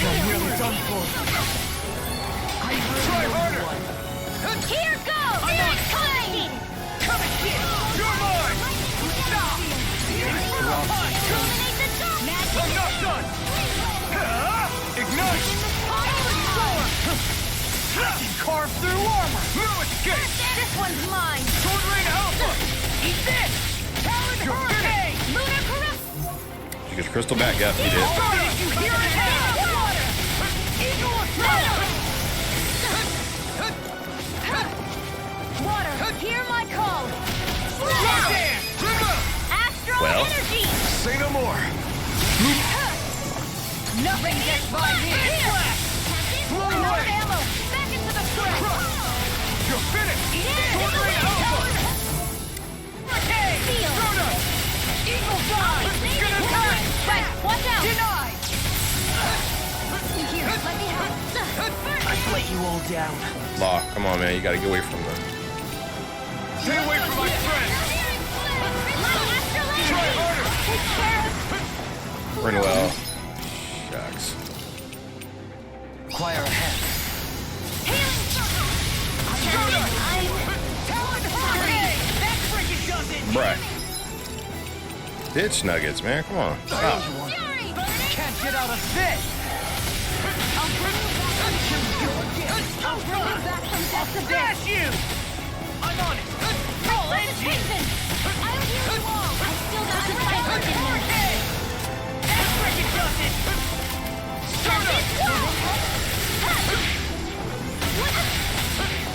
You're really done for. Try harder! Here goes! Coming! Come and get it! You're mine! Stop! I'm not done! Ignite! I can carve through armor! No escape! This one's mine! Sword Rain Alpha! Eat this! Talon Hurricane! Lunar corrupt! You get the crystal back? Yeah, you did. You hear it now! Water! Eagle Assault! Water, hear my call! Now! Astral Well. energy! Say no more. Nothing gets by me! Blow I'm out of away! ammo! Back into the fray! You're finished! Sword Rain Alpha! Hurricane! Seal. Stardust! Eagle Dive! Gonna attack! Right, watch out! Denied! Here, let me help. I've let you all down. Law, come on, man. You got to get away from them. Stay away from my friend! Try harder! Pretty well. Shucks. Require a hand. Bruh. Bitch nuggets, man. Come on. Stop. Can't get out of this! Dash you! I'm on it! Roll engine! I'll heal you all! I still got to fight for dinner. Hurricane! That's freaking does it! Stardust!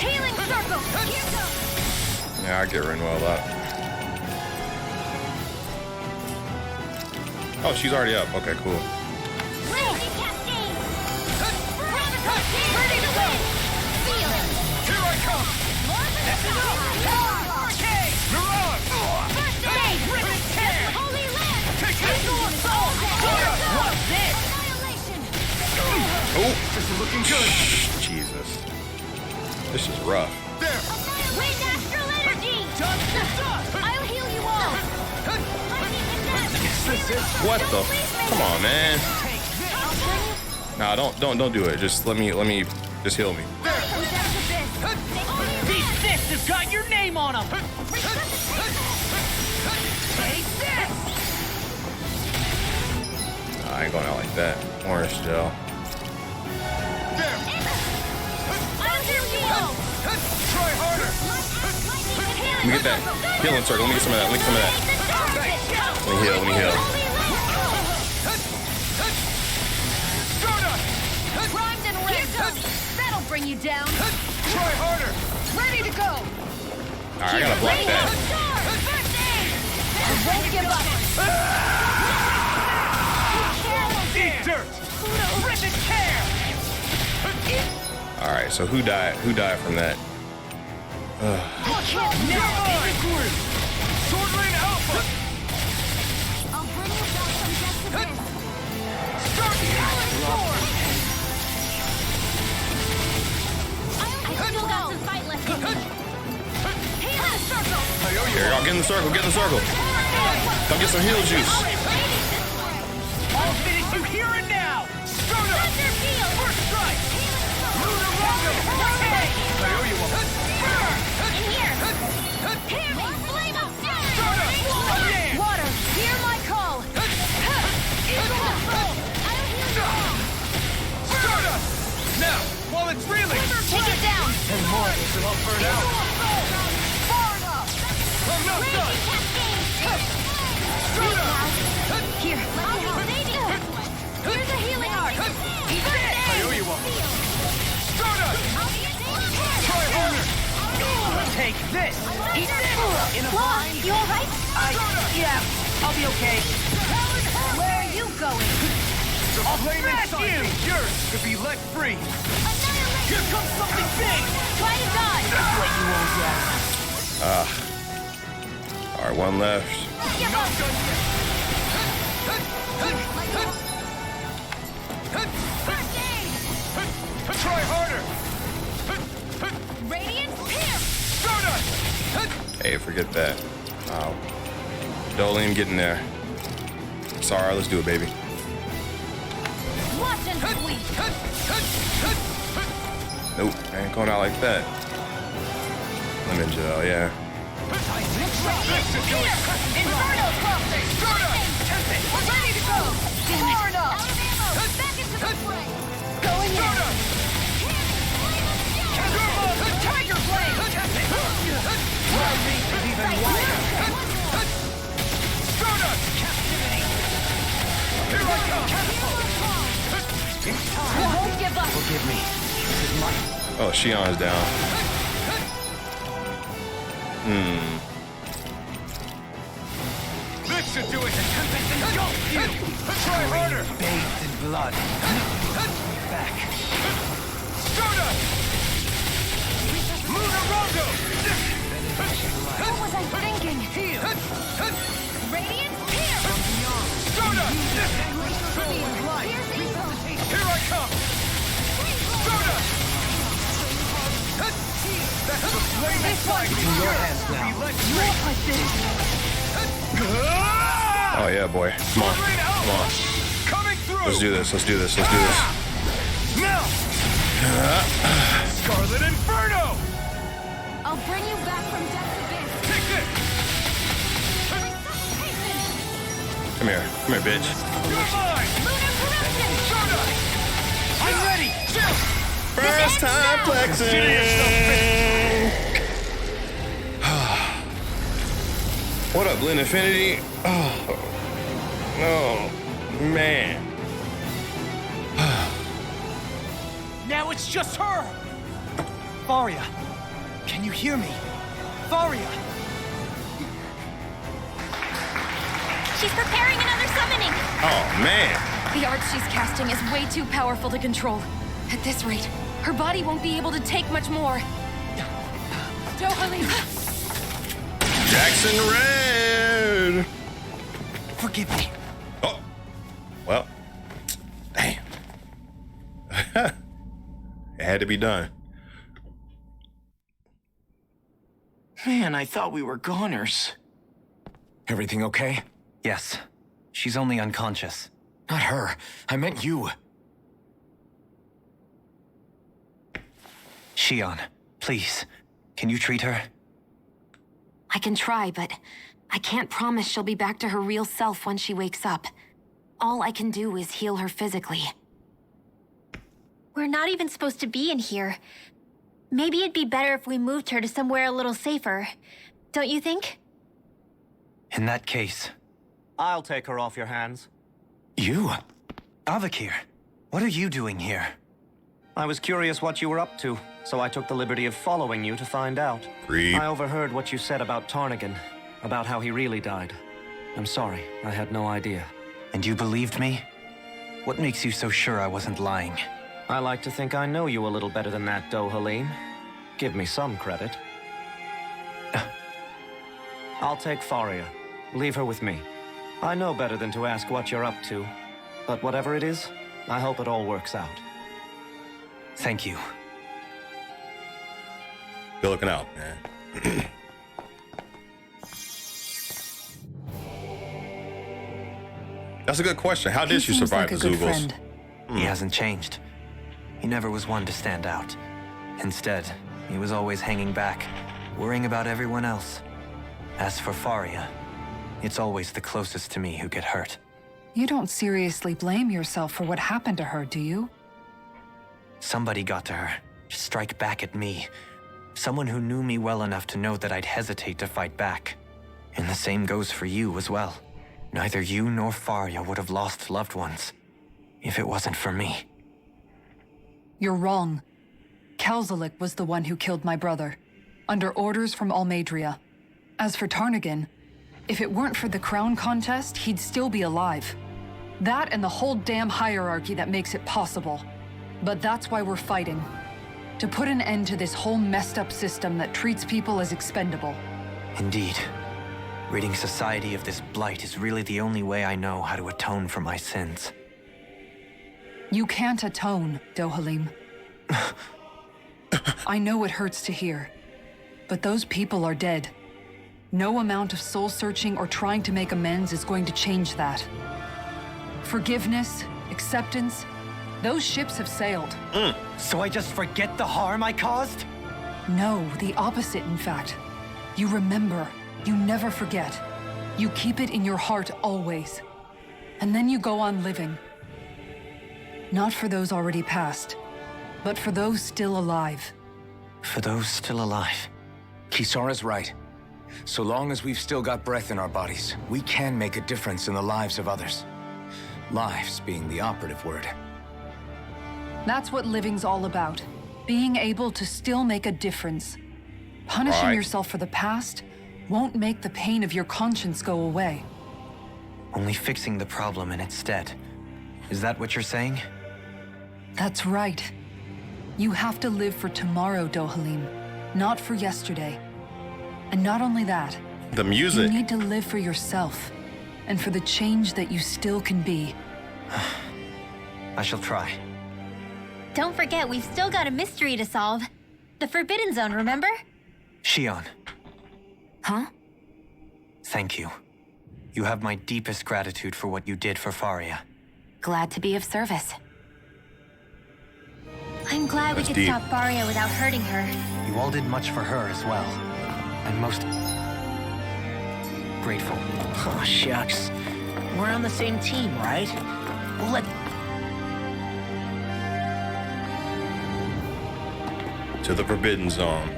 Healing circle! Here goes! Yeah, I'll get Renwell up. Oh, she's already up. Okay, cool. Raging cascade! Ready to win! Feel it! Here I come! That's enough! Hurricane! You're on! First aid! Ripping tear! Holy land! Take this! Assault! What's this? Annihilation! Oh, This is looking good! Jesus. This is rough. There! Wind astral energy! Done! Done! I'll heal you all! Lightning and death! What the? Come on, man. Nah, don't do it. Just let me, just heal me. These fists have got your name on them. Nah, I ain't going out like that. Orange gel. Try harder. Let me get that healing circle. Let me get some of that. Let me get some of that. Let me heal. Let me heal. Primed and ready. That'll bring you down. Try harder. Ready to go. All right, I gotta block that. Won't give up. Eat dirt. Rip and tear. All right, so who died? Who died from that? Sword Lane Alpha. I'll bring you back from death to this. Start the sword. I still got some fight left in me. Here, y'all, get in the circle. Get in the circle. Come get some heal juice. I'll finish you here and now. First strike. Lunar Rondo. I owe you one. Water, hear my call. Now, while it's reeling. Take it down. And more will help burn out. Far enough. I'm not done. Here, here's a healing art. I owe you one. Stardust. Try harder. Take this. Eat this. In a bind. You all right? Yeah, I'll be okay. Where are you going? I'll smash you. Yours to be let free. Here comes something big. Try to dodge. What you won't get. All right, one left. Not done yet. Try harder. Radiant Pierce. Stardust. Hey, forget that. Dolan, get in there. Sorry, let's do it, baby. Watch and sweep. Nope, I ain't going out like that. Lemon gel, yeah. Inferno crossing. Stardust. We're ready to go. Far enough. Back into the fray. Going in. Tiger blade. My reach is even wider. Stardust. Captivity. Here I come. Won't give up. Forgive me. This is my... Oh, Shion's down. This should do it. Engulf you. Try harder. Bathed in blood. Back. Stardust. Lunar Rondo. What was I thinking? Heal. Radiant Pierce. Stardust. Here I come. Stardust. That's the flaming fight. In your hands now. Oh yeah, boy. Come on. Come on. Coming through. Let's do this. Let's do this. Let's do this. Now. Scarlet Inferno. I'll bring you back from death's abyss. Take this. Come here. Come here, bitch. You're mine. Stardust. I'm ready. First time flexing. What up, Blend Infinity? Oh, no, man. Now it's just her. Varia, can you hear me? Varia. She's preparing another summoning. Oh, man. The art she's casting is way too powerful to control. At this rate, her body won't be able to take much more. Don't believe it. Jackson Red. Forgive me. Oh, well, damn. It had to be done. Man, I thought we were goners. Everything okay? Yes. She's only unconscious. Not her. I meant you. Shion, please, can you treat her? I can try, but I can't promise she'll be back to her real self when she wakes up. All I can do is heal her physically. We're not even supposed to be in here. Maybe it'd be better if we moved her to somewhere a little safer. Don't you think? In that case... I'll take her off your hands. You? Avakir, what are you doing here? I was curious what you were up to, so I took the liberty of following you to find out. Creep. I overheard what you said about Tarnigan, about how he really died. I'm sorry, I had no idea. And you believed me? What makes you so sure I wasn't lying? I like to think I know you a little better than that, Dohalim. Give me some credit. I'll take Faria. Leave her with me. I know better than to ask what you're up to. But whatever it is, I hope it all works out. Thank you. Good looking out, man. That's a good question. How did He you seems survive like the a good Zoogles? friend. He hasn't changed. He never was one to stand out. Instead, he was always hanging back, worrying about everyone else. As for Faria, it's always the closest to me who get hurt. You don't seriously blame yourself for what happened to her, do you? Somebody got to her, to strike back at me. Someone who knew me well enough to know that I'd hesitate to fight back. And the same goes for you as well. Neither you nor Faria would have lost loved ones if it wasn't for me. You're wrong. Kelzelik was the one who killed my brother, under orders from Almadria. As for Tarnigan, if it weren't for the crown contest, he'd still be alive. That and the whole damn hierarchy that makes it possible. But that's why we're fighting. To put an end to this whole messed up system that treats people as expendable. Indeed. Ridding society of this blight is really the only way I know how to atone for my sins. You can't atone, Dohalim. I know it hurts to hear, but those people are dead. No amount of soul-searching or trying to make amends is going to change that. Forgiveness, acceptance, those ships have sailed. So I just forget the harm I caused? No, the opposite, in fact. You remember. You never forget. You keep it in your heart always. And then you go on living. Not for those already past, but for those still alive. For those still alive. Kisara's right. So long as we've still got breath in our bodies, we can make a difference in the lives of others. Lives being the operative word. That's what living's all about. Being able to still make a difference. Punishing yourself for the past won't make the pain of your conscience go away. Only fixing the problem in its stead. Is that what you're saying? That's right. You have to live for tomorrow, Dohalim, not for yesterday. And not only that, The music. you need to live for yourself, and for the change that you still can be. I shall try. Don't forget, we've still got a mystery to solve. The Forbidden Zone, remember? Shion, Huh? thank you. You have my deepest gratitude for what you did for Faria. Glad to be of service. I'm glad we That's could deep. stop Faria without hurting her. You all did much for her as well. I'm most grateful. Oh, shucks. We're on the same team, right? We'll let... To the Forbidden Zone.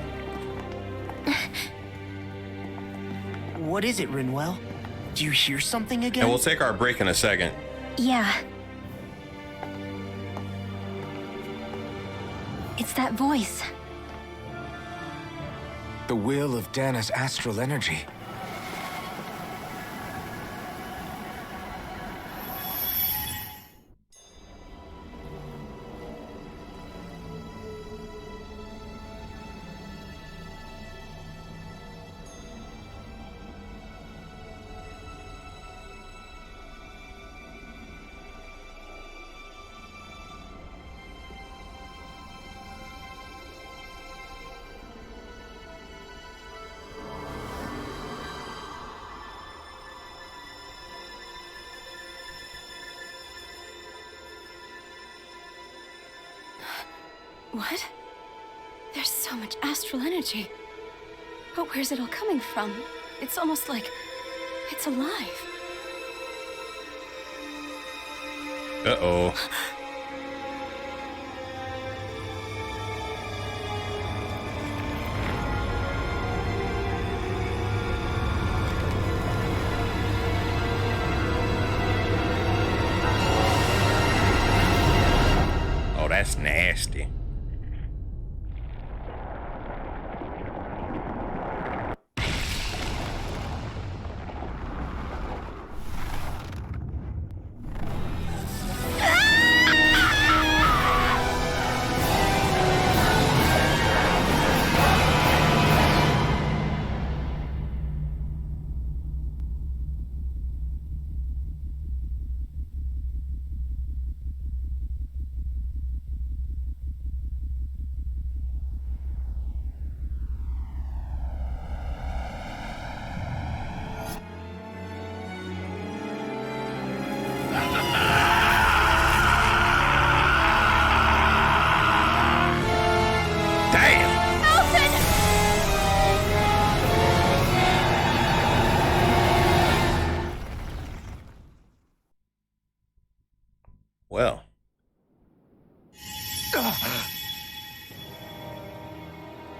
What is it, Rinwell? Do you hear something again? And we'll take our break in a second. Yeah. It's that voice. The will of Dana's astral energy. What? There's so much astral energy. But where's it all coming from? It's almost like it's alive. Uh-oh. Oh, that's nasty. Well.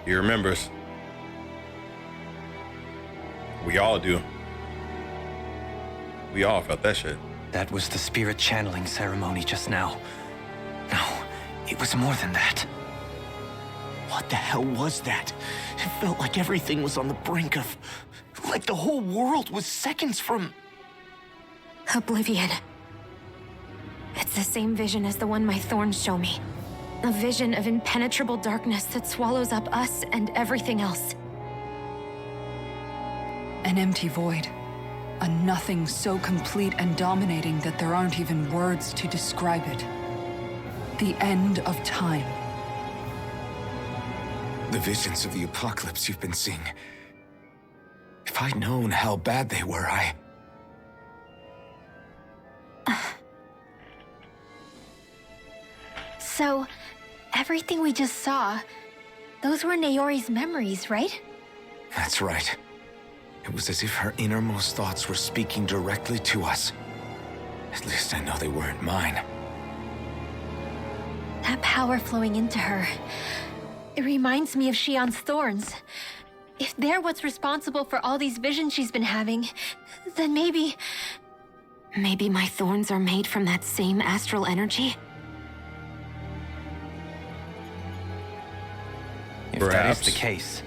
He remembers. We all do. We all felt that shit. That was the spirit channeling ceremony just now. No, it was more than that. What the hell was that? It felt like everything was on the brink of... like the whole world was seconds from... Oblivion. It's the same vision as the one my thorns show me. A vision of impenetrable darkness that swallows up us and everything else. An empty void. A nothing so complete and dominating that there aren't even words to describe it. The end of time. The visions of the apocalypse you've been seeing. If I'd known how bad they were, So, everything we just saw, those were Naori's memories, right? That's right. It was as if her innermost thoughts were speaking directly to us. At least I know they weren't mine. That power flowing into her, it reminds me of Shion's thorns. If they're what's responsible for all these visions she's been having, then maybe... Maybe my thorns are made from that same astral energy? If that is the case,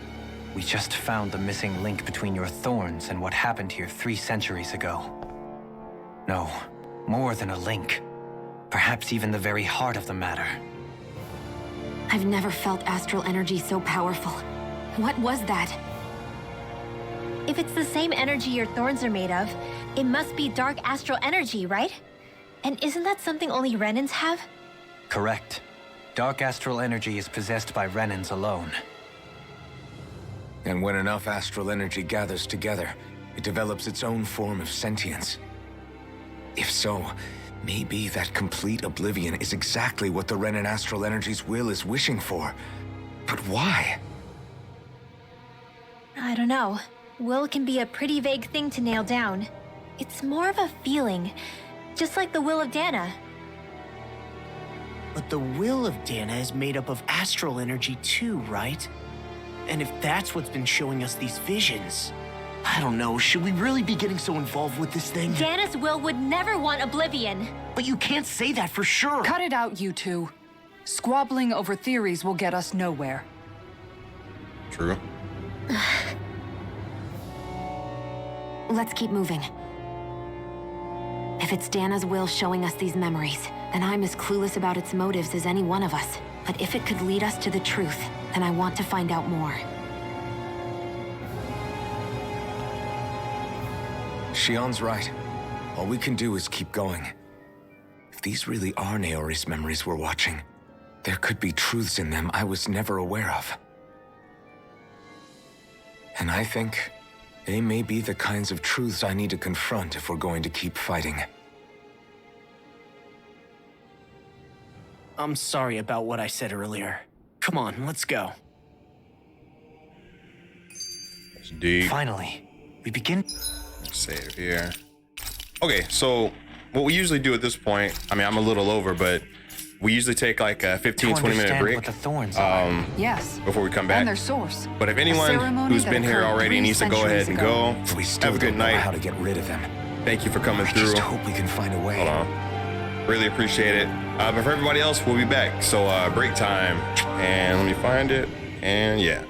we just found the missing link between your thorns and what happened here 3 centuries ago. No, more than a link. Perhaps even the very heart of the matter. I've never felt astral energy so powerful. What was that? If it's the same energy your thorns are made of, it must be dark astral energy, right? And isn't that something only Renans have? Correct. Dark astral energy is possessed by Renans alone. And when enough astral energy gathers together, it develops its own form of sentience. If so, maybe that complete oblivion is exactly what the Renan astral energy's will is wishing for. But why? I don't know. Will can be a pretty vague thing to nail down. It's more of a feeling, just like the will of Dana. But the will of Dana is made up of astral energy too, right? And if that's what's been showing us these visions... I don't know, should we really be getting so involved with this thing? Dana's will would never want Oblivion. But you can't say that for sure. Cut it out, you two. Squabbling over theories will get us nowhere. True. Let's keep moving. If it's Dana's will showing us these memories, then I'm as clueless about its motives as any one of us. But if it could lead us to the truth, then I want to find out more. Shion's right. All we can do is keep going. If these really are Naori's memories we're watching, there could be truths in them I was never aware of. And I think they may be the kinds of truths I need to confront if we're going to keep fighting. I'm sorry about what I said earlier. Come on, let's go. It's deep. Finally, we begin. Save here. Okay, so what we usually do at this point, I mean, I'm a little over, but we usually take like a 15, 20-minute break. What the thorns are. Yes. Before we come back. And their source. But if anyone who's been here already needs to go ahead and go, we still have a good don't know night. how to get rid of them. Thank you for coming through. I just hope we can find a way. Hold on. Really appreciate it. But for everybody else, we'll be back. So break time. And let me find it. And yeah.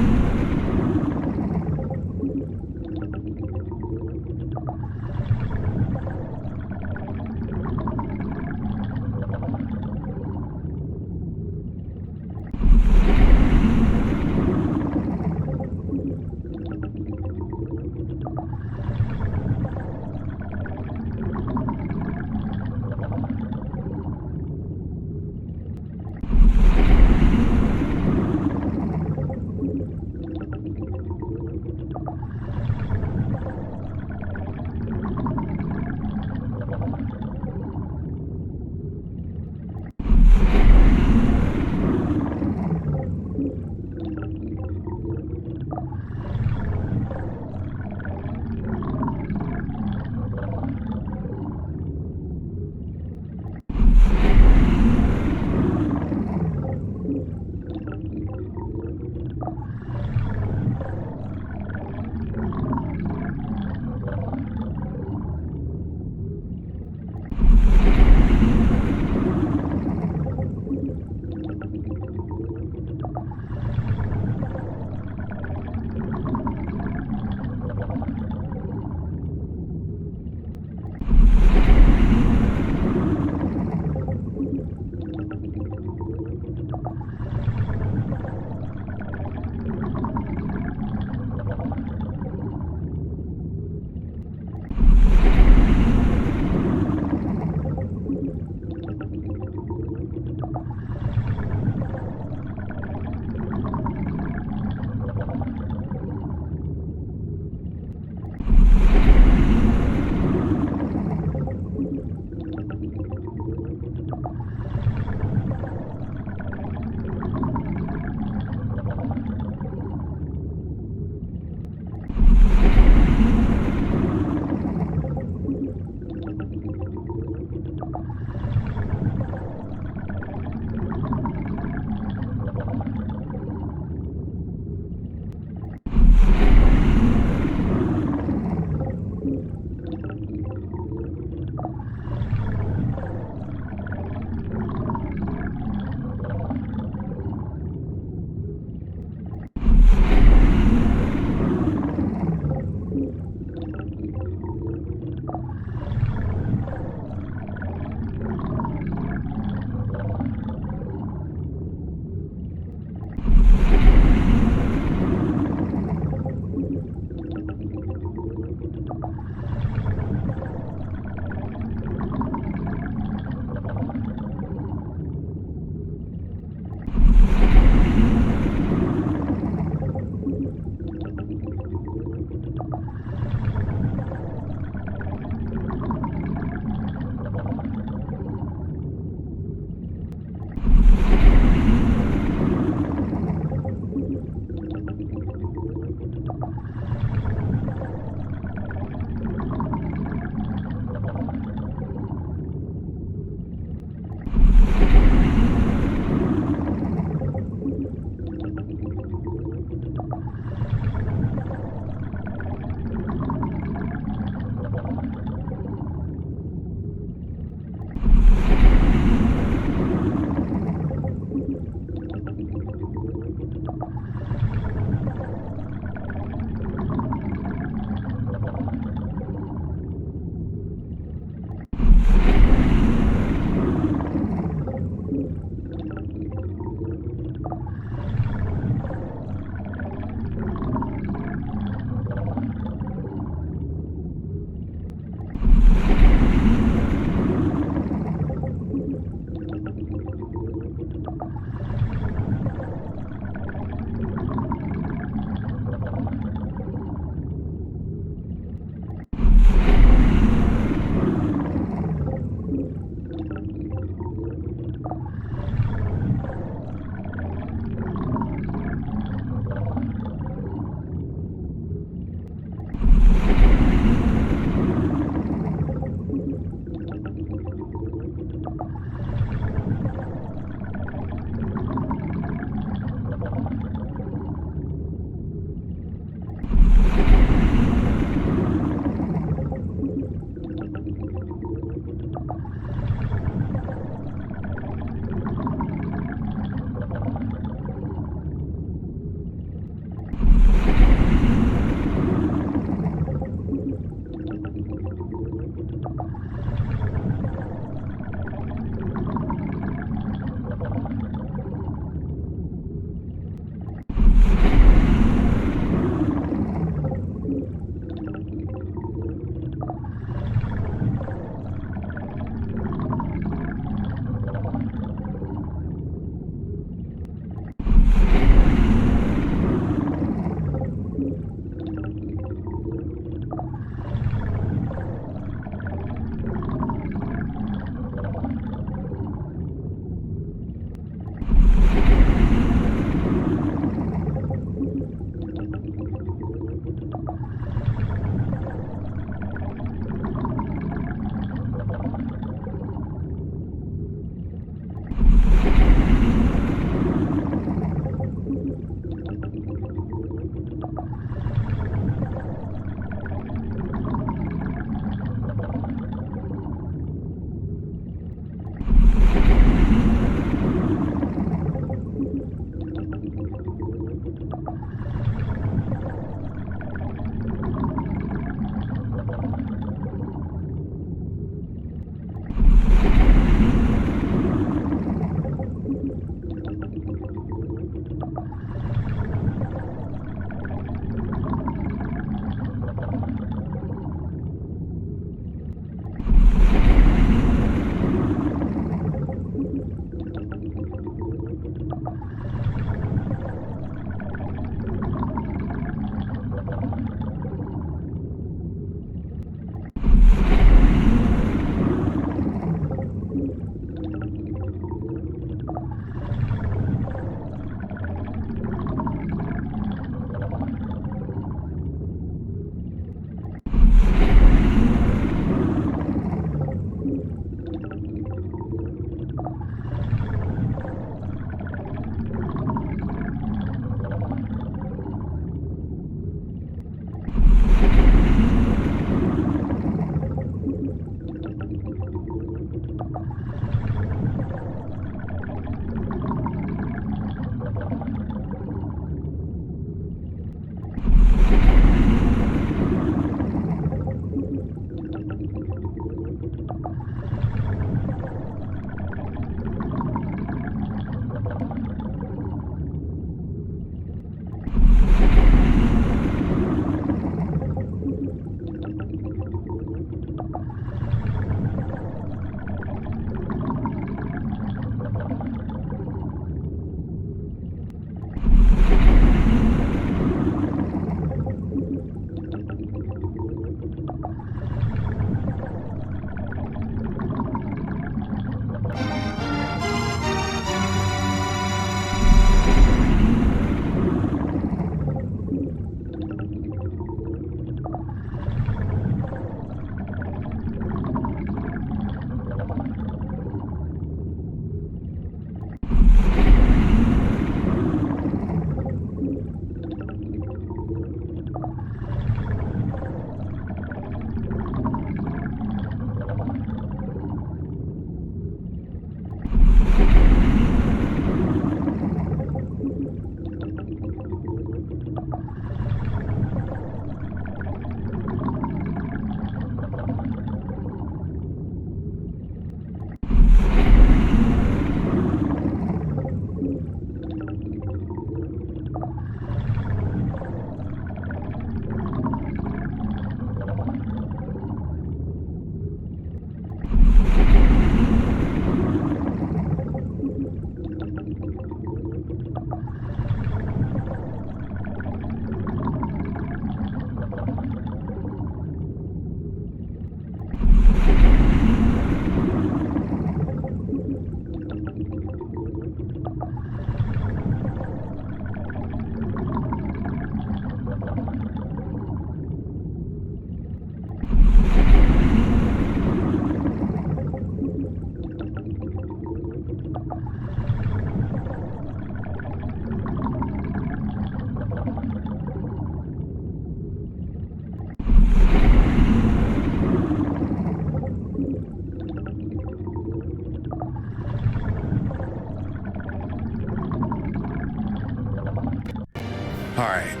All right.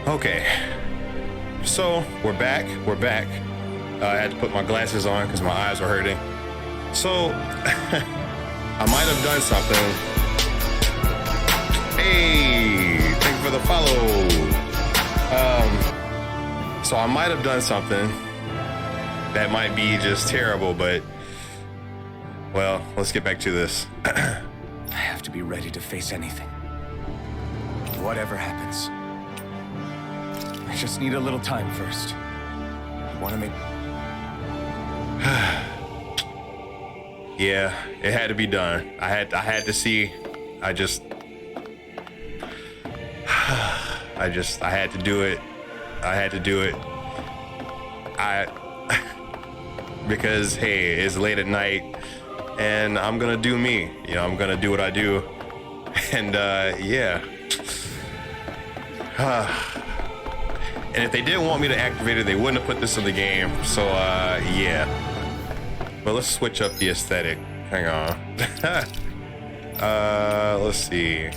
Okay. So we're back. I had to put my glasses on because my eyes were hurting. So I might have done something. Hey, thank you for the follow. So I might have done something that might be just terrible, but well, let's get back to this. I have to be ready to face anything. Whatever happens. I just need a little time first. I want to make... Yeah, it had to be done. I had to see. I had to do it. I had to do it. Because hey, it's late at night and I'm gonna do me. You know, I'm gonna do what I do. And yeah. And if they didn't want me to activate it, they wouldn't have put this in the game. So yeah. But let's switch up the aesthetic. Hang on. Let's see.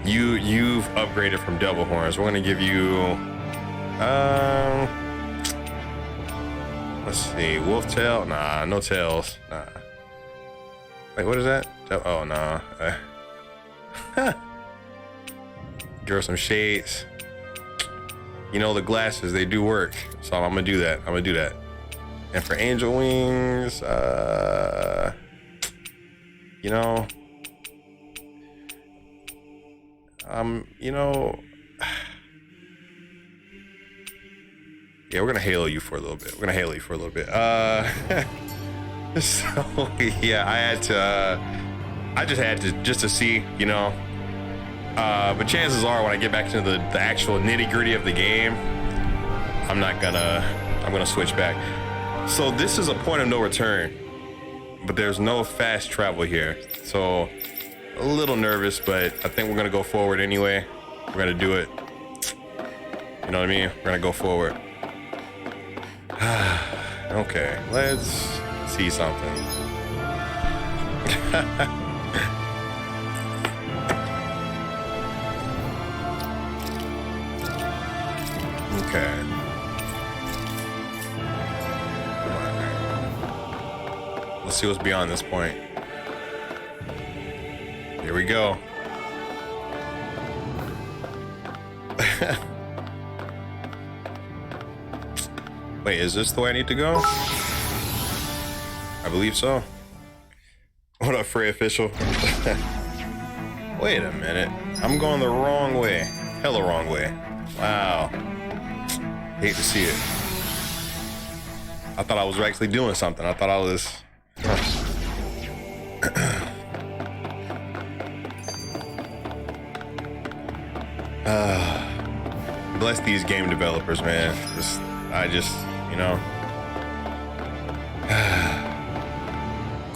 You've upgraded from Devil Horns. We're gonna give you let's see, wolf tail? Nah, no tails. Nah. Wait, what is that? Oh nah. Give her some shades. You know, the glasses, they do work. So I'm gonna do that. And for angel wings, you know, yeah, we're gonna halo you for a little bit. So yeah, I just had to see, you know. But chances are, when I get back into the actual nitty-gritty of the game, I'm gonna switch back. So this is a point of no return, but there's no fast travel here. So a little nervous, but I think we're gonna go forward anyway. We're gonna do it. You know what I mean? We're gonna go forward. Okay, let's see something. Okay. Let's see what's beyond this point. Here we go. Wait, is this the way I need to go? I believe so. What up, Frey Official? Wait a minute. I'm going the wrong way. Hella wrong way. Wow. Hate to see it. I thought I was actually doing something. I thought I was... Bless these game developers, man. You know.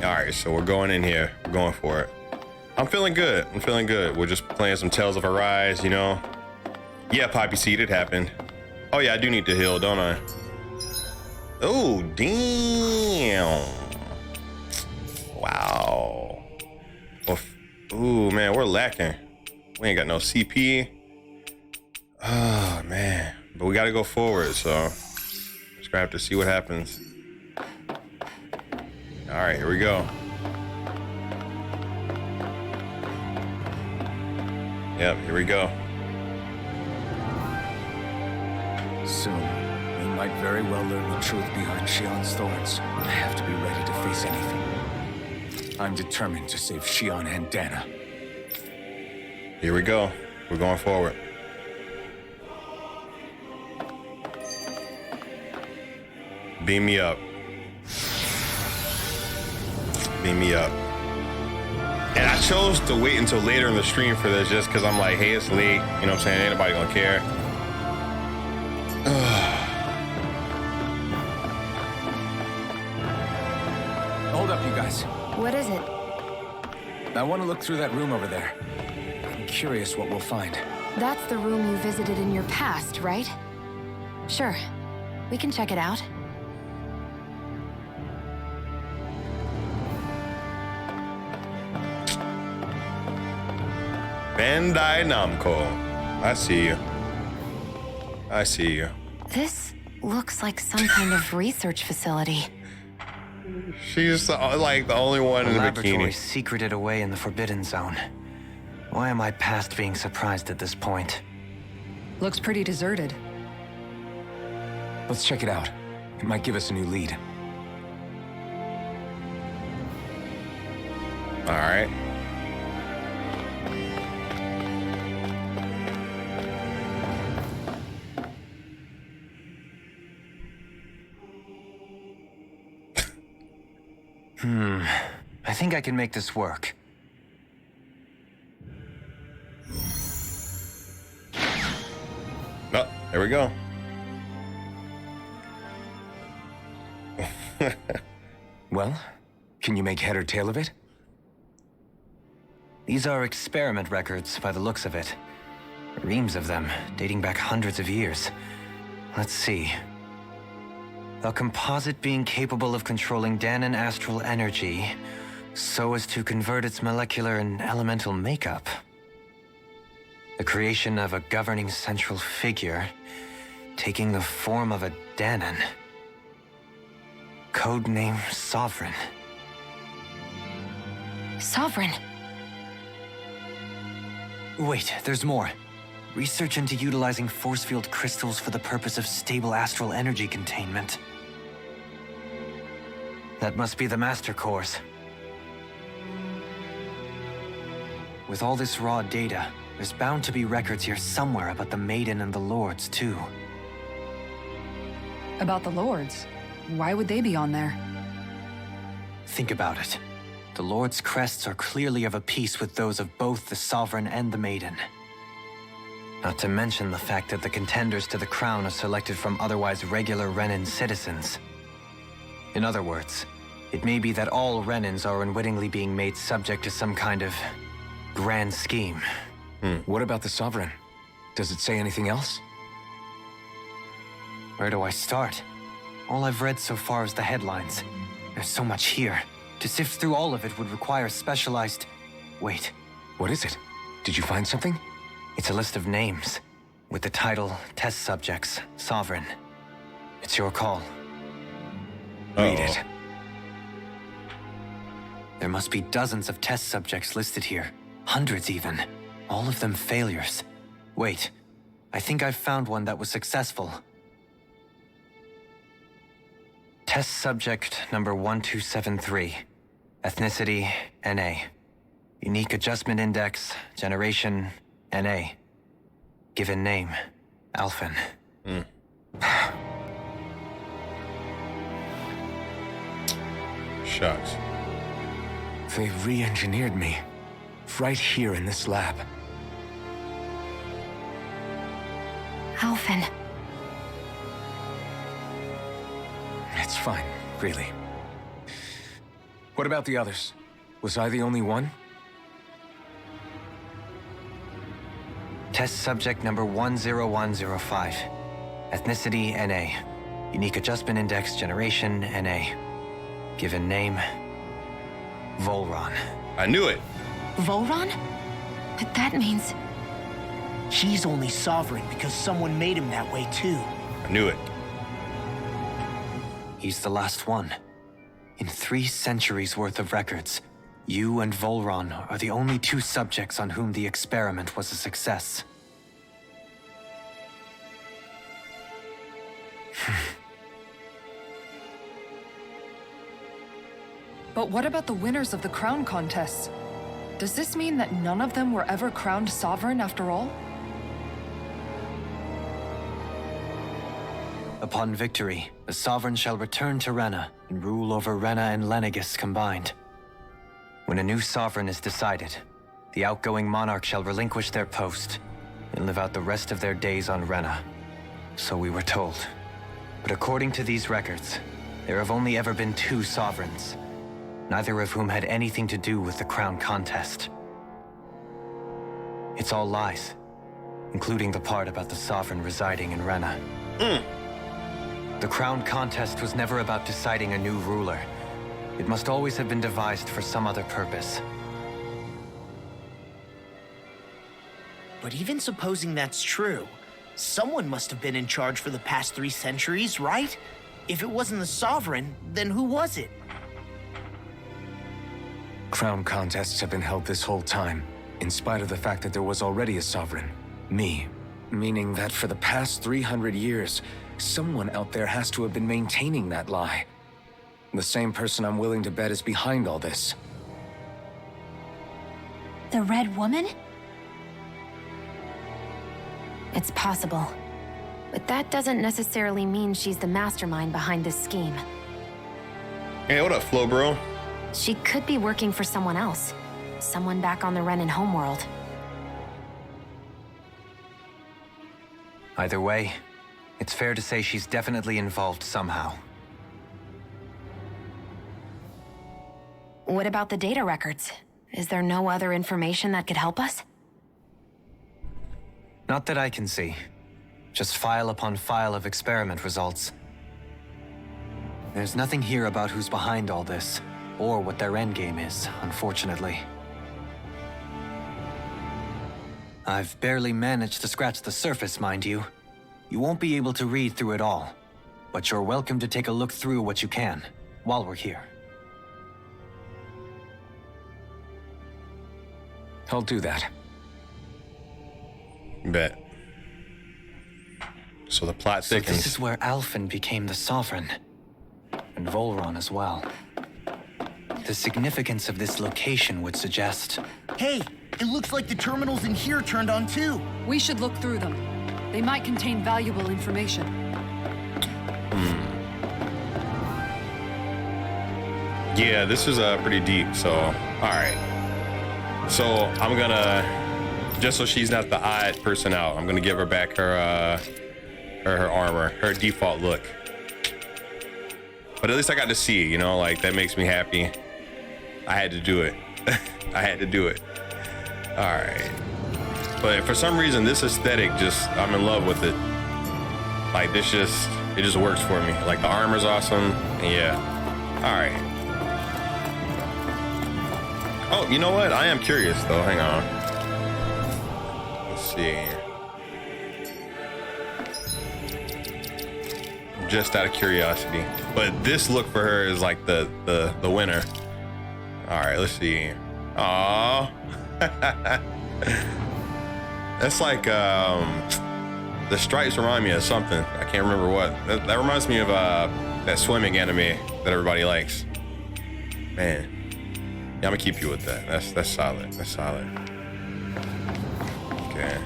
All right, so we're going in here. We're going for it. I'm feeling good. We're just playing some Tales of Arise, you know. Yeah, Poppy Seed, it happened. Oh yeah, I do need to heal, don't I? Oh, damn. Wow. Well, ooh, man, we're lacking. We ain't got no CP. Oh, man. But we got to go forward, so just gonna have to see what happens. All right, here we go. Yep, here we go. Soon, we might very well learn the truth behind Shion's thorns. I have to be ready to face anything. I'm determined to save Shion and Dana. Here we go. We're going forward. Beam me up. Beam me up. And I chose to wait until later in the stream for this just because I'm like, hey, it's late. You know what I'm saying? Ain't nobody gonna care. Hold up, you guys. What is it? I want to look through that room over there. I'm curious what we'll find. That's the room you visited in your past, right? Sure. We can check it out. Bandai Namco. I see you. I see you. This looks like some kind of research facility. She's like the only one in the laboratory bikini. secreted away in the Forbidden Zone. Why am I past being surprised at this point? Looks pretty deserted. Let's check it out. It might give us a new lead. All right. I think I can make this work. Oh, there we go. Well, can you make head or tail of it? These are experiment records by the looks of it. Reams of them, dating back hundreds of years. Let's see. A composite being capable of controlling Danon astral energy so as to convert its molecular and elemental makeup. The creation of a governing central figure taking the form of a Danon. Codename Sovereign. Sovereign. Wait, there's more. Research into utilizing force field crystals for the purpose of stable astral energy containment. That must be the master cores. With all this raw data, there's bound to be records here somewhere about the Maiden and the Lords, too. About the Lords? Why would they be on there? Think about it. The Lord's crests are clearly of a piece with those of both the Sovereign and the Maiden. Not to mention the fact that the contenders to the crown are selected from otherwise regular Renan citizens. In other words, it may be that all Renans are unwittingly being made subject to some kind of grand scheme. What about the Sovereign? Does it say anything else? Where do I start? All I've read so far is the headlines. There's so much here. To sift through all of it would require specialized... Wait. What is it? Did you find something? It's a list of names, with the title, Test Subjects, Sovereign. It's your call. Read it. There must be dozens of test subjects listed here. Hundreds even. All of them failures. Wait, I think I've found one that was successful. Test subject number 1273. Ethnicity, NA. Unique adjustment index, generation, NA. Given name, Alphen. Shucks. They re-engineered me. Right here in this lab. Alphen. It's fine, really. What about the others? Was I the only one? Test subject number 10105. Ethnicity, NA. Unique adjustment index, generation, NA. Given name, Volron. I knew it. Volron? But that means... He's only Sovereign because someone made him that way, too. I knew it. He's the last one. In 3 centuries worth of records, you and Volron are the only 2 subjects on whom the experiment was a success. But what about the winners of the crown contests? Does this mean that none of them were ever crowned sovereign after all? Upon victory, the Sovereign shall return to Rena and rule over Rena and Lenegis combined. When a new Sovereign is decided, the outgoing monarch shall relinquish their post and live out the rest of their days on Rena. So we were told. But according to these records, there have only ever been 2 Sovereigns, neither of whom had anything to do with the crown contest. It's all lies, including the part about the Sovereign residing in Rena. The crown contest was never about deciding a new ruler. It must always have been devised for some other purpose. But even supposing that's true, someone must have been in charge for the past 3 centuries, right? If it wasn't the Sovereign, then who was it? Crown contests have been held this whole time, in spite of the fact that there was already a Sovereign. Me. Meaning that for the past 300 years, someone out there has to have been maintaining that lie. The same person I'm willing to bet is behind all this. The Red Woman? It's possible. But that doesn't necessarily mean she's the mastermind behind this scheme. Hey, what up, Flo, bro? She could be working for someone else. Someone back on the Renin homeworld. Either way, it's fair to say she's definitely involved somehow. What about the data records? Is there no other information that could help us? Not that I can see. Just file upon file of experiment results. There's nothing here about who's behind all this, or what their endgame is, unfortunately. I've barely managed to scratch the surface, mind you. You won't be able to read through it all, but you're welcome to take a look through what you can, while we're here. I'll do that. Bet. So the plot thickens. This is where Alphen became the Sovereign, and Volron as well. The significance of this location would suggest... Hey, it looks like the terminals in here turned on too. We should look through them. They might contain valuable information. Yeah, this is pretty deep, so... Alright. So, I'm gonna... Just so she's not the odd person out, I'm gonna give her back her armor, her default look. But at least I got to see, you know, like, that makes me happy. I had to do it. I had to do it. All right. But for some reason, this aesthetic I'm in love with it. Like, it just works for me. Like, the armor's awesome. And yeah. All right. Oh, you know what? I am curious, though. Hang on. Let's see. Just out of curiosity. But this look for her is like the winner. All right, let's see. Aww. That's like the stripes remind me of something. I can't remember what. That reminds me of that swimming anime that everybody likes. Man, yeah, I'm gonna keep you with that. That's solid. That's solid. Okay.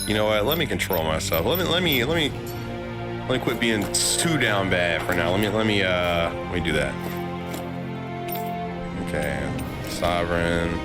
You know what? Let me control myself. Let me quit being too down bad for now. Let me do that. Okay. Sovereign.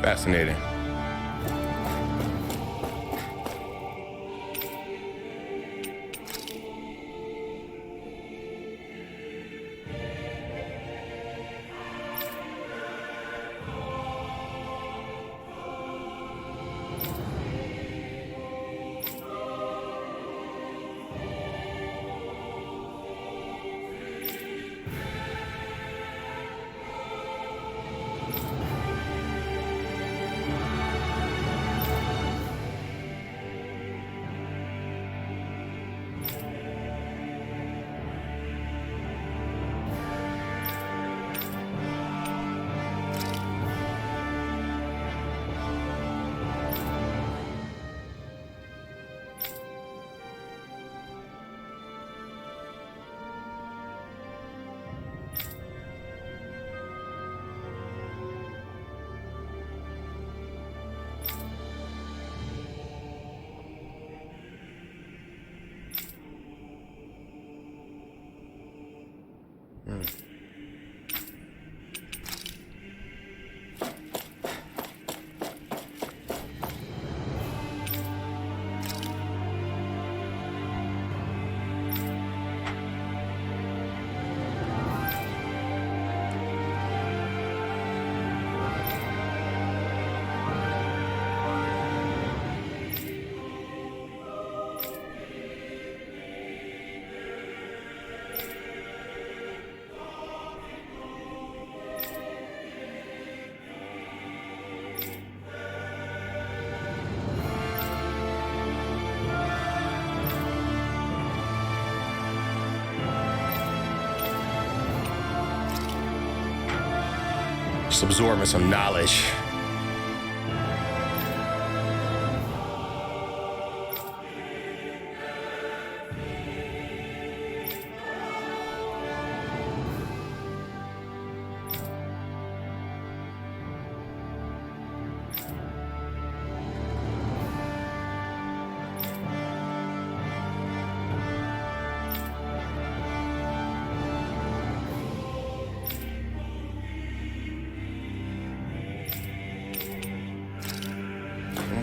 Fascinating. Just absorbing some knowledge.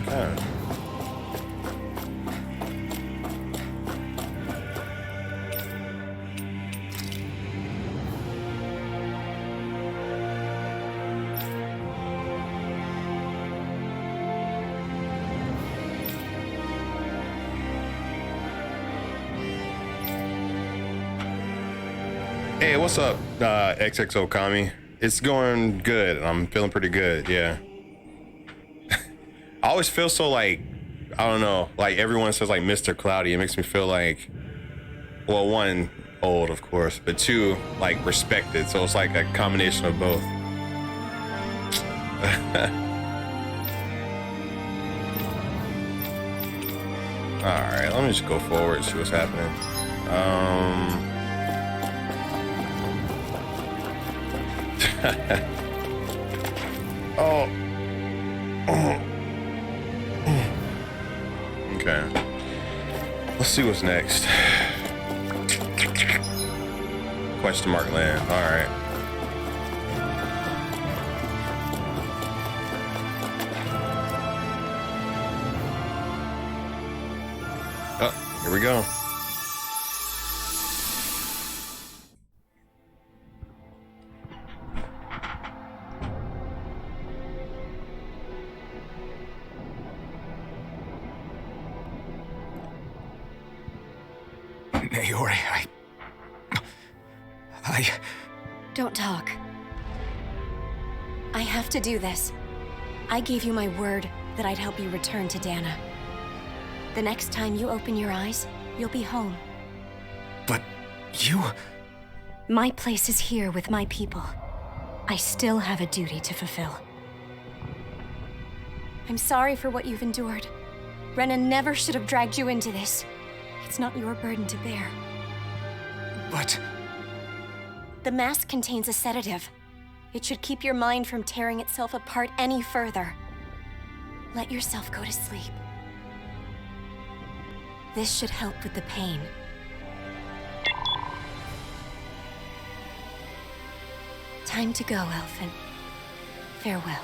Okay. Hey, what's up, XXO Kami? It's going good. I'm feeling pretty good, yeah. I always feel so like, I don't know, like everyone says like Mr. Cloudie. It makes me feel like, well, one, old, of course, but two, like respected. So it's like a combination of both. All right, let me just go forward and see what's happening. Oh. Okay. Let's see what's next. Question mark land. All right. Oh, here we go. Naori, Don't talk. I have to do this. I gave you my word that I'd help you return to Dana. The next time you open your eyes, you'll be home. But you... My place is here with my people. I still have a duty to fulfill. I'm sorry for what you've endured. Renan never should have dragged you into this. It's not your burden to bear. But... The mask contains a sedative. It should keep your mind from tearing itself apart any further. Let yourself go to sleep. This should help with the pain. Time to go, Elfin. Farewell.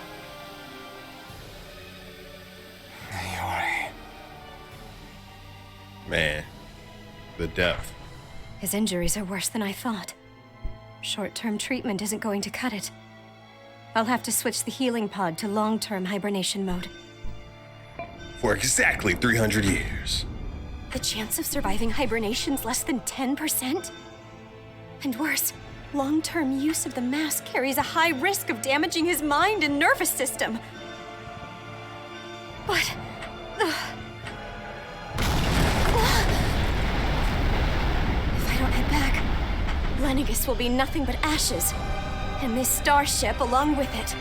Naori. Man, the depth. His injuries are worse than I thought. Short-term treatment isn't going to cut it. I'll have to switch the healing pod to long-term hibernation mode. For exactly 300 years. The chance of surviving hibernation's less than 10%? And worse, long-term use of the mask carries a high risk of damaging his mind and nervous system. But... If I don't head back, Lennigus will be nothing but ashes, and this starship along with it.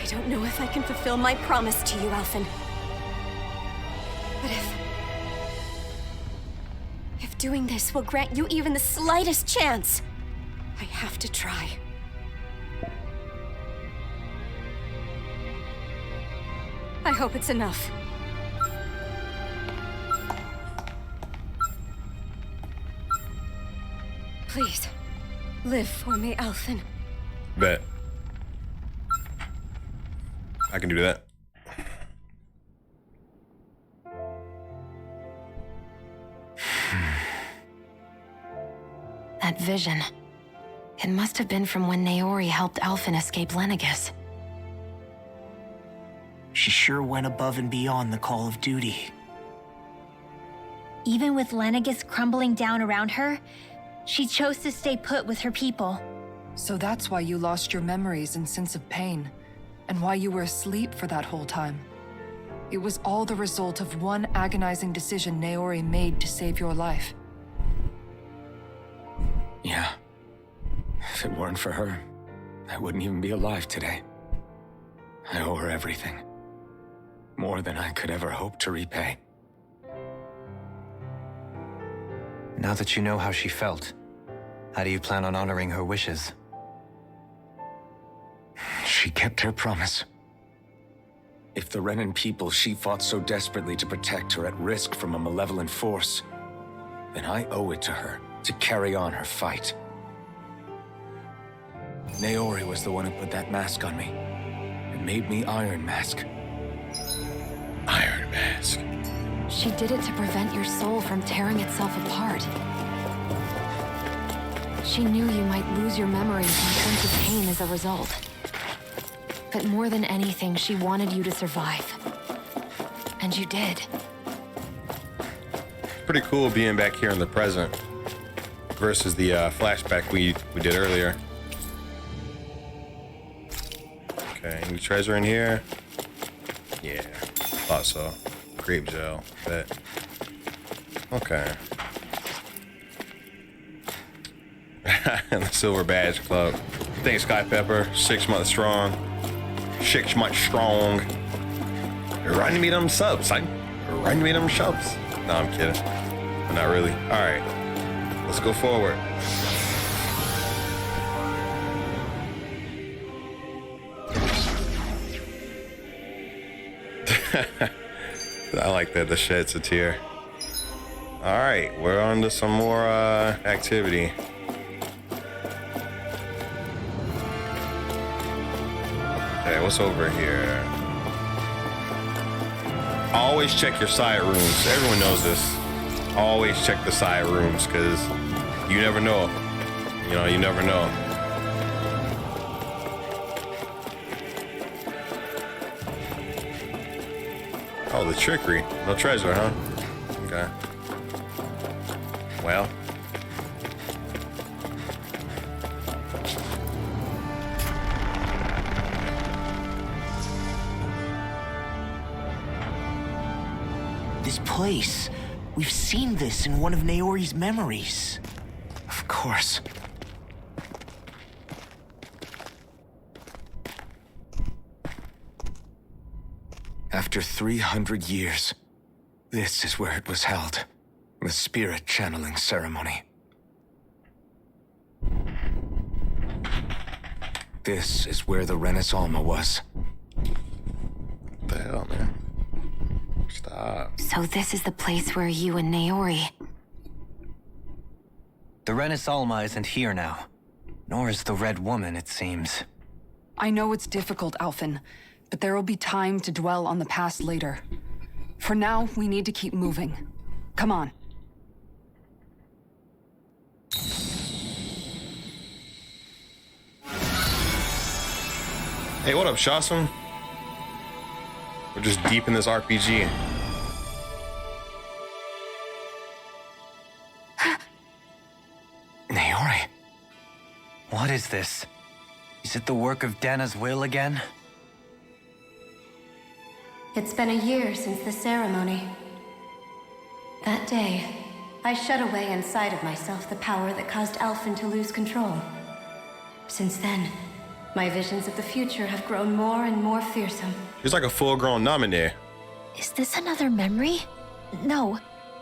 I don't know if I can fulfill my promise to you, Alphen. But if doing this will grant you even the slightest chance, I have to try. I hope it's enough. Please, live for me, Alphen. Bet. I can do that. That vision. It must have been from when Naori helped Alphen escape Lennigus. She sure went above and beyond the call of duty. Even with Lennigus crumbling down around her, she chose to stay put with her people. So that's why you lost your memories and sense of pain, and why you were asleep for that whole time. It was all the result of one agonizing decision Naori made to save your life. Yeah. If it weren't for her, I wouldn't even be alive today. I owe her everything. More than I could ever hope to repay. Now that you know how she felt, how do you plan on honoring her wishes? She kept her promise. If the Renan people she fought so desperately to protect are at risk from a malevolent force, then I owe it to her to carry on her fight. Naori was the one who put that mask on me and made me Iron Mask. Iron Mask. She did it to prevent your soul from tearing itself apart. She knew you might lose your memories and turn to pain as a result. But more than anything, she wanted you to survive. And you did. Pretty cool being back here in the present versus the flashback we did earlier. Okay, any treasure in here? Yeah, thought so. Grape gel, bet. Okay. The Silver Badge Club. Thanks, Sky Pepper. 6 months strong. 6 months strong. Run me them subs, son. Run me them subs. No, I'm kidding. But not really. All right. Let's go forward. I like that. The shed's a tear. All right. We're on to some more activity. Okay, what's over here? Always check your side rooms. Everyone knows this. Always check the side rooms, because you never know. You know, you never know. Oh, the trickery. No treasure, huh? Okay. Well. This place. We've seen this in one of Naori's memories. Of course. After 300 years, this is where it was held. The spirit channeling ceremony. This is where the Renis Alma was. What the hell, man? Stop. So this is the place where you and Naori... The Renis Alma isn't here now. Nor is the Red Woman, it seems. I know it's difficult, Alphen, but there will be time to dwell on the past later. For now, we need to keep moving. Come on. Hey, what up, Shawsome? We're just deep in this RPG. Naori. What is this? Is it the work of Dana's will again? It's been a year since the ceremony. That day, I shut away inside of myself the power that caused Alphen to lose control. Since then, my visions of the future have grown more and more fearsome. She's like a full-grown nominee. Is this another memory? No,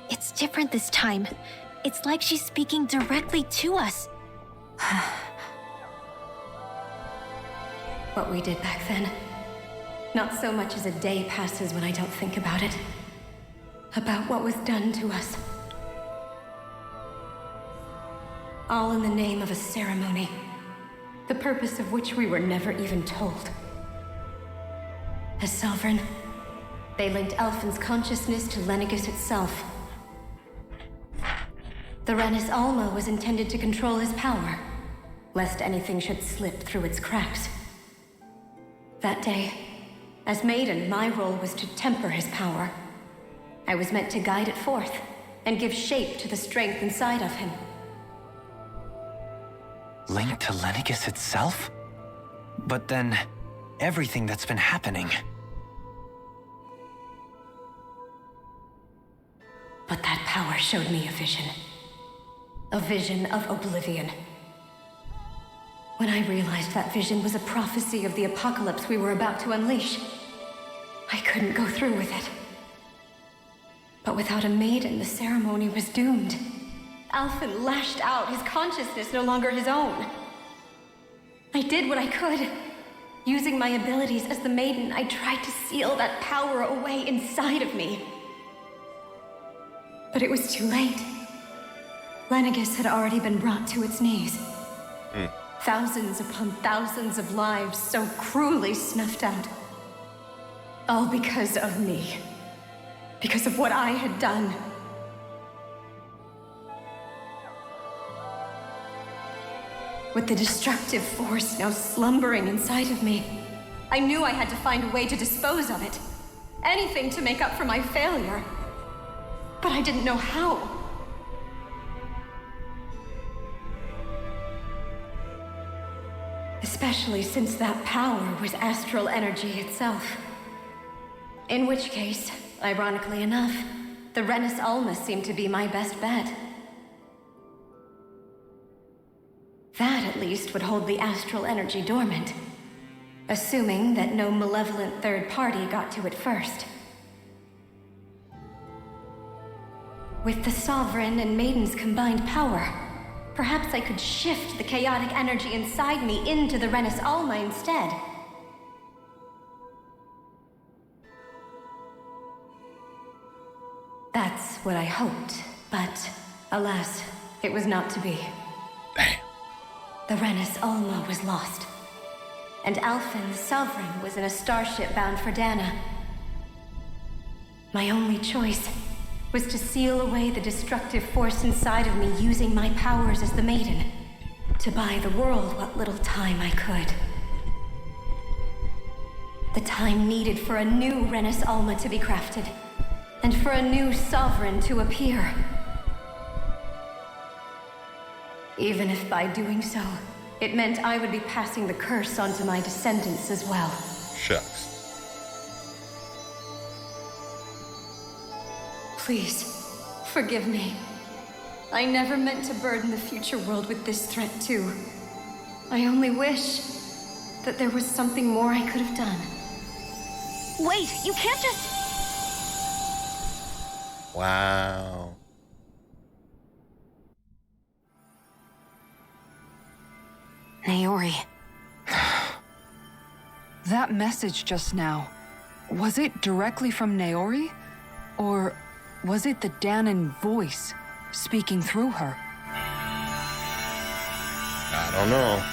it's different this time. It's like she's speaking directly to us. What we did back then. Not so much as a day passes when I don't think about it. About what was done to us. All in the name of a ceremony. The purpose of which we were never even told. As Sovereign, they linked Alphen's consciousness to Lenegis itself. The Renis Alma was intended to control his power, lest anything should slip through its cracks. That day, as Maiden, my role was to temper his power. I was meant to guide it forth and give shape to the strength inside of him. Linked to Lenegis itself? But then, everything that's been happening. But that power showed me a vision. A vision of Oblivion. When I realized that vision was a prophecy of the apocalypse we were about to unleash, I couldn't go through with it. But without a maiden, the ceremony was doomed. Alphen lashed out, his consciousness no longer his own. I did what I could. Using my abilities as the maiden, I tried to seal that power away inside of me. But it was too late. Lenegis had already been brought to its knees. Thousands upon thousands of lives so cruelly snuffed out. All because of me. Because of what I had done. With the destructive force now slumbering inside of me, I knew I had to find a way to dispose of it. Anything to make up for my failure. But I didn't know how. Especially since that power was astral energy itself. In which case, ironically enough, the Renis Alma seemed to be my best bet. That, at least, would hold the astral energy dormant, assuming that no malevolent third party got to it first. With the Sovereign and Maiden's combined power, perhaps I could shift the chaotic energy inside me into the Renis Alma instead. That's what I hoped, but alas, it was not to be. The Renis Alma was lost, and Alphen, the Sovereign, was in a starship bound for Dana. My only choice was to seal away the destructive force inside of me using my powers as the Maiden, to buy the world what little time I could. The time needed for a new Renis Alma to be crafted, and for a new Sovereign to appear. Even if by doing so, it meant I would be passing the curse on to my descendants as well. Shucks. Please, forgive me. I never meant to burden the future world with this threat too. I only wish that there was something more I could have done. Wait, you can't just... Wow. Naori. That message just now, was it directly from Naori? Or was it the Danan voice speaking through her? I don't know.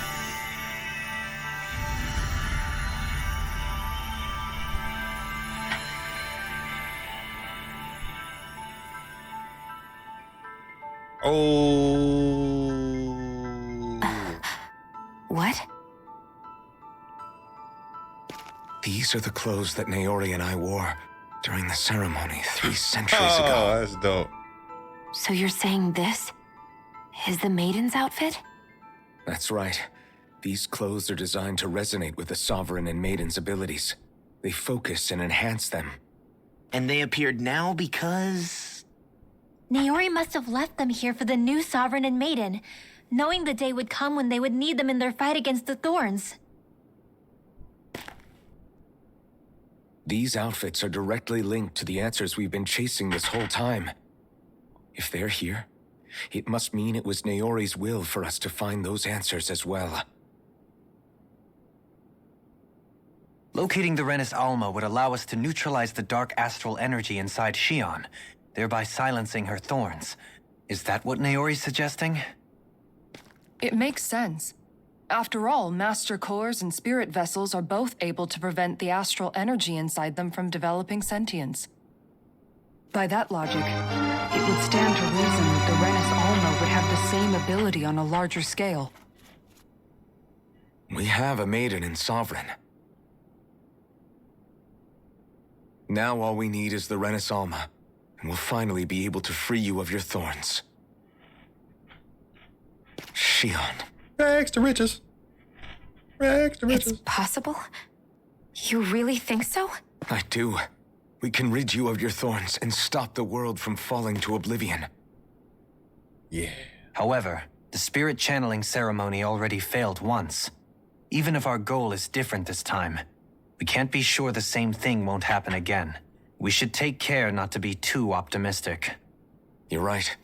What? These are the clothes that Naori and I wore during the ceremony 3 centuries ago. Oh, that's dope. So you're saying this is the Maiden's outfit? That's right. These clothes are designed to resonate with the Sovereign and Maiden's abilities. They focus and enhance them. And they appeared now because... Naori must have left them here for the new Sovereign and Maiden, knowing the day would come when they would need them in their fight against the Thorns. These outfits are directly linked to the answers we've been chasing this whole time. If they're here, it must mean it was Naori's will for us to find those answers as well. Locating the Renis Alma would allow us to neutralize the dark astral energy inside Shion, thereby silencing her thorns. Is that what Naori's suggesting? It makes sense. After all, Master Cores and Spirit Vessels are both able to prevent the astral energy inside them from developing sentience. By that logic, it would stand to reason that the Renis Alma would have the same ability on a larger scale. We have a Maiden and Sovereign. Now all we need is the Renis Alma, and we'll finally be able to free you of your thorns. Shion. Rags to riches. Rags to riches. It's possible? You really think so? I do. We can rid you of your thorns and stop the world from falling to oblivion. Yeah. However, the spirit channeling ceremony already failed once. Even if our goal is different this time, we can't be sure the same thing won't happen again. We should take care not to be too optimistic. You're right.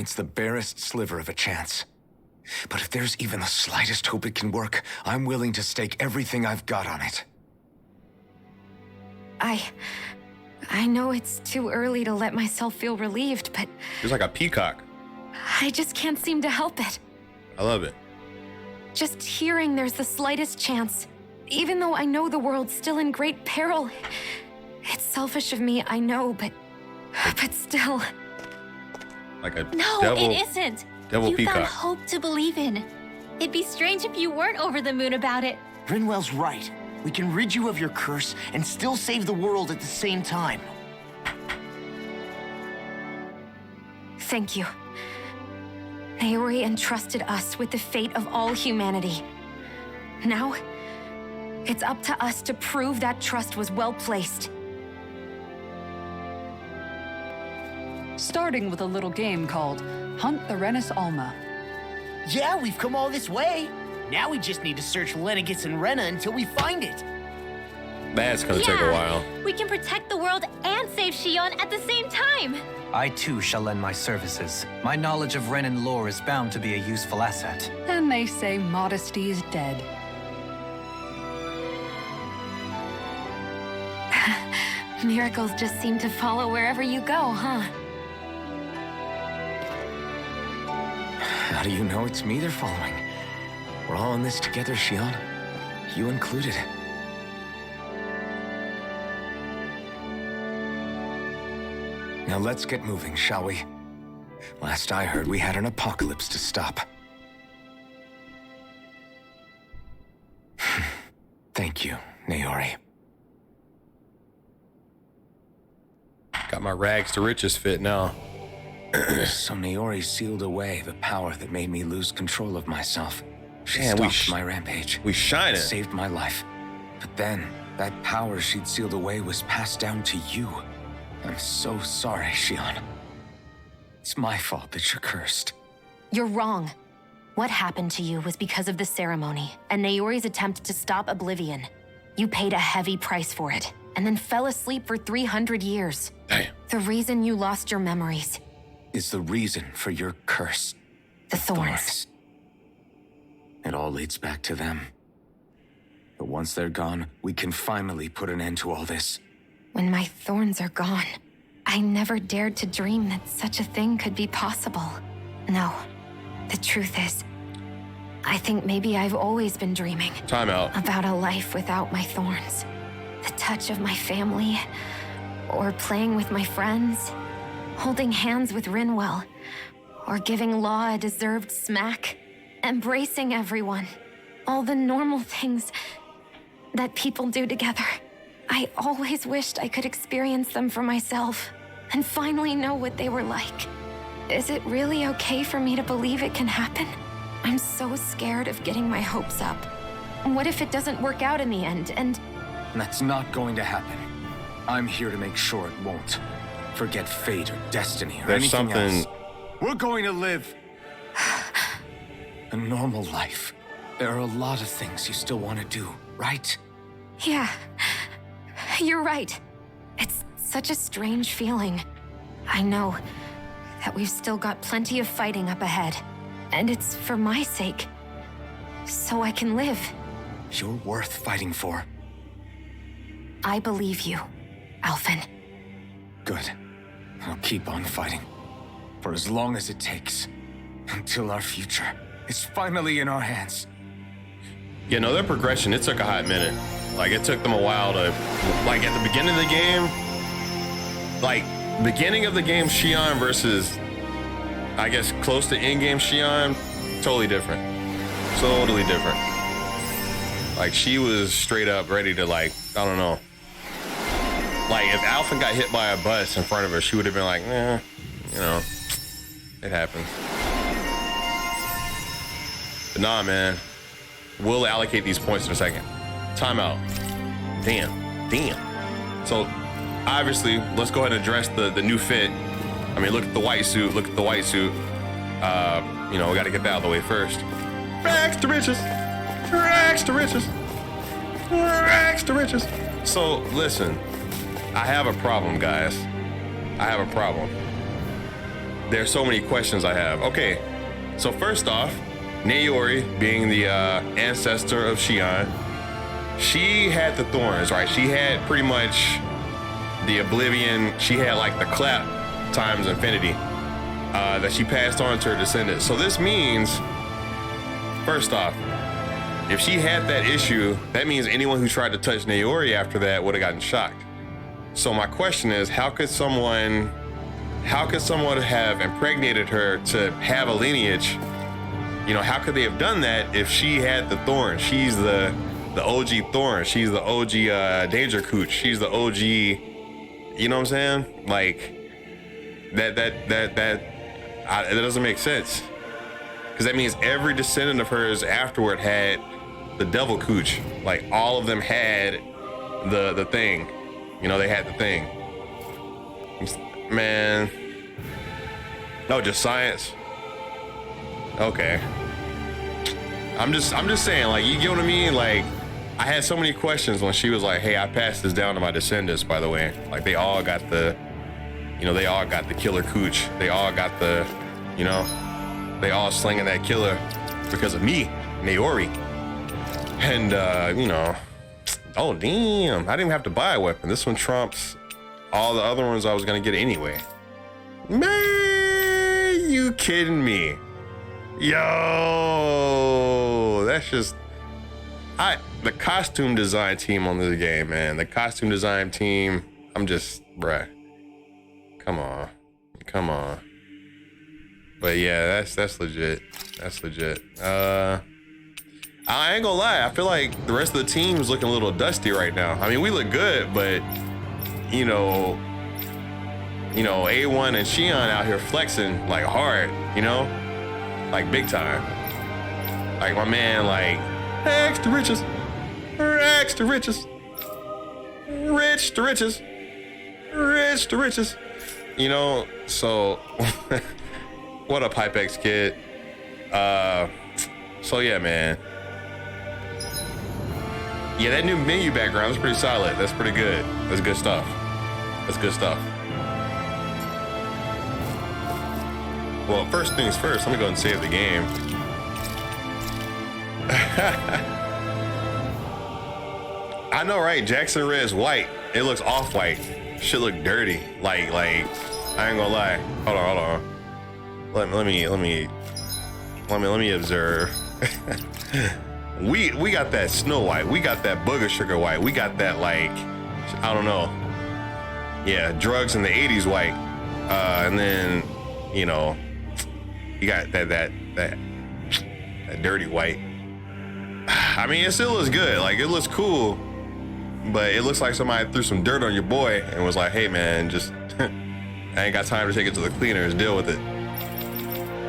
It's the barest sliver of a chance. But if there's even the slightest hope it can work, I'm willing to stake everything I've got on it. I know it's too early to let myself feel relieved, but... She's like a peacock. I just can't seem to help it. I love it. Just hearing there's the slightest chance, even though I know the world's still in great peril. It's selfish of me, I know, but still. Like a No, devil, it isn't. devil You peacock. found hope to believe in. It'd be strange if you weren't over the moon about it. Rinwell's right. We can rid you of your curse and still save the world at the same time. Thank you. Naori entrusted us with the fate of all humanity. Now, it's up to us to prove that trust was well placed. Starting with a little game called Hunt the Rennis Alma. Yeah, we've come all this way. Now we just need to search Lenegis and Rena until we find it. That's gonna take a while. We can protect the world and save Shion at the same time. I too shall lend my services. My knowledge of Renan lore is bound to be a useful asset. And they say modesty is dead. Miracles just seem to follow wherever you go, huh? How do you know it's me they're following? We're all in this together, Shion. You included. Now let's get moving, shall we? Last I heard, we had an apocalypse to stop. Thank you, Naori. Got my rags to riches fit now. So Naori sealed away the power that made me lose control of myself. She Man, stopped my rampage. We shining. Saved my life. But then, that power she'd sealed away was passed down to you. I'm so sorry, Shion. It's my fault that you're cursed. You're wrong. What happened to you was because of the ceremony and Naori's attempt to stop Oblivion. You paid a heavy price for it, and then fell asleep for 300 years. Damn. The reason you lost your memories. Is the reason for your curse. The thorns. It all leads back to them. But once they're gone, we can finally put an end to all this. When my thorns are gone, I never dared to dream that such a thing could be possible. No, the truth is, I think maybe I've always been dreaming. Time out. About a life without my thorns. The touch of my family, or playing with my friends, holding hands with Rinwell, or giving Law a deserved smack, embracing everyone. All the normal things that people do together. I always wished I could experience them for myself and finally know what they were like. Is it really okay for me to believe it can happen? I'm so scared of getting my hopes up. What if it doesn't work out in the end, and... That's not going to happen. I'm here to make sure it won't. Forget fate or destiny or There's anything something... else. We're going to live a normal life. There are a lot of things you still want to do, right? Yeah, you're right. It's such a strange feeling. I know that we've still got plenty of fighting up ahead, and it's for my sake, so I can live. You're worth fighting for. I believe you, Alphen. Good. I'll keep on fighting. For as long as it takes. Until our future is finally in our hands. Yeah, no, their progression, it took a hot minute. Like, it took them a while to... Like, at the beginning of the game... Like, beginning of the game, Shion versus... I guess, close to in-game Shion, totally different. Totally different. Like, she was straight up ready to, like, I don't know. Like, if Alphen got hit by a bus in front of her, she would have been like, eh, you know, it happens. But nah, man. We'll allocate these points in a second. Timeout. Damn. So, obviously, let's go ahead and address the new fit. I mean, look at the white suit. Look at the white suit. You know, we got to get that out of the way first. Rags to riches. Rags to riches. Rags to riches. So, listen. I have a problem, guys. I have a problem. There's so many questions I have. Okay, so first off, Naori, being the ancestor of Xion, she had the thorns, right? She had pretty much the Oblivion. She had like the clap times infinity that she passed on to her descendants. So this means, first off, if she had that issue, that means anyone who tried to touch Naori after that would have gotten shocked. So my question is, how could someone have impregnated her to have a lineage? You know, how could they have done that if she had the thorn? She's the OG thorn. She's the OG danger cooch. She's the OG. You know what I'm saying? Like that doesn't make sense. Because that means every descendant of hers afterward had the devil cooch. Like all of them had the thing. You know, they had the thing. Man. No, just science. Okay. I'm just saying, like, you get what I mean? Like, I had so many questions when she was like, hey, I passed this down to my descendants, by the way. Like, they all got the killer cooch. They all got the, you know, they all slinging that killer because of me, Naori. And, you know, oh, damn. I didn't even have to buy a weapon. This one trumps all the other ones I was going to get anyway. Man, you kidding me? Yo, that's just... The costume design team on this game, man. The costume design team, I'm just... Bruh. Come on. Come on. But yeah, that's legit. That's legit. I ain't gonna lie, I feel like the rest of the team is looking a little dusty right now. I mean, we look good, but you know, A1 and Xion out here flexing like hard, you know, like big time. Like my man, like rags to riches, rags to riches, rich to riches, rich to riches. You know, so what up, HypeX kid? So yeah, man. Yeah, that new menu background is pretty solid. That's pretty good. That's good stuff. That's good stuff. Well, first things first, let me go and save the game. I know, right? Jackson Red's white. It looks off-white. Shit look dirty. Like, I ain't gonna lie. Hold on. Let me observe. We got that Snow White. We got that Booger Sugar White. We got that, like, I don't know. Yeah, drugs in the 80s white. And then, you know, you got that dirty white. I mean, it still looks good. Like, it looks cool. But it looks like somebody threw some dirt on your boy and was like, hey, man, just, I ain't got time to take it to the cleaners. Deal with it.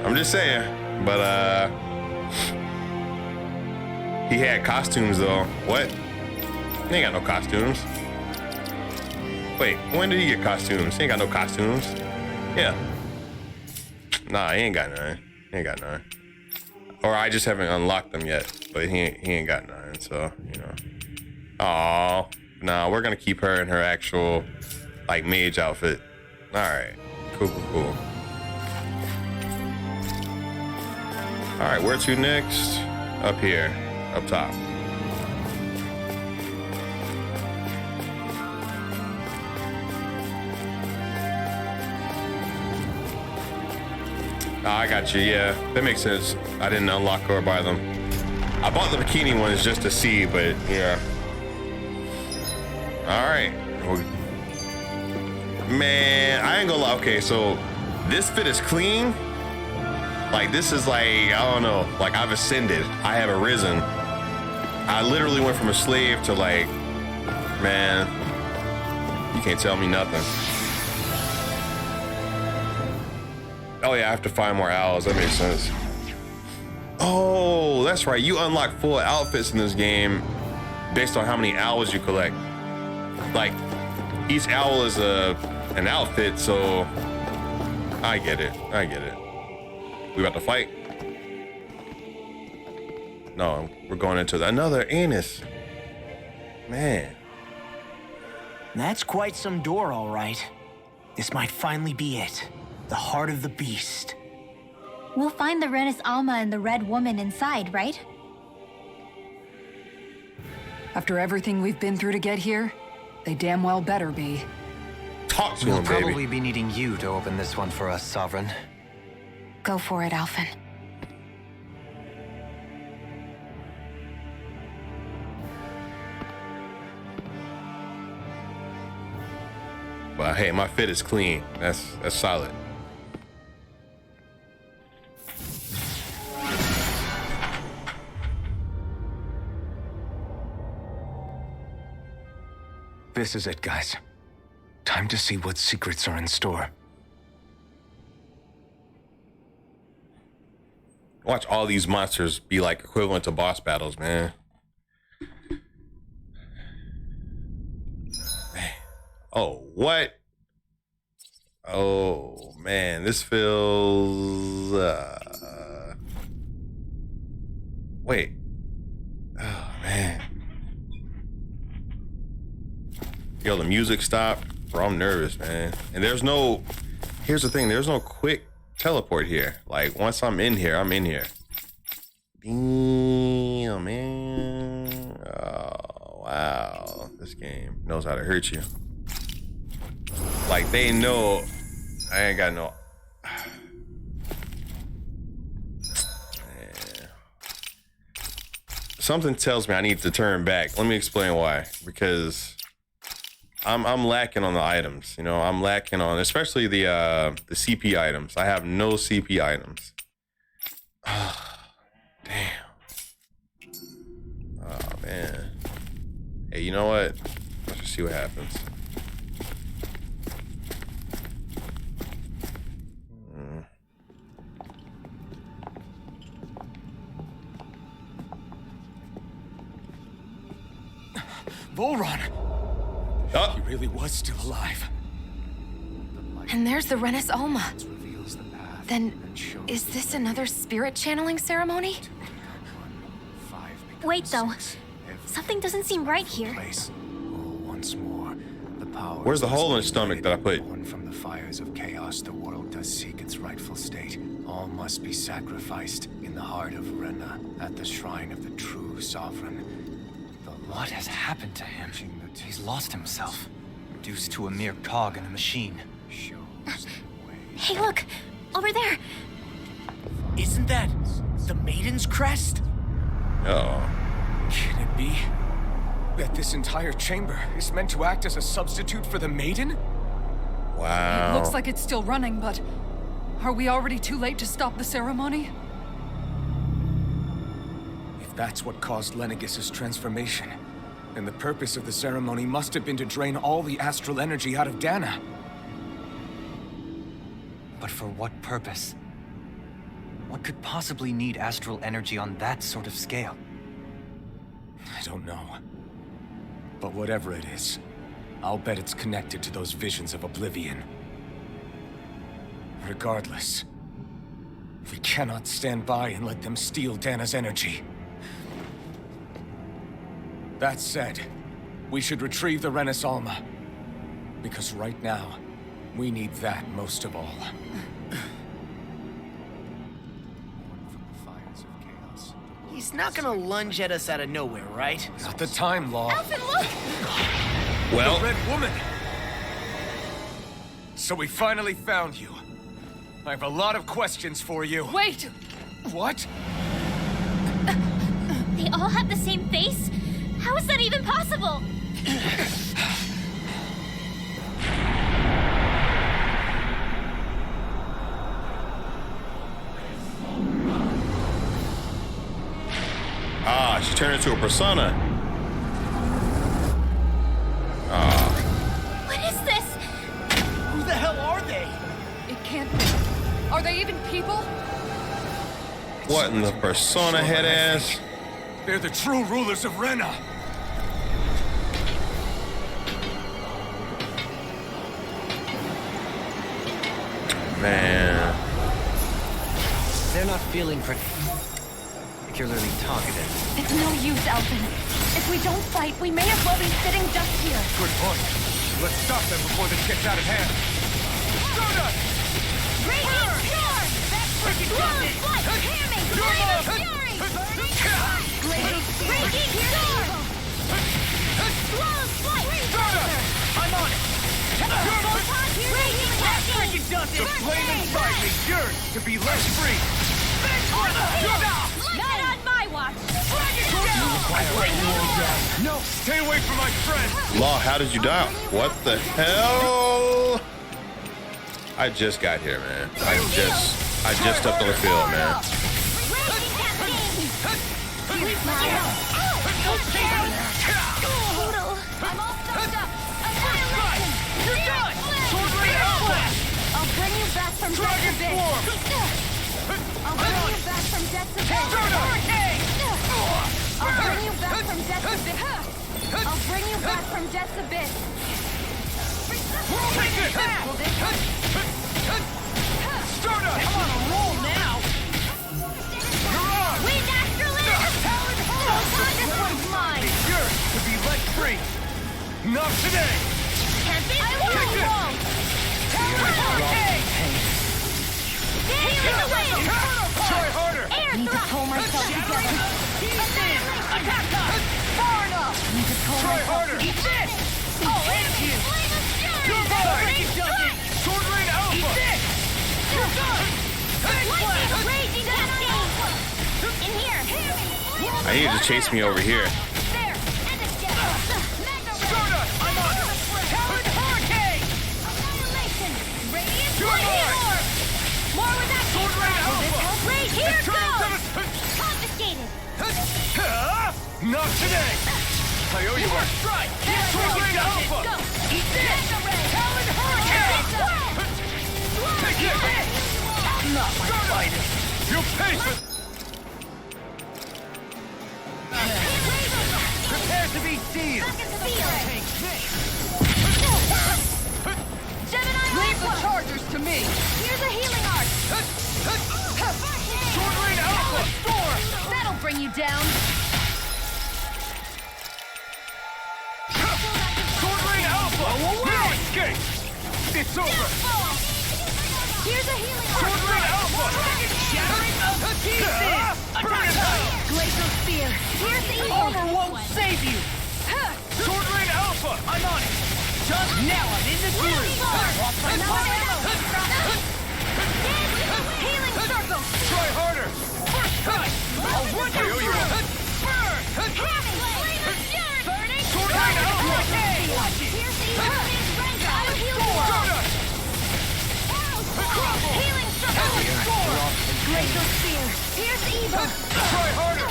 I'm just saying. But, he had costumes, though. What? He ain't got no costumes. Wait, when did he get costumes? He ain't got no costumes. Yeah. Nah, he ain't got none. He ain't got none. Or I just haven't unlocked them yet. But he ain't got none, so, you know. Aw. Nah, we're gonna keep her in her actual, like, mage outfit. Alright. Cool. Alright, where to next? Up here. Up top. I got you, yeah. That makes sense. I didn't unlock or buy them. I bought the bikini ones just to see, but yeah. Alright. Man, I ain't gonna lie. Okay, so this fit is clean. Like, this is like, I don't know, like I've ascended. I have arisen. I literally went from a slave to, like, man, you can't tell me nothing. Oh yeah, I have to find more owls. That makes sense. Oh, that's right. You unlock full outfits in this game based on how many owls you collect. Like, each owl is an outfit, so I get it. We about to fight? No, we're going into another anus. Man. That's quite some door, all right. This might finally be it. The heart of the beast. We'll find the Renis Alma and the Red Woman inside, right? After everything we've been through to get here, they damn well better be. Talk to We'll him, baby. probably be needing you to open this one for us, Sovereign. Go for it, Alphen. Well, hey, my fit is clean. That's solid. This is it, guys. Time to see what secrets are in store. Watch all these monsters be like equivalent to boss battles, man. Oh, what? Oh, man, this feels... Wait. Oh, man. Yo, the music stopped. Bro, I'm nervous, man. And there's no... Here's the thing. There's no quick teleport here. Like, once I'm in here, I'm in here. Damn, man. Oh, wow. This game knows how to hurt you. Like, they know I ain't got no... Man. Something tells me I need to turn back. Let me explain why. Because I'm lacking on the items. You know, I'm lacking on, especially the CP items. I have no CP items. Damn. Oh, man. Hey, you know what? Let's just see what happens. Volron! Oh. He really was still alive. And there's the Renis Alma. Then, is this another spirit channeling ceremony? Wait, though. Something doesn't seem right here. Once more, the power. Where's the hole in his stomach that I put? From the fires of chaos, the world does seek its rightful state. All must be sacrificed in the heart of Rena, at the shrine of the true sovereign. What has happened to him? He's lost himself, reduced to a mere cog in a machine. Hey, look! Over there! Isn't that the Maiden's crest? Oh. Can it be that this entire chamber is meant to act as a substitute for the Maiden? Wow. It looks like it's still running, but are we already too late to stop the ceremony? If that's what caused Lenegis' transformation, then the purpose of the ceremony must have been to drain all the astral energy out of Dana. But for what purpose? What could possibly need astral energy on that sort of scale? I don't know. But whatever it is, I'll bet it's connected to those visions of Oblivion. Regardless, we cannot stand by and let them steal Dana's energy. That said, we should retrieve the Renis Alma. Because right now, we need that most of all. He's not gonna lunge at us out of nowhere, right? Not the time, Law. Alphen, look! Well, The Red Woman! So we finally found you. I have a lot of questions for you. Wait! What? They all have the same face? How is that even possible? Ah, she turned into a persona. What is this? Who the hell are they? It can't be. Are they even people? What in the persona head ass? They're the true rulers of Rena. Man. They're not feeling particularly targeted. It's no use, Elton. If we don't fight, we may as well be sitting just here. Good point. Let's stop them before this gets out of hand. Stardust! Radiant Storm! That's freaking good! Flight! Hamming! Blade of Fury! Raging Storm! Slow Flight! Stardust! I'm on it! Photon Raging Cascade! The flame inside me yearns to be let free! Not on my watch! No! Stay away from my friend! Law, how did you die? What the hell? I just got here, man. I just stepped on the field, man. I'm all stuffed up! Annihilation! You're done! Sword Rain Alpha! I'll bring you back from death to bit! I'll bring you back from death to bit! Hurricane! I'll bring you back from death to bit! I'll bring you back from death to bit! Take it! Stardust! I'm on a roll now! You're on! Wind Astrolander! This one's mine! It's yours to be let free! Not today! Can't be wrong! Hurricane! Healing the wind! Try harder! Air Need thrust! to pull myself together. Attack us! Far enough! Need to pull Try harder! Eat this! Oh, and you! You're done! Sword Rain Alpha! Eat this! You're done! Lightning Raging Cascade! In here! I need to chase me over here. There! And it's dead! Stardust! I'm on! Talon Hurricane! Annihilation! Radiant You're Lightning mine! Orb! More with that Sword Rain Alpha! Right here goes! Confiscated! Not today! I owe you a strike! Sword Rain Alpha! Eat this! Talon Hurricane! Take it! Not my finest! You paid for... Prepare to be sealed! Leave the chargers to me! Here's a healing arc! Sword Rain Alpha! Storm! That'll bring you down! Sword Rain Alpha! No escape! It's over! Here's a healing arc! Sword Rain Alpha! Shattering of pieces! Glacial Spear! Here's the Armor won't save you! Sword Rain Alpha! I'm on it! Just now I'm in the groove! Healing circle! Try harder! First cut! I'll run you through! Burn! Burning! Sword Rain Alpha! Watch it! Here's the healing circle! Glacial Spear! Here's the Eva! Try harder!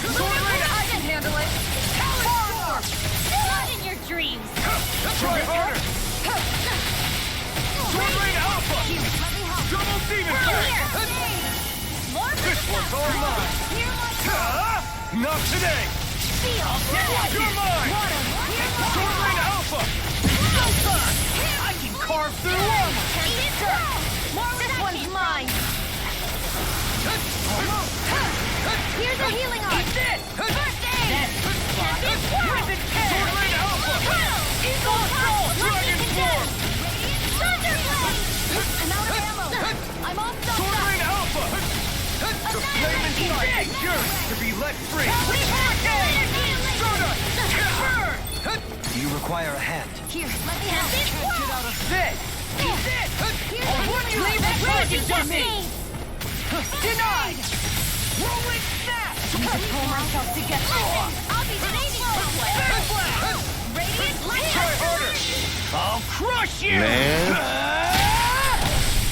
Sword Rain I can handle it! Far! Not in your dreams! Try harder! Sword Rain Alpha! Double Demon Blast! This one's all mine! Not today! You're mine! Sword Rain Alpha! I can carve through armor! This one's mine! Here's a healing arc! Eat this! First aid! Prison K! Sword Rain Alpha! Eagle Soul! Dragon Form! Thunderblade! I'm out of ammo! I'm all stuffed Sword up! Rain Alpha! The flame inside is yours to be let free! Stardust! Burn! Do you require a hand? Here, let me have this! Get out of this! Eat this! I'll run you Leave that the raging to dummy! Denied! Rolling snap! Pull myself together! I'll be saving someone! Radiant light! Try harder! I'll crush you! Man.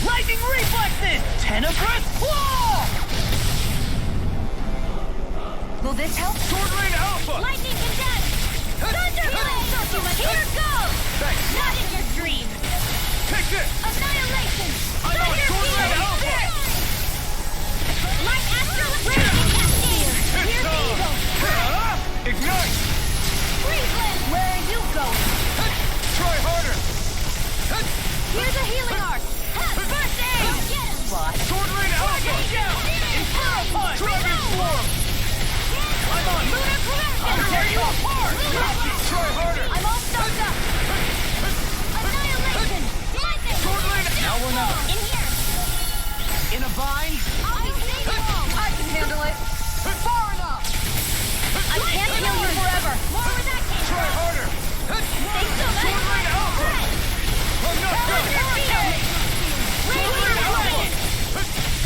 Lightning reflexes! Tenebrous claw! Will this help? Sword Rain Alpha! Lightning condensed! Thunderblade! Here goes! Thanks! Not in your dreams! Take this! Annihilation! I'm on Sword Rain Alpha! Light Astral Raging Cascade! It's Here's on! Eagle! Ignite! Freezeland! Where are you going? Try harder! Here's a healing arc! First aid! Sword Rain In here! In a bind? I can handle it! Far enough! I can't heal you forever! More where that came from! Try harder! Stay still, that's right! I'm not done! Radiant Dragon!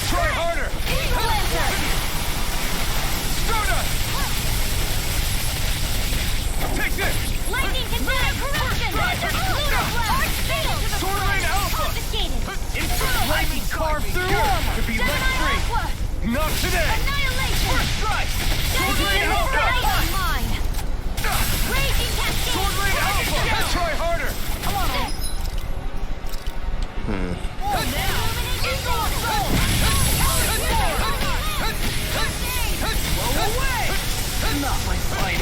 Try harder! Eagle Lantern! Stardust! Take this! Lightning Kinetic Corruption! Lunar Blast! Sword Rain Alpha! Infernal Lightning carved through armor! To be let free! Not today! Annihilation! First strike! Sword Rain Alpha! Mine! Raging Cascade! Sword Rain Alpha! Try harder! Come on, man! Eagle Assault! Blow away! Not my fight!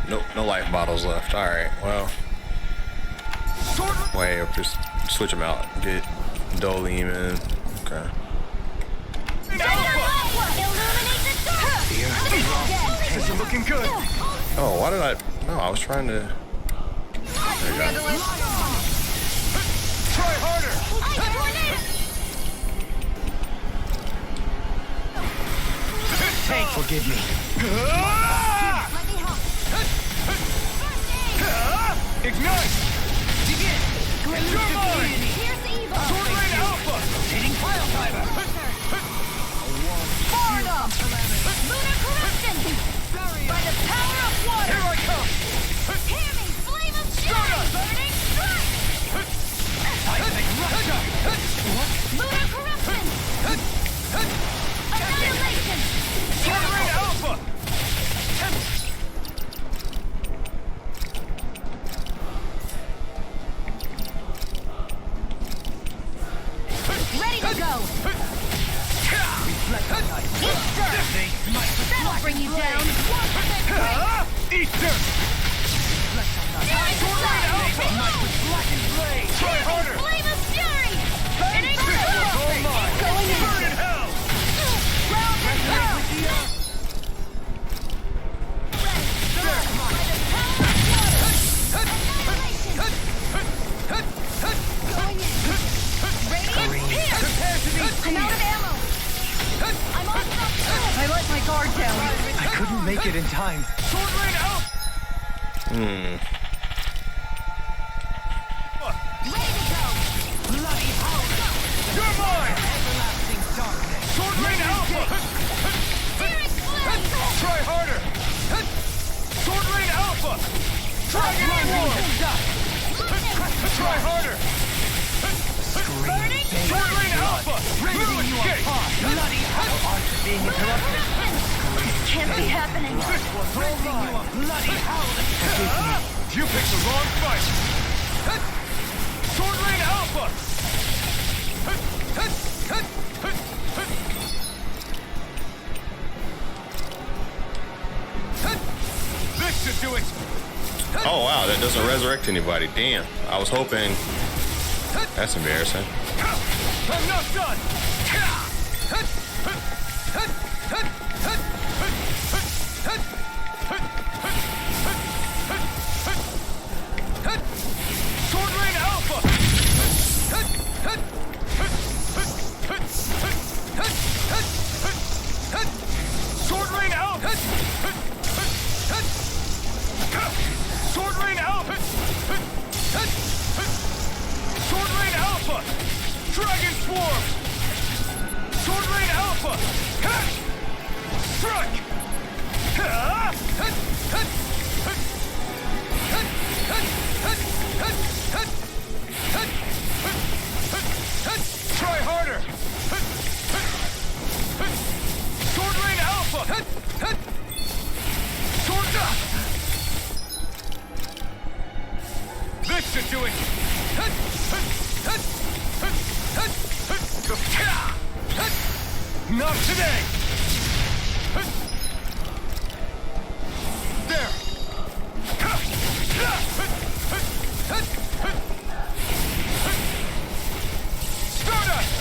Nope, no life bottles left. Alright, well. Wait, just switch them out. Get Dolim in. Okay. This is looking good. Oh, why did I... No, I was trying to... There you go. Try harder! Tank, forgive me. Ignite! Begin! It's your mind! Here's evil! Sword Rain Alpha! Hitting Pile Driver! Far enough! Lunar Corruption! By the power of water! Here I come! Hear me! Flame of Fury! Burning Strike! Seismic Russia! Lunar Corruption! Annihilation! Sword Rain Alpha! Ready to go! Easter! That'll bring you down! Easter! Try harder! Flame of Fury! It ain't going in hell! Round and pound! I'm out of ammo! I'm on something! I let my guard down. I couldn't make it in time. Sword Rain out! Ready to go! Bloody howler! You're mine! Everlasting darkness! Sword Rain Alpha! Spirit Flame! Try harder! Sword Rain Alpha! Dragon War! Try harder! Burning Sword Rain Alpha! Riveting you apart! Bloody hell! Arts being interrupted! This can't be happening! This was all mine! Bloody hell! You picked the wrong fight! Sword Rain Alpha! This should do it! Oh, wow, that doesn't resurrect anybody. Damn. I was hoping... That's embarrassing. I'm not done! Sword Rain Alpha! Sword Rain Alpha! Sword Rain Alpha! Sword Rain Alpha! Dragon Swarm! Sword Rain Alpha! Strike! Try harder! Sword Rain Alpha! Sword... This should do it! Not today! There! Stardust!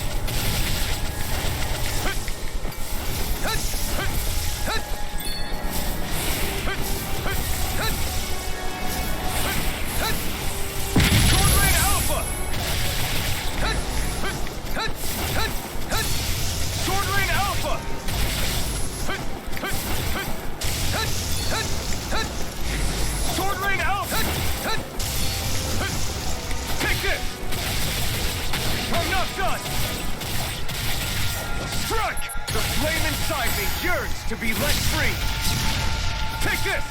Sword Rain Alpha! done! Strike! The flame inside me yearns to be let free! Take this!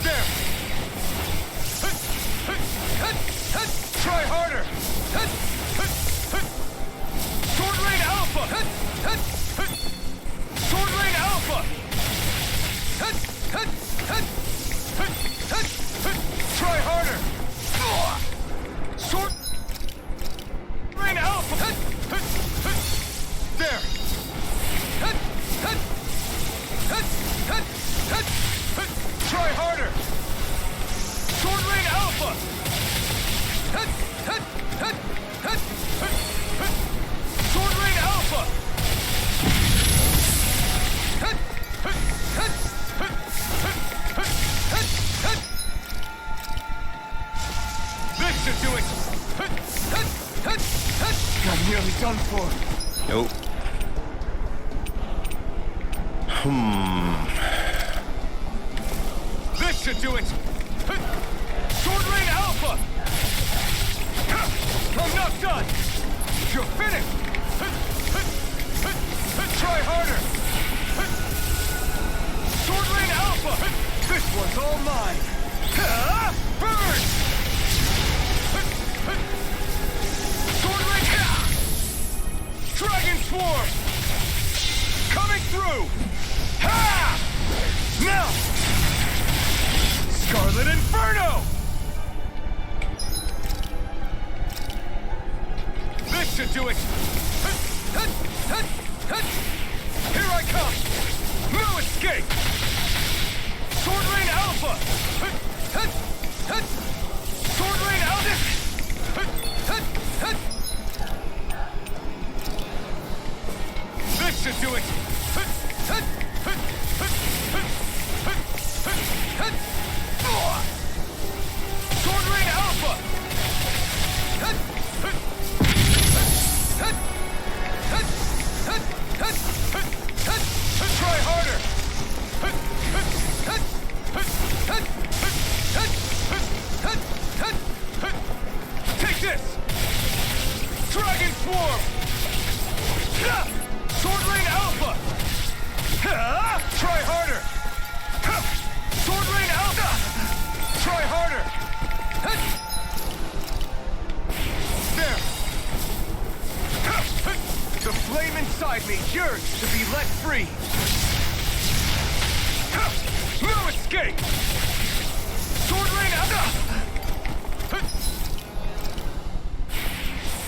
There! Try harder! Sword Rain Alpha! Sword Rain Alpha! Try harder! Sword Rain Alpha! There! Try harder! Sword Rain Alpha! Sword Rain Alpha! This should do it! I'm nearly done for. Nope. This should do it! Sword Rain Alpha! I'm not done! You're finished! Try harder! Sword Rain Alpha! This one's all mine! Burn! Sword Rain... Dragon Swarm! Coming through! Ha! Now! Scarlet Inferno! This should do it! Here I come! No escape! Sword Rain Alpha! Sword Rain Alpha! This should do it! Sword Rain Alpha! Try harder! Take this! Dragon Swarm! Sword Rain Alpha! Try harder! Sword Rain Alpha! Try harder! There! The flame inside me yearns to be let free! No escape! Sword Rain Alpha!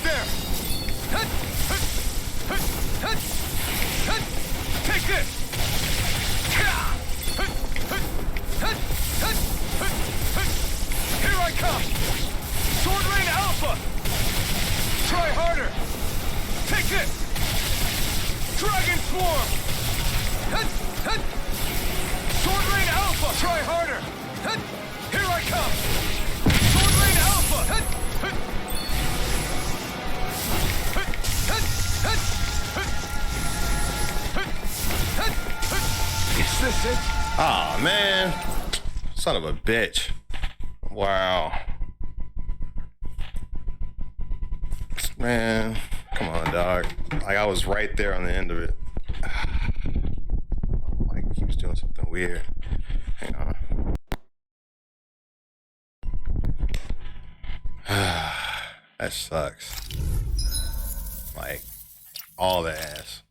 There! Take this! Here I come! Sword Rain Alpha! Try harder! Take this! Dragon Swarm! Sword Rain Alpha! Try harder! Here I come! Sword Rain Alpha! Is this it? Ah, man. Son of a bitch. Wow. Man, come on, dog. Like, I was right there on the end of it. Like, he keeps doing something weird. Hang on. That sucks. Like, all the ass.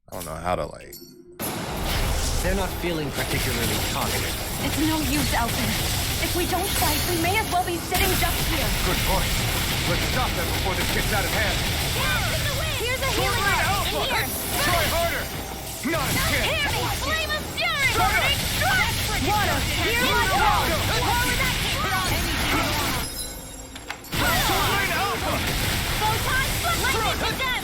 I don't know how to, like... They're not feeling particularly talkative. It's no use, Elton. If we don't fight, we may as well be sitting just here. Good point. Let's stop them before this gets out of hand. Here's a healing herb. In here. Try harder. Not a chance. Hear me. Flame of fury. Burning strike. Water. Here I go. Sword Rain Alpha. Photon lightning to them.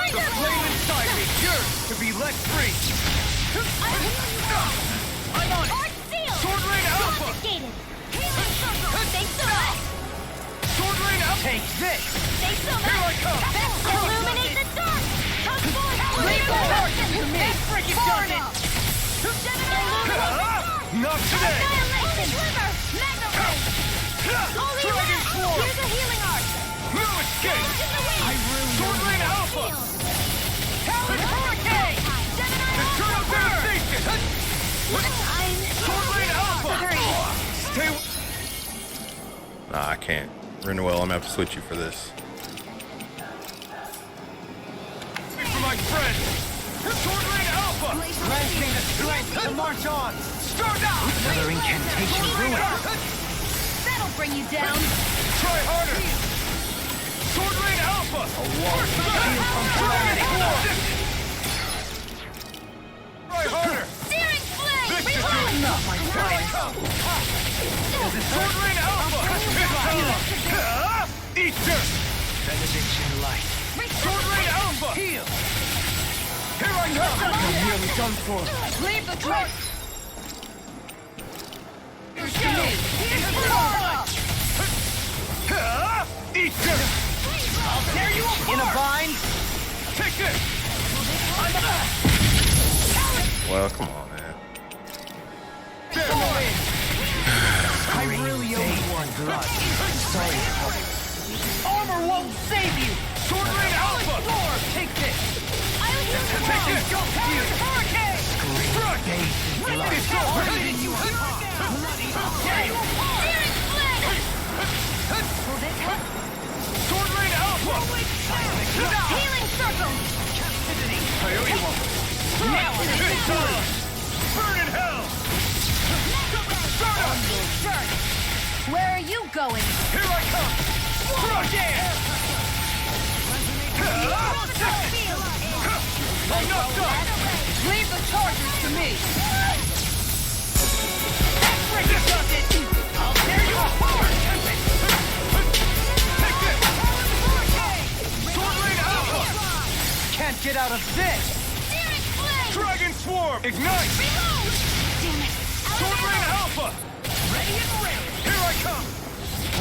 The flame inside me yearns to be let free. I'm on it. Sword Rain Alpha. Thanks a lot. Sword Rain Alpha. Take this. Thanks Here I come! Illuminate the dark! Leave the target to me! That freaking does it! Not today! Dragon Swarm! Here's a healing art! No escape! Sword Rain Alpha! Talon Hurricane! Eternal Devastation! Sword Rain Alpha! Stay... Nah, I can't. Renewal, I'm gonna have to switch you for this. Wait for my friend! Sword Rain Alpha! Granting the strength to march on! Start now! Another incantation ruin. That'll bring you down! Try harder! Sword Rain Alpha! A wall of shield from calamity. Try harder! Searing flame! This is Reload! not my finest! Sword Rain Alpha! Eat dirt! Benediction light. Sword Rain Alpha! Heal! Here I come! I'm nearly done for. Leave the truck! Here's to me! Eat dirt! I'll tear you apart! In a bind? Take it! Well, come on, man. I really owe one blood. Sorry. Armor won't save you! Sword Rain Alpha! Take this! Take this! Hurricane! Struck! This is so harder than you thought! Sword Rain Alpha! Healing circle! I owe you one! Now it's done! Burn in hell! Start up! Where are you going? Here I come! Crush it! I'm not done! Leave the charges to me! That freaking does it! I'll tear you apart! Take this! Sword Rain Alpha! Can't get out of this! Dragon Swarm! Ignite! Damn it! Sword Rain Alpha! Ready and ready! Here I come!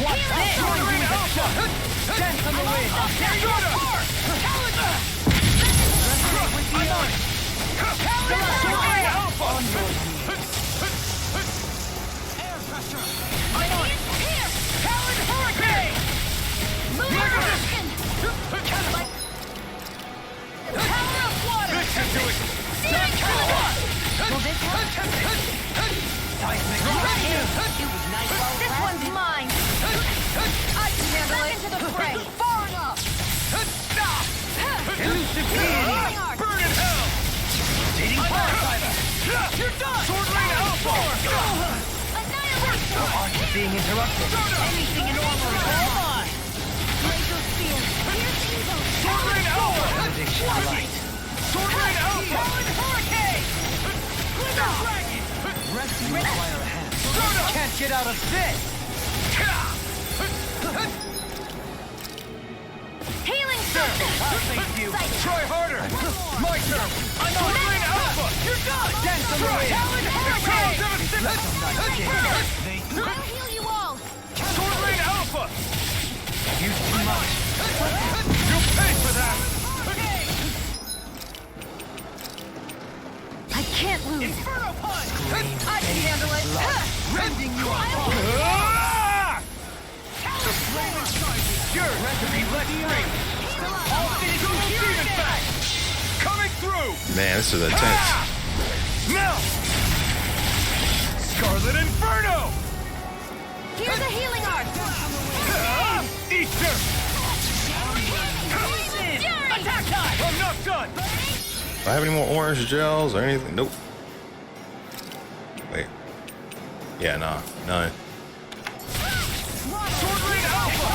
Watch this! Sword Rain Alpha! Dance on the wind! I'll tear you apart! I'm on it! Sword Rain Alpha! Air pressure! I'm on it! Here! Talon Hurricane! Move action! Power of water! This should do it! Searing flame! Will this help? This one's mine! I can handle it! Into the fray! Far enough! Elusive being! Burn in hell! Rotating power fiber! You're done! Sword Rain Alpha! Annihilation! Arts are being interrupted. Anything in armor is all mine! Laser spear! Here's evil! Sword Rain Alpha! Benediction light. Sword Rain Alpha! Hurricane! Dragon! Rest will require a hand. Start up! Can't get out of this! Healing circle! Thank you! Try harder! My turn! I'm Sword Rain Alpha! You're done! Dance on the wind! Talon Hurricane! I'll heal you all! Sword Rain Alpha! Use too much. You'll pay for that! I can't lose! Inferno Punch! I can handle it! Rending you apart! The flame inside me! Yours to be let free! I'll finish you demon back! Coming through! Man, this is intense. Now! Scarlet Inferno! Here's a healing art! Eat dirt! Fury! Attack time! I'm not done! Do I have any more orange gels or anything? Nope. Wait. Yeah, nah, none. Sword Rain Alpha!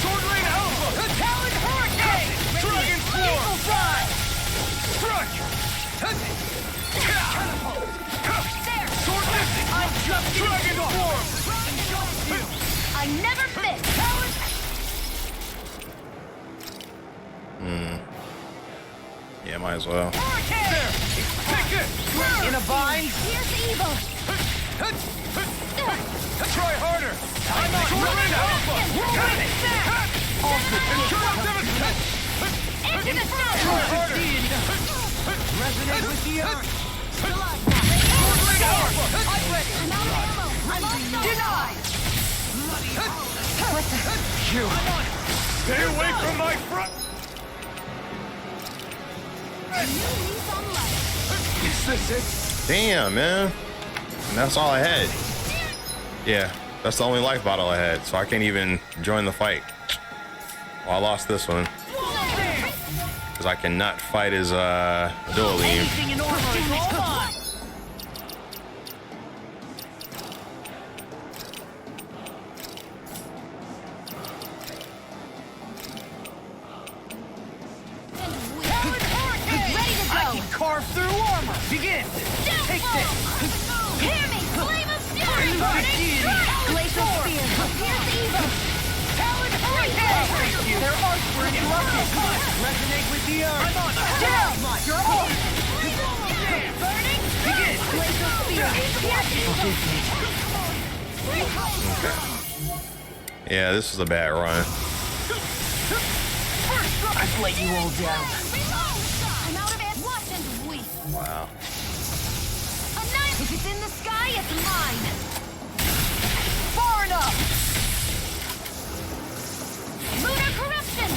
Sword Rain Alpha! Talon Hurricane! Dragon Swarm! Struck! There! Sword missing! I'm just Dragon Swarm! I never miss! Talon! Yeah, might as well. Hurricane! There! Take it! In a bind? Here's evil! Try harder! I'm on! Sword Rain Alpha! Got it! Denied! What the? You! Stay away from my front! Is this it? Damn, man. And that's all I had. Yeah, that's the only life bottle I had, so I can't even join the fight. Well, I lost this one. Because I cannot fight his dual leave. Carve through armor! Begin! Take this! Hear me! Flame of fury! Glacial spear! Here's evil! Talon hurricane! Their arcs were interrupted! Resonate with the earth! Down! You're off! Burning! Begin! Glacial spear! Yeah, this is a bad run. I've let you all down. I'm out of it. Watch and weep. Wow. A knife! If it's in the sky, it's mine! Far enough! Lunar corruption!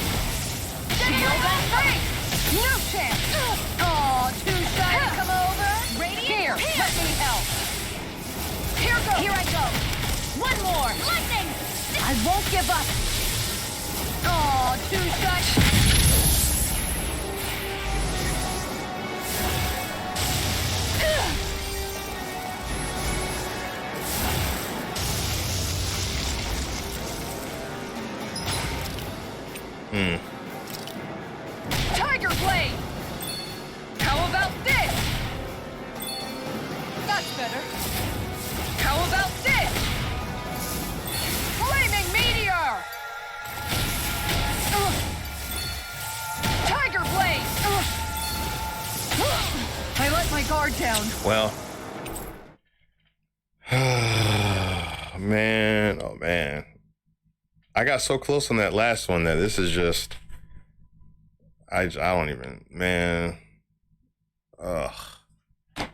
Shield and break! No chance! Aw, too shy to come over? Radiant Here, pierce. let me help! Here goes! Here I go! One more! Lightning! I won't give up! Aw, too shy! Tiger Blade! How about this? That's better. How about this? Flaming Meteor! Tiger Blade! I let my guard down. Well. Man, oh man. I got so close on that last one that this is just... I don't even... Man. Ugh. I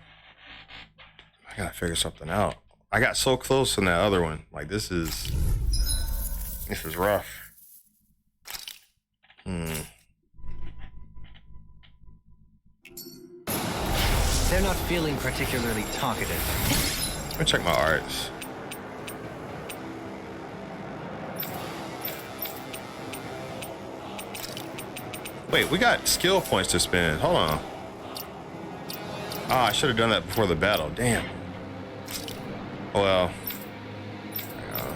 gotta figure something out. I got so close on that other one. Like, this is rough. They're not feeling particularly talkative. Let me check my arts. Wait, we got skill points to spend. Hold on. Ah, I should have done that before the battle. Damn. Well. Hang on.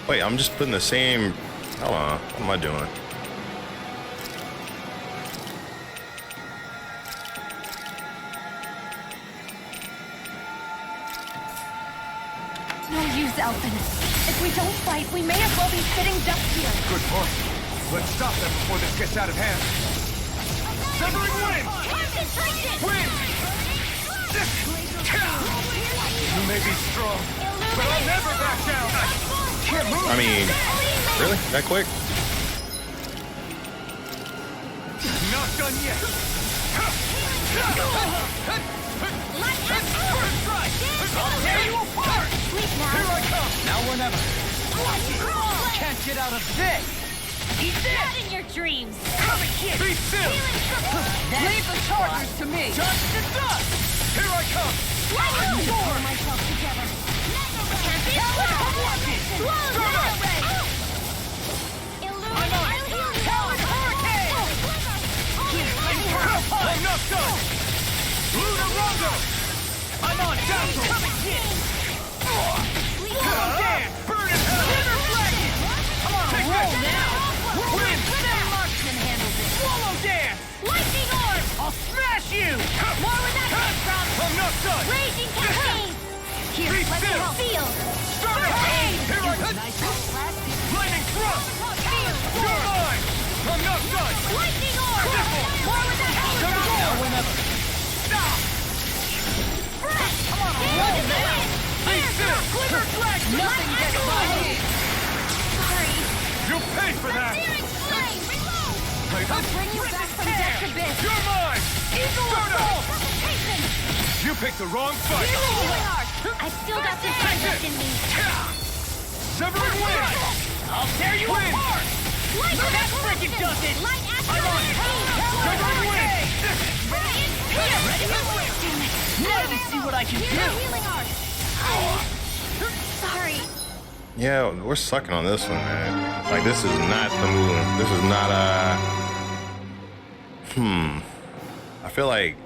Wait, I'm just putting the same... Hold on. What am I doing? No use, Alvin. If we don't fight, we may as well be sitting ducks here. Good point. Let's stop them before this gets out of hand. Severing wind! Wind! You may be strong, but I'll never back down! Can't move! I mean, really? That quick? Not done yet! I'll tear you apart! Here I come! Now or never! Can't get out of this! Eat this! Not in your dreams. Come and get! Be still! Leave the charges to me! Dust to dust! Here I come! Let me pull myself together. I'm hurricane! I'm not done! Lunar Rondo! I'm on Dazzle! Come and get! Damn! Burn in hell! Lunar Flagon! I'm on a roll now! Wind! Marksman handles it. Swallow dance! Lightning orb! I'll smash you! More where that comes from. I'm not done! Raging cascade. Here, Be let me still. help. Feel. Start a pain! Here I come! Lightning thrust! You're mine! done! Lightning orb! More with that power! Now or never! Stop! Come on, roll, man! Be still! Quiver flag! Nothing gets by me! Sorry. You'll pay for that! Searing flame! Reload! I'll bring you back from death abyss! You're mine! Eagle assault! Suffocation! You picked the wrong fight! Healing art! I've still got some fight left in me. Severing wing! I'll tear you apart! No, that freaking does it! Light I'm on it! Severing wing! Ready to win! Now you see what I can do! Healing art! Sorry. Yeah, we're sucking on this one, man. Like, this is not the move. This is not I feel like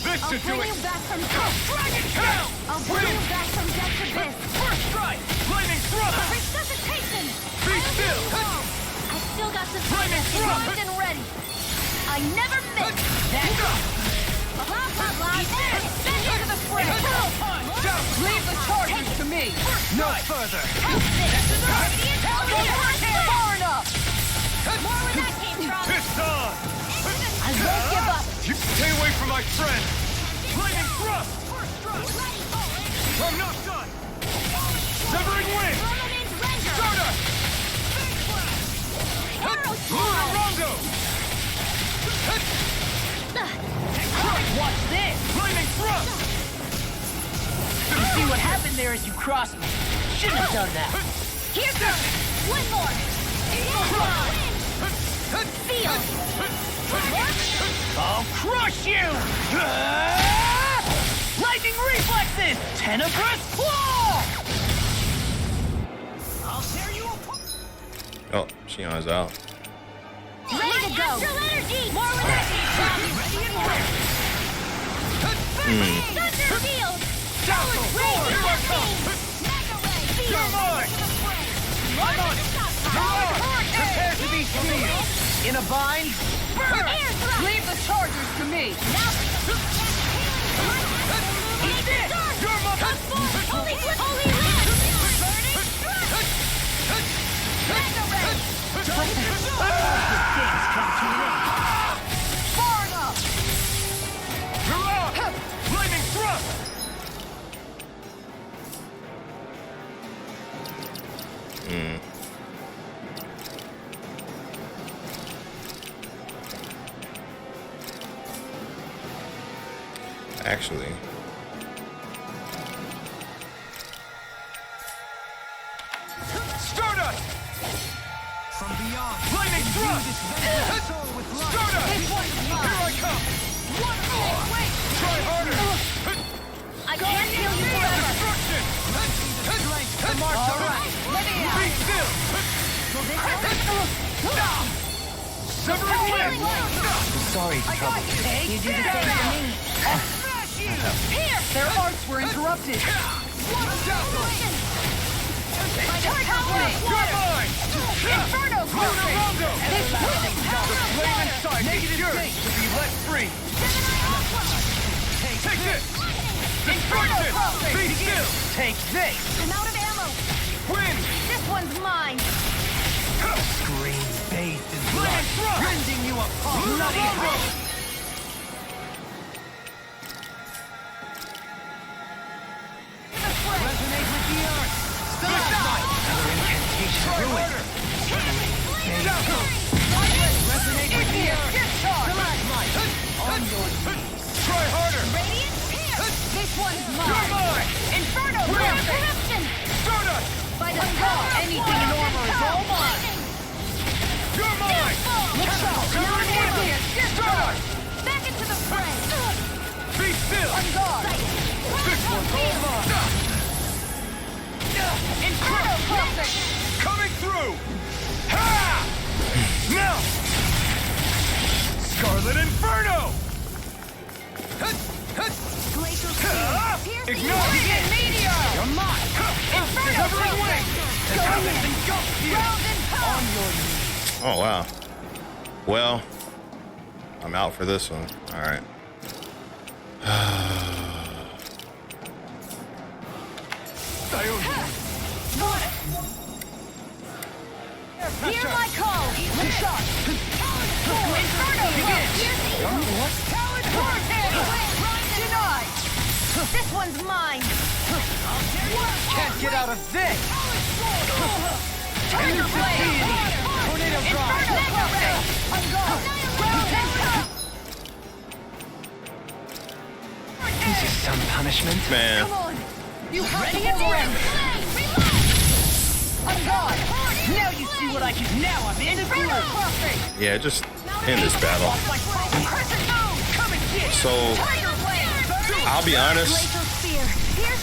this should do it! Back from Dragon Tail! I'll bring you back from death abyss! First strike! Lightning thrust! Resuscitation! Be still! I've still got some Lightning thrust! primed and ready! I never miss! That's blah, blah, blah! Send into the fray! Leave the charges to me! No further! Far enough! More where that came from! Pissed on! I won't give up! You stay away from my friend! Lightning thrust! I'm not done! Severing wing! Stardust! Lunar Rondo! Watch this! Lightning thrust! You see what happened there as you crossed me? Shouldn't have done that. Here goes! One more! Feel! I'll crush you! Lightning reflexes! Tenebrous claw! I'll tear you apart! oh, Shion's out. Ready to go! Astral energy! More with that! Thunder field! Dazzle! Here I come! You're mine! I'm on it! You're on! Prepare to be sealed! In a bind? Leave the chargers to me! Now! Eat this! Your mother! Holy land! Far enough! You're out! Lightning thrust! Actually, Stardust! From beyond. Lightning thrust! Stardust! Here I come! Wait! Try harder! I can't heal you forever! Destruction! The march All right, let me out! Be still! Severing wing! Sorry to trouble you. You do the same to me. Here! Their arts were interrupted. Dazzle! You're mine! Inferno Lunar crossing! Rondo! This willing The power of flame water! inside me is yours to be let free! Take this! Inferno Destruction! crossing! Be still! Take this! I'm out of ammo! Win! This one's mine! Scream bathed in blood. Lightning thrust! Rending you apart. Lunar Rondo! Resonate with the earth. Stop! Another incantation ruined. Dazzle! Resonate with the earth. Stalagmite. On your knees. Try harder! Radiant here! This one's You're mine! mine! Inferno Win! corruption! Stardust! By the power of Anything in armor is all mine. You're mine! Severing wing! Stardust! Back into the fray! Be still! On guard! This one's all mine! Inferno crossing! Coming through! Ha! Now! Scarlet Inferno! Glacial Ignore it! Meteor! You're mine! Inferno Severing crossing! wing! The heavens engulf you! Ground and power! On your knees! oh wow. Well, I'm out for this one. All right. Hear my call! One shot! Inferno! What? Talent Vortex! Denied! This one's mine! Can't get out of this! Tiger Blade! Tornado Drive! I'm gone! This is some punishment. Man. Come on! You have to hold on! I'm gone! Now you see what I can. Now I'm in the groove! Yeah, just end this battle. So, I'll be honest,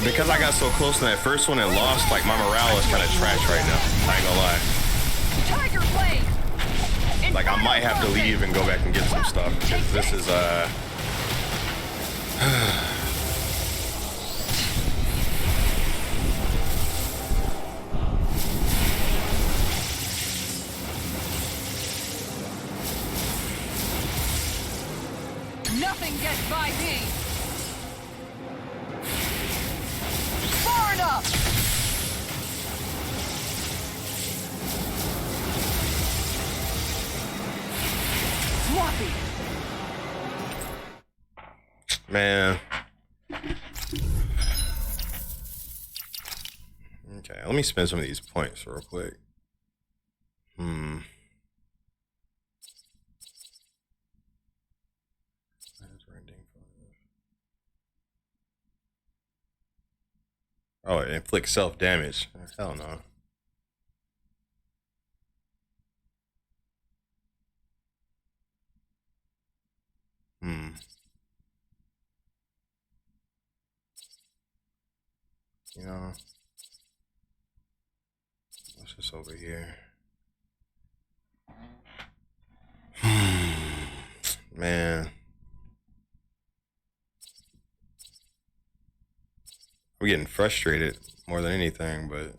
because I got so close to that first one and lost, like, my morale is kind of trash right now. I ain't gonna lie. Like, I might have to leave and go back and get some stuff, because this is, Nothing gets by me! Far enough! Sloppy! man. Okay, let me spend some of these points real quick. Oh, it inflicts self-damage. Hell no. You know, what's this over here? Man. I'm getting frustrated more than anything, but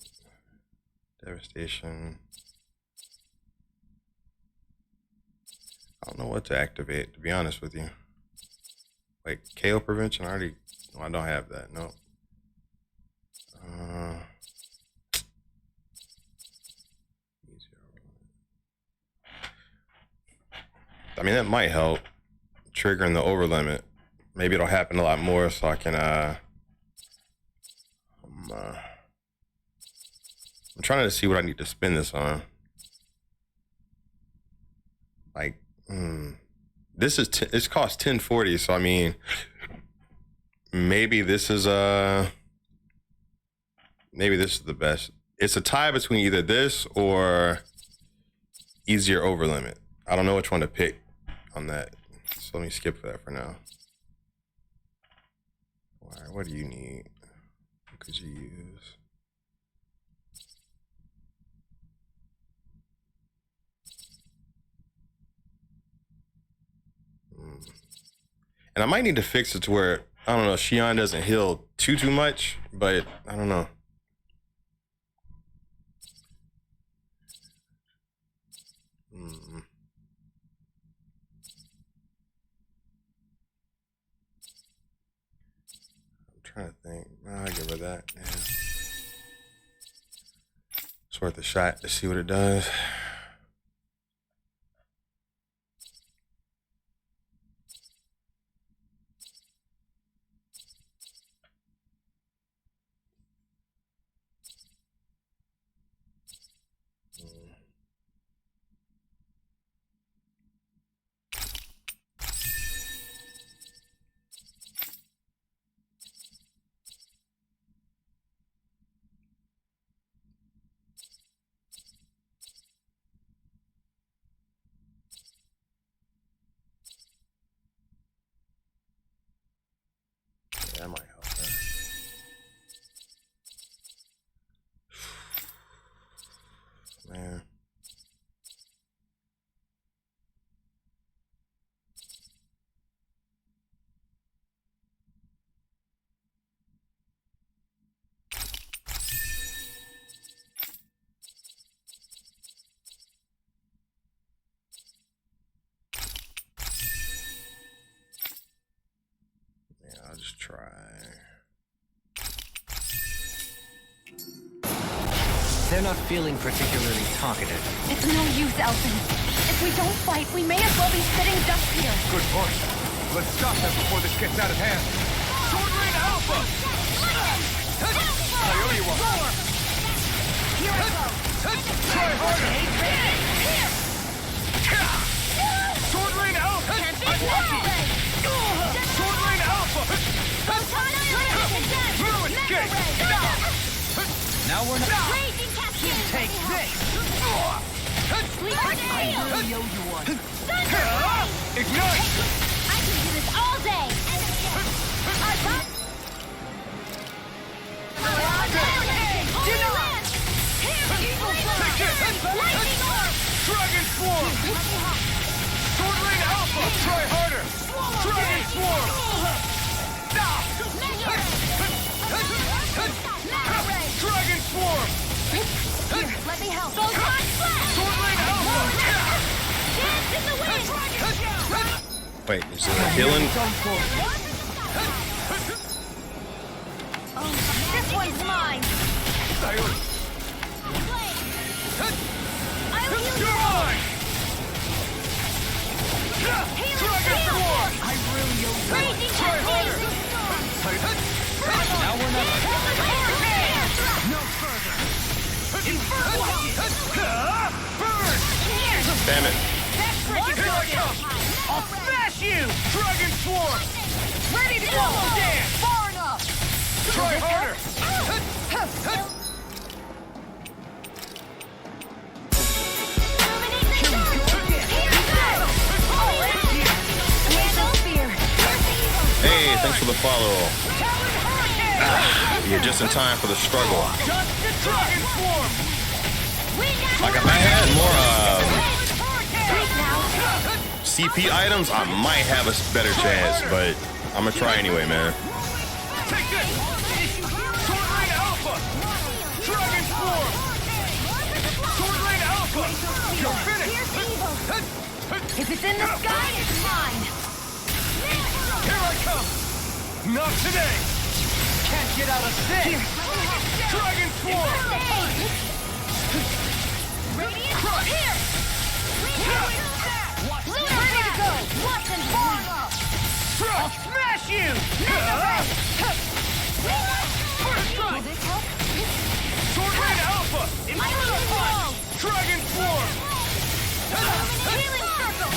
devastation. I don't know what to activate, to be honest with you. Like KO prevention, I don't have that. No. I mean, that might help triggering the over limit. Maybe it'll happen a lot more, so I can I'm trying to see what I need to spend this on. Like, this is it's cost $10.40, so I mean, maybe this is the best. It's a tie between either this or easier over limit. I don't know which one to pick on that, so let me skip that for now. All right, what do you need? What could you use? And I might need to fix it to where, I don't know, Xion doesn't heal too much, but I don't know. I'm trying to think. I'll give her that. Yeah. It's worth a shot to see what it does. That might help her. Man. I'll just try. They're not feeling particularly talkative. It's no use, Elton. If we don't fight, we may as well be sitting ducks here. Good point. Let's stop them before this gets out of hand. Sword Rain Alpha! I owe you one. Here I go. Try harder! Sword Rain Alpha! I'm lucky! Sword Rain Alpha! Blue escape! Now we're not... Take this! I really owe you one. Ignite! I can do this all day. Dragon Swarm! Sword Rain Alpha! Try harder! Dragon Swarm! Dragon Swarm! Here, let me help. Sword Rain Alpha! Dance in the wind. Wait, is it healing? This one's mine. I'll heal you. Mine! Dragon Swarm! I really owe you. Crazy Try harder! Now we're not... No further! Burn! Damn it. Here I come! I'll smash you! Dragon Swarm! Ready to go! Dance! Far enough. Try harder! Hey, thanks for the follow. You're just in time for the struggle. Like if I had more CP items, I might have a better chance, but I'm gonna try anyway, man. Take this! Sword Rain Alpha! Dragon Swarm! Sword Rain Alpha! You're finished! If it's in the sky, it's mine. Here I come! Not today! Can't get out of this! Dragon Swarm! Radiant here! Ready to go! Once and far enough! I'll smash you! Will this help? Sword Rain Alpha! Dragon Swarm! Healing circle!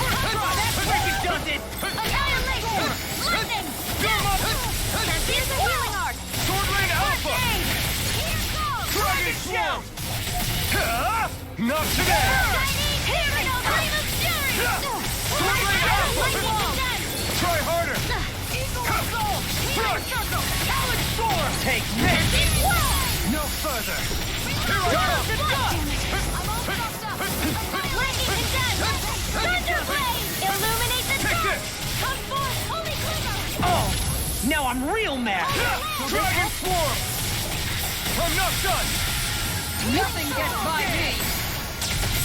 That's like it does it! Annihilation! Lightning! Here's the healing art! Sword Rain Alpha! Dragon Swarm! Not today! Here we go! Flame of Fury! Sword Rain Alpha! Try harder! Healing circle! Talon Storm! Take this! No further! Here I come! Lightning condensed! Thunder Blade! Illuminate the dark! Come forth, holy Cloudie! Oh, now I'm real mad. Dragon Swarm! I'm not done! Nothing gets by me!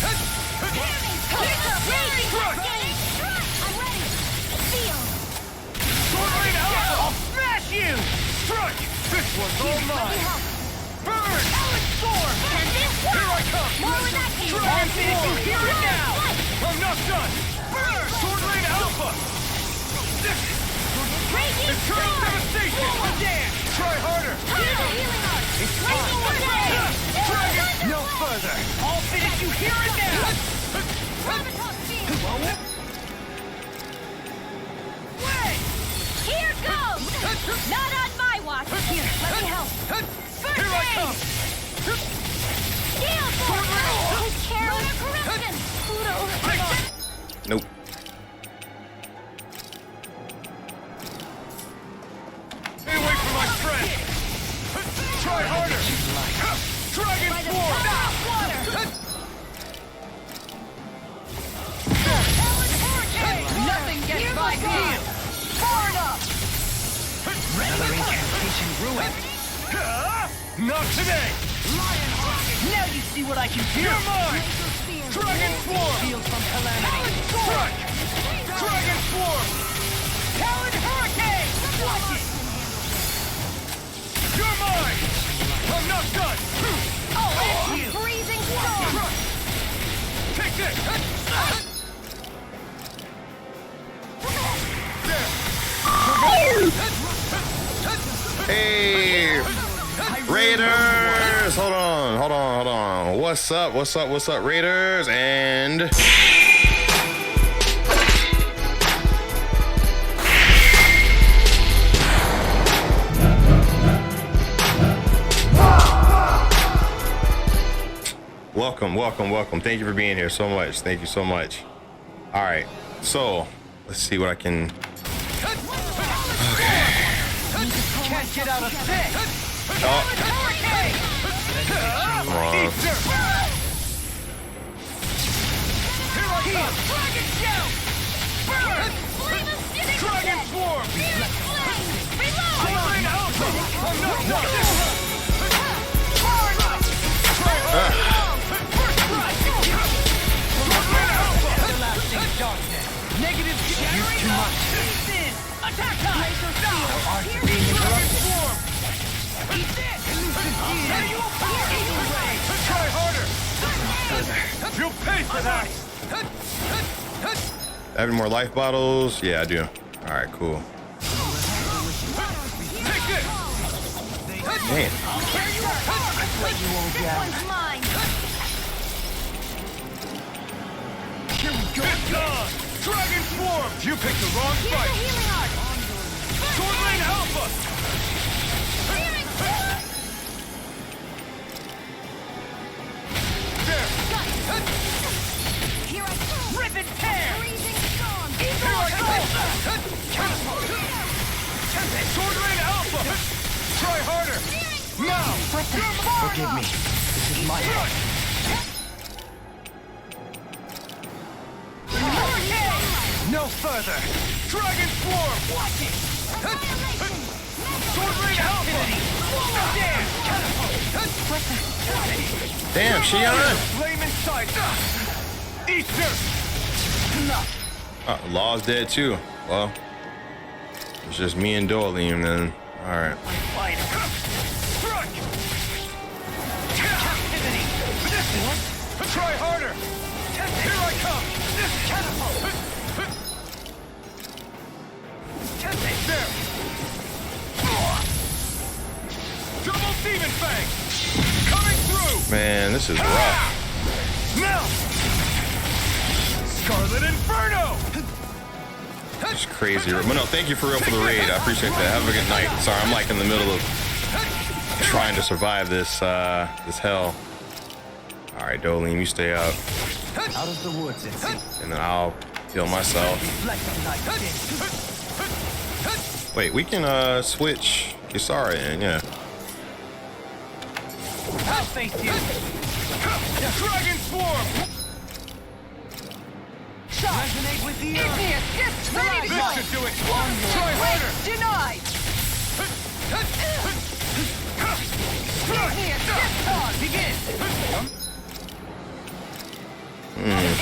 Here's a raging cascade! I'm ready! Feel! Sword Rain Alpha! I'll smash you! Strike! This one's all mine! Burn! Talon Storm! Here I come! More with that key! Dragon Swarm! Hear it now! I'm not done! Burn! Sword Rain Alpha! Raging Eternal devastation! Dance! Try harder! Here's the healing art! Raging cascade! Dragon! No further! I'll finish you here and now. Gravitas field! Here goes! Not on my watch! Here, let me help! First Here I come! Steel Force! Take care of corruption! Pluto! Nope. Stay away from my friend! Try harder! Dragon Swarm! Nothing gets by me! Far enough! Another incantation ruined. Not today! Now you see what I can do. You're mine! Dragon Swarm! Shield from calamity. Strike! Dragon Swarm! Talon Hurricane! Watch it! You're mine! I'm not done! Oh, you! Hey, Raiders! Hold on. What's up, Raiders? And welcome. Thank you for being here so much. Thank you so much. All right, so let's see what I can. Okay. Can't get out of this. Oh. Come on. Dragon Swarm! Sword Alpha! Negative use too much. Attack time! Our arts are being interrupted. Try harder! You'll pay for that! Having more life bottles? Yeah, I do. All right, cool. Take this! Man. Here we go! Dragon Swarm! You picked the wrong fight! Sword Lane Alpha! There! Here I go! Rip and tear! Freezing storm! Here I go! Sword Lane Alpha! Try harder! Now! Forgive me. This is my fault. No further! Dragon Swarm! Watch it! Sword Lane Alpha! Damn, Shion! Flame inside! Easter! Law's dead too. Well, it's just me and Doleem then. All right. Captivity! This one! Try harder! Here I come! This catapult! There! Double Demon Fang! Coming through! Man, this is rough. Now! Scarlet Inferno! It's crazy. But no, thank you for real for the raid. I appreciate that. Have a good night. Sorry, I'm like in the middle of trying to survive this this hell. All right, Doleem, you stay out. Out of the woods, And then I'll heal myself. Wait, we can switch Kisara in, yeah. I'll face you! Dragon Swarm! Resonate with the earth! Ready to This go! should do it! Try harder! Denied! Begin!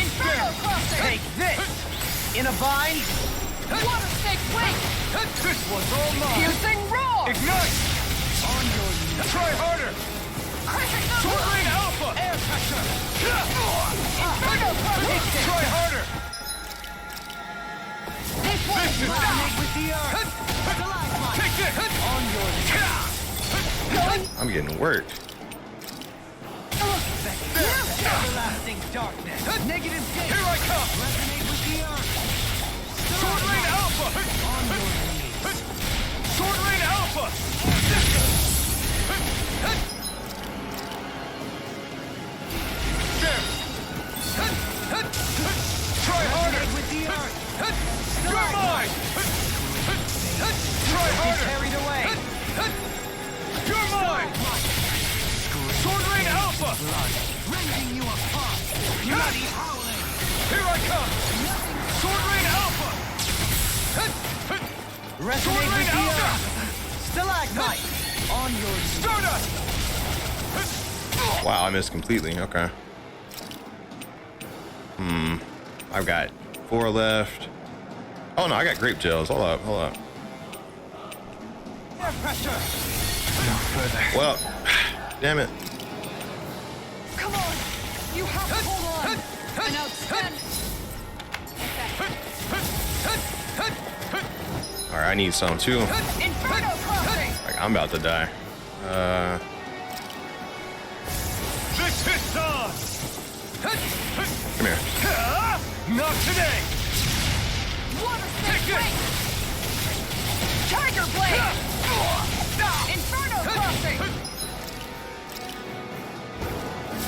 Inferno crossing! Take this! In a bind! Water snake wing! This one's all mine! Fusing roar! Ignite! On your knees! Try harder! Sword Lane Alpha! Air pressure! Inferno crossing! Try harder! This one! This is resonate with the earth! Take this! On your knees! I'm getting worked. Everlasting darkness! Negative gate! Here I come! Resonate with the earth! Sword Lane Alpha! On your knees! Sword Lane Alpha! There! Try harder! With the earth! You're mine! Try harder! Carried away! You're mine! Sword Lane Alpha! Rending you apart! Bloody howling! Here I come! Sword Lane Alpha! Resonate with the earth! Stalagmite! On your Stardust! Wow, I missed completely. Okay. I've got 4 left. Oh no, I got grape gels. Hold up. Air pressure! No further. Well, damn it. Come on! You have to hold on! An outstanding. Alright, I need some too. Inferno crossing. Like, I'm about to die. This is on! Come here. Not today! Water snake blade. Tiger blade. Inferno crossing.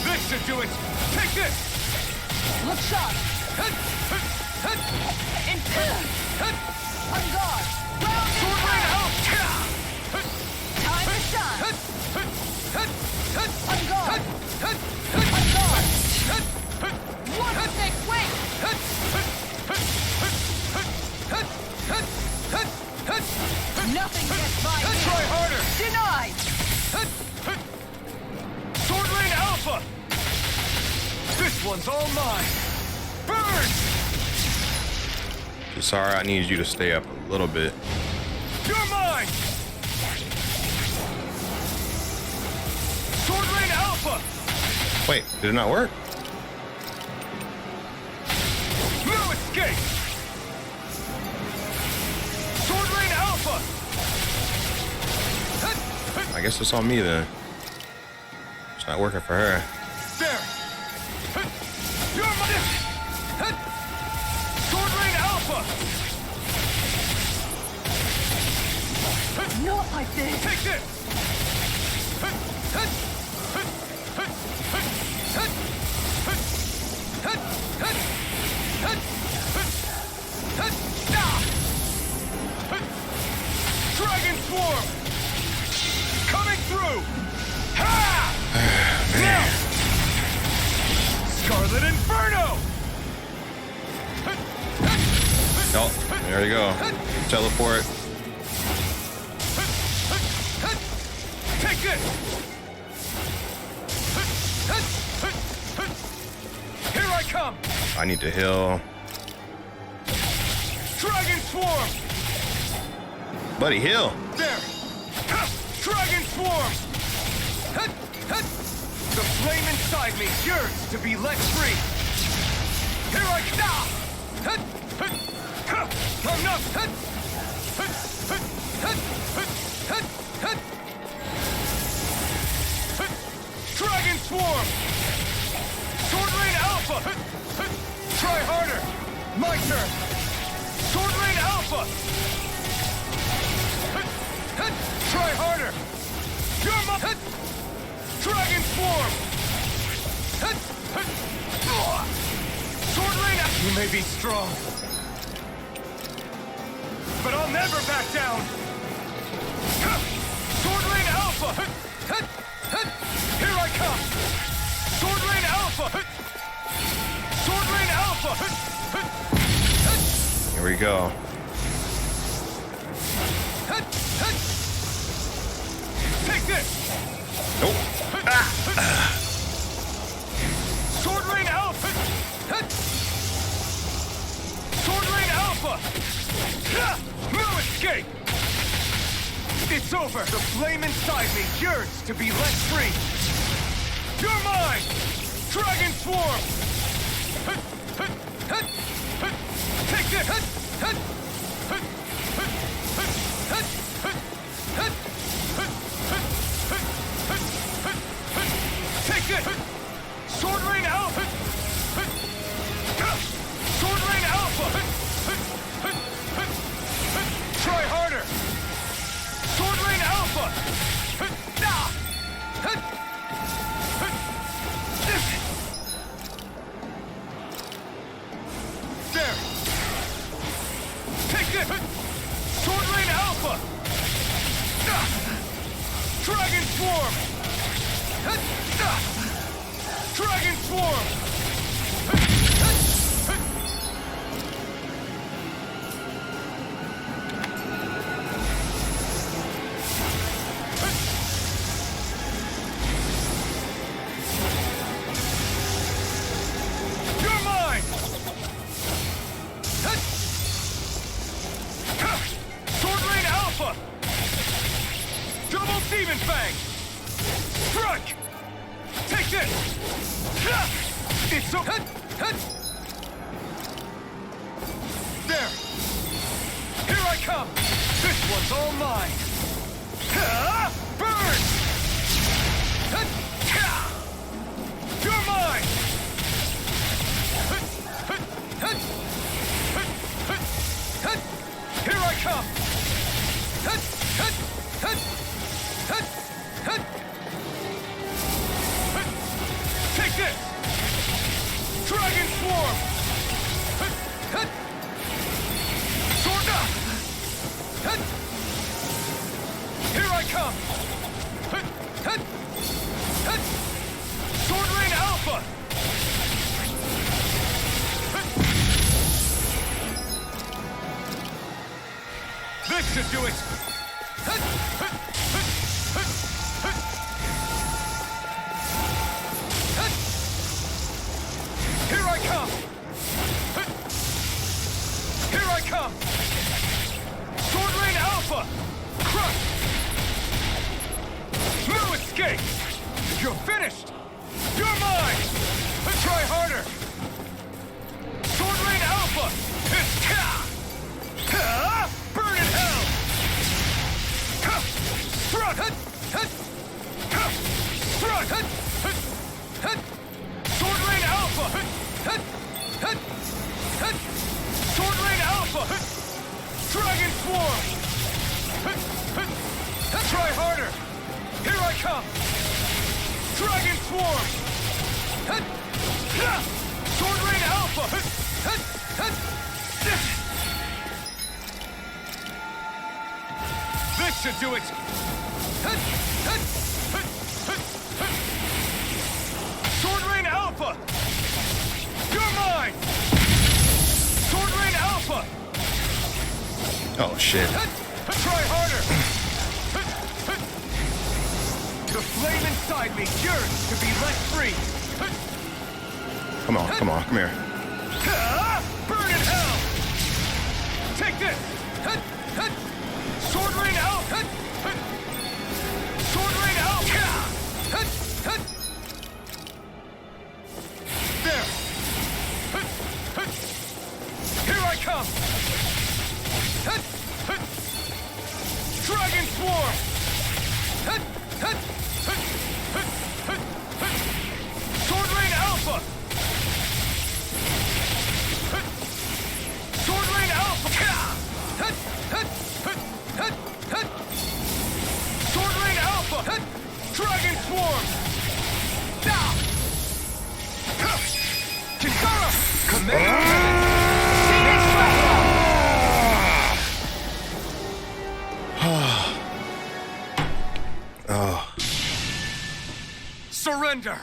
This should do it! Take this! Look sharp. On guard. Round and pound. Time to shine. On guard. On guard. Water snake wait. Nothing gets by me. Try harder! Denied. Sword Lane Alpha! This one's all mine! Burn! Sorry, I need you to stay up a little bit. You're mine! Sword Lane Alpha! Wait, did it not work? No escape! Sword Lane Alpha! I guess it's on me then. It's not working for her. There! You're mine! Sword Lane Alpha! Not like this. Take this! Dragon Swarm! Coming through! Ha! Now! Scarlet Inferno! Oh, there you go. Teleport. Take this! Here I come! I need to heal. Dragon Swarm! Buddy, heal. There! Dragon Swarm! The flame inside me yearns to be let free! Here I come! I'm not! Dragon Swarm! Sword Lane Alpha! Try harder! My turn! Sword Lane Alpha! Try harder! You're my... Dragon Swarm! Sword Lane Alpha! You may be strong, but I'll never back down! Sword Lane Alpha! Here I come! Sword Lane Alpha! Sword Lane Alpha! Here we go. Take this! Nope. Sword Lane Alpha! Sword Lane Alpha! No escape! It's over! The flame inside me yearns to be let free! You're mine! Dragon Swarm! Take this! Take this! Sword Lane Alpha! Sword Lane Alpha! Try harder! Sword Lane Alpha! There! Take this! Sword Lane Alpha! Dragon Swarm! Dragon Swarm! You're mine! Sword Lane Alpha! Double Demon Fang! Strike! Take this! It's so... There! Here I come! This one's all mine! Burn! You're mine! Here I come! Take this! Dragon Swarm! Sword up! Here I come! Sword Rain Alpha! This should do it! Here I come! Here I come! Sword Rain Alpha! Crush! No escape! You're finished! You're mine! Try harder! Sword Rain Alpha! Burn in hell! Strut! Strut! Sword Rain Alpha! Sword Rain Alpha! Dragon Swarm! Try harder! Here I come! Dragon Swarm! Sword Rain Alpha! This should do it! Sword Rain Alpha! You're mine! Sword Rain Alpha! Oh, shit. Try harder! The flame inside me yearns to be let free! Come on, come on, come here. Burn in hell! Take this! Sword Rain Alpha! Sword Rain Alpha! There! Here I come! Dragon Swarm! Sword Rain Alpha! Sword Rain Alpha! Sword Rain Alpha! Dragon Swarm! Kisara! Commander! Surrender!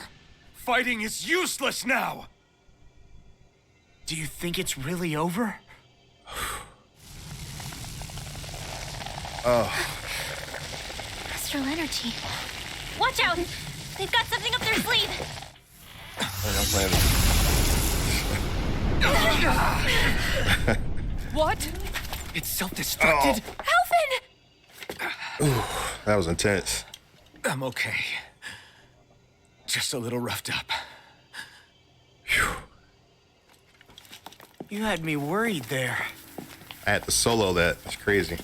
Fighting is useless now! Do you think it's really over? Astral energy. Watch out! They've got something up their sleeve! What? It's self-destructed? Alvin! Ooh, that was intense. I'm okay. Just a little roughed up. Whew. You had me worried there. I had to solo that. It's crazy.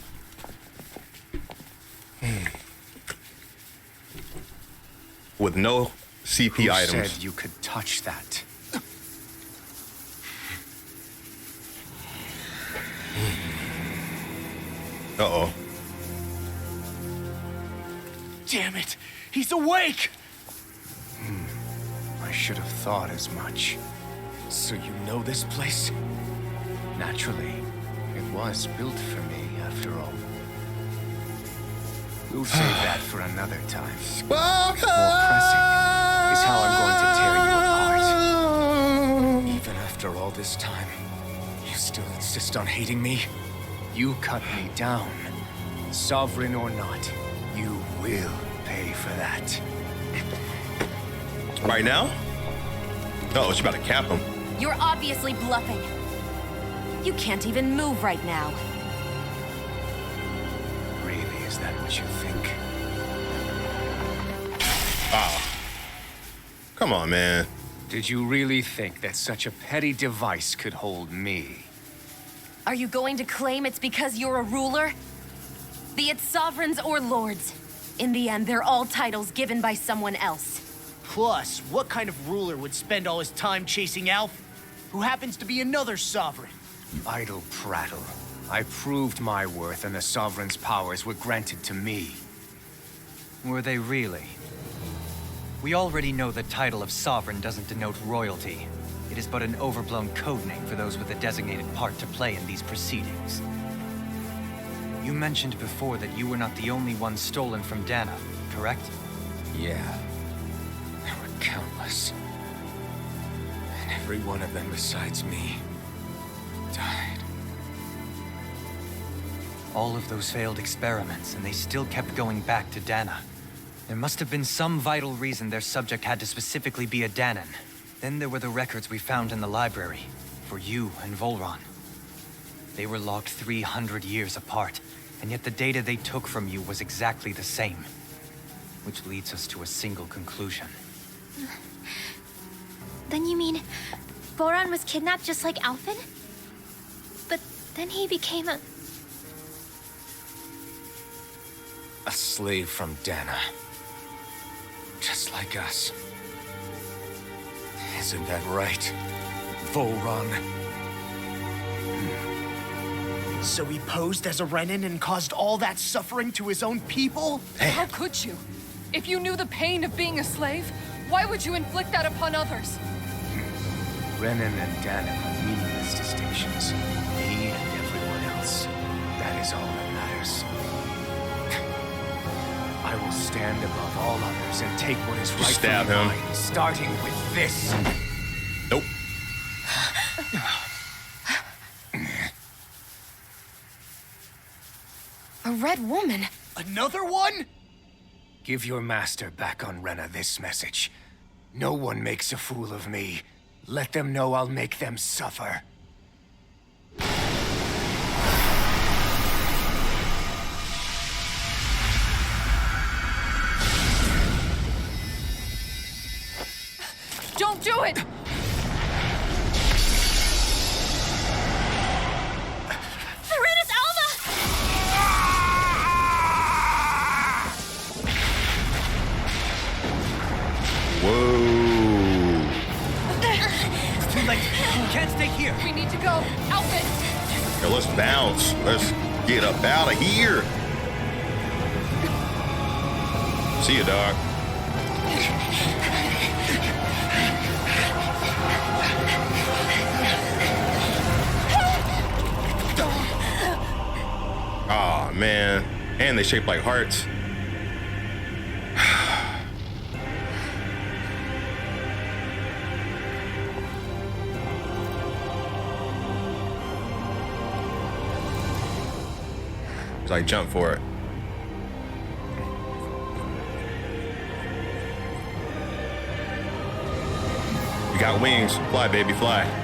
With no CP Who items. said you could touch that? Uh-oh. Damn it! He's awake! I should have thought as much. So you know this place? Naturally. It was built for me, after all. We'll save that for another time. More pressing is how I'm going to tear you apart. Even after all this time, you still insist on hating me? You cut me down. Sovereign or not, you will pay for that. Right now? Oh, she's about to cap him. You're obviously bluffing. You can't even move right now. Really, is that what you think? Wow. Come on, man. Did you really think that such a petty device could hold me? Are you going to claim it's because you're a ruler? Be it sovereigns or lords. In the end, they're all titles given by someone else. Plus, what kind of ruler would spend all his time chasing Alf, who happens to be another sovereign? Idle prattle. I proved my worth and the Sovereign's powers were granted to me. Were they really? We already know the title of Sovereign doesn't denote royalty. It is but an overblown codename for those with a designated part to play in these proceedings. You mentioned before that you were not the only one stolen from Dana, correct? Yeah. There were countless. And every one of them besides me died. All of those failed experiments, and they still kept going back to Dana. There must have been some vital reason their subject had to specifically be a Danan. Then there were the records we found in the library, for you and Volron. They were logged 300 years apart, and yet the data they took from you was exactly the same. Which leads us to a single conclusion. Then you mean Voron was kidnapped just like Alphen? But then he became a slave from Dana. Just like us. Isn't that right, Volron? So he posed as a Renin and caused all that suffering to his own people? How could you? If you knew the pain of being a slave, why would you inflict that upon others? Renin and Dana are meaningless distinctions. Me and everyone else. That is all that matters. I will stand above all others and take what is Just stab him. mine, starting with this. Nope. A red woman? Another one? Give your master back on Rena this message. No one makes a fool of me. Let them know I'll make them suffer. Don't do it! Serenus Alva! Whoa. It's too late. We can't stay here. We need to go. Alphen! Yo, let's bounce. Let's get up out of here. See you, dog. Oh man, and they shape like hearts. So I jump for it. You got wings. Fly, baby, fly.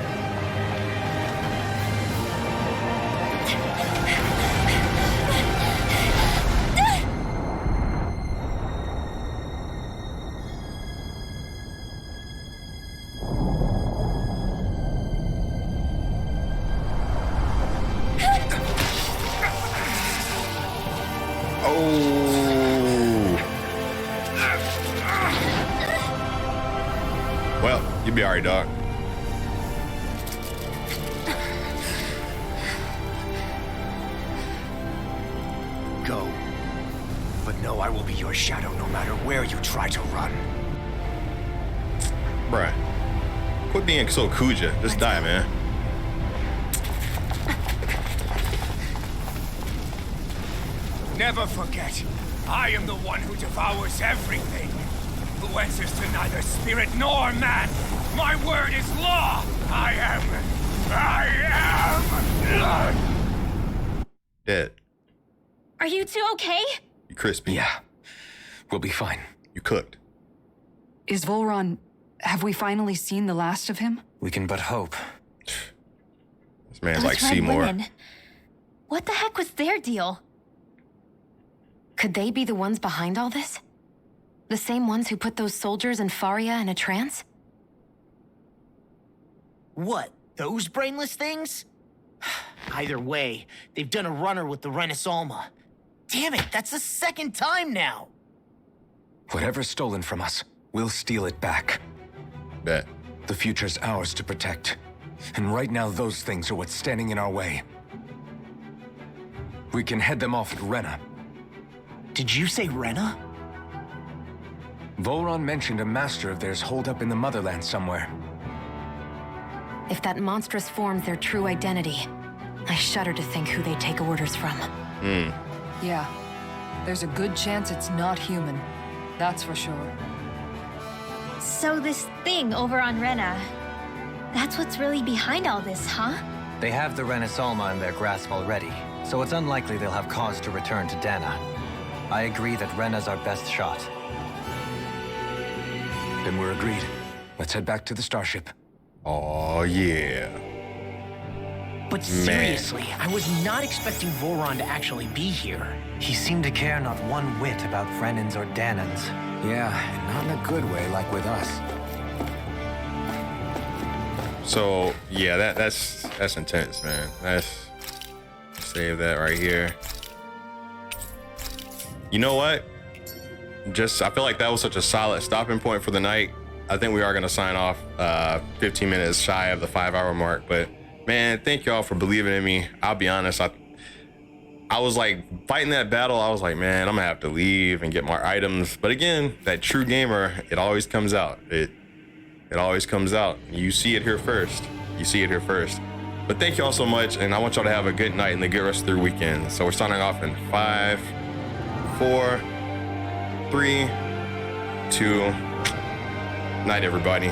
Well, you'll be alright, dog. Go. But know I will be your shadow no matter where you try to run. Bruh. Quit being so Kuja. Just die, man. Never forget, I am the one who devours everything, who answers to neither spirit nor man. My word is law. I am. Dead. Are you two okay? You crispy. Yeah. We'll be fine. You cooked. Is Volron... Have we finally seen the last of him? We can but hope. This man's Those like red Seymour. women. What the heck was their deal? Could they be the ones behind all this? The same ones who put those soldiers and Faria in a trance? What, those brainless things? Either way, they've done a runner with the Renasolma. Damn it, that's the second time now! Whatever's stolen from us, we'll steal it back. Bet. The future's ours to protect. And right now, those things are what's standing in our way. We can head them off at Rena. Did you say Rena? Volron mentioned a master of theirs holed up in the motherland somewhere. If that monstrous form's their true identity, I shudder to think who they take orders from. Yeah. There's a good chance it's not human. That's for sure. So this thing over on Rena, that's what's really behind all this, huh? They have the Renasolma in their grasp already, so it's unlikely they'll have cause to return to Dana. I agree that Rena's our best shot. Then we're agreed. Let's head back to the starship. Oh, yeah. But seriously, I was not expecting Volron to actually be here. He seemed to care not one whit about Brennan's or Danan's. Yeah, and not in a good way like with us. So, yeah, that's intense, man. Save that right here. You know what? I feel like that was such a solid stopping point for the night. I think we are going to sign off 15 minutes shy of the 5-hour mark. But, man, thank y'all for believing in me. I'll be honest. I was like fighting that battle. I was like, man, I'm going to have to leave and get more items. But again, that true gamer, it always comes out. It always comes out. You see it here first. But thank y'all so much. And I want y'all to have a good night and the good rest of their weekend. So we're signing off in 5, 4, 3, 2. Night, everybody.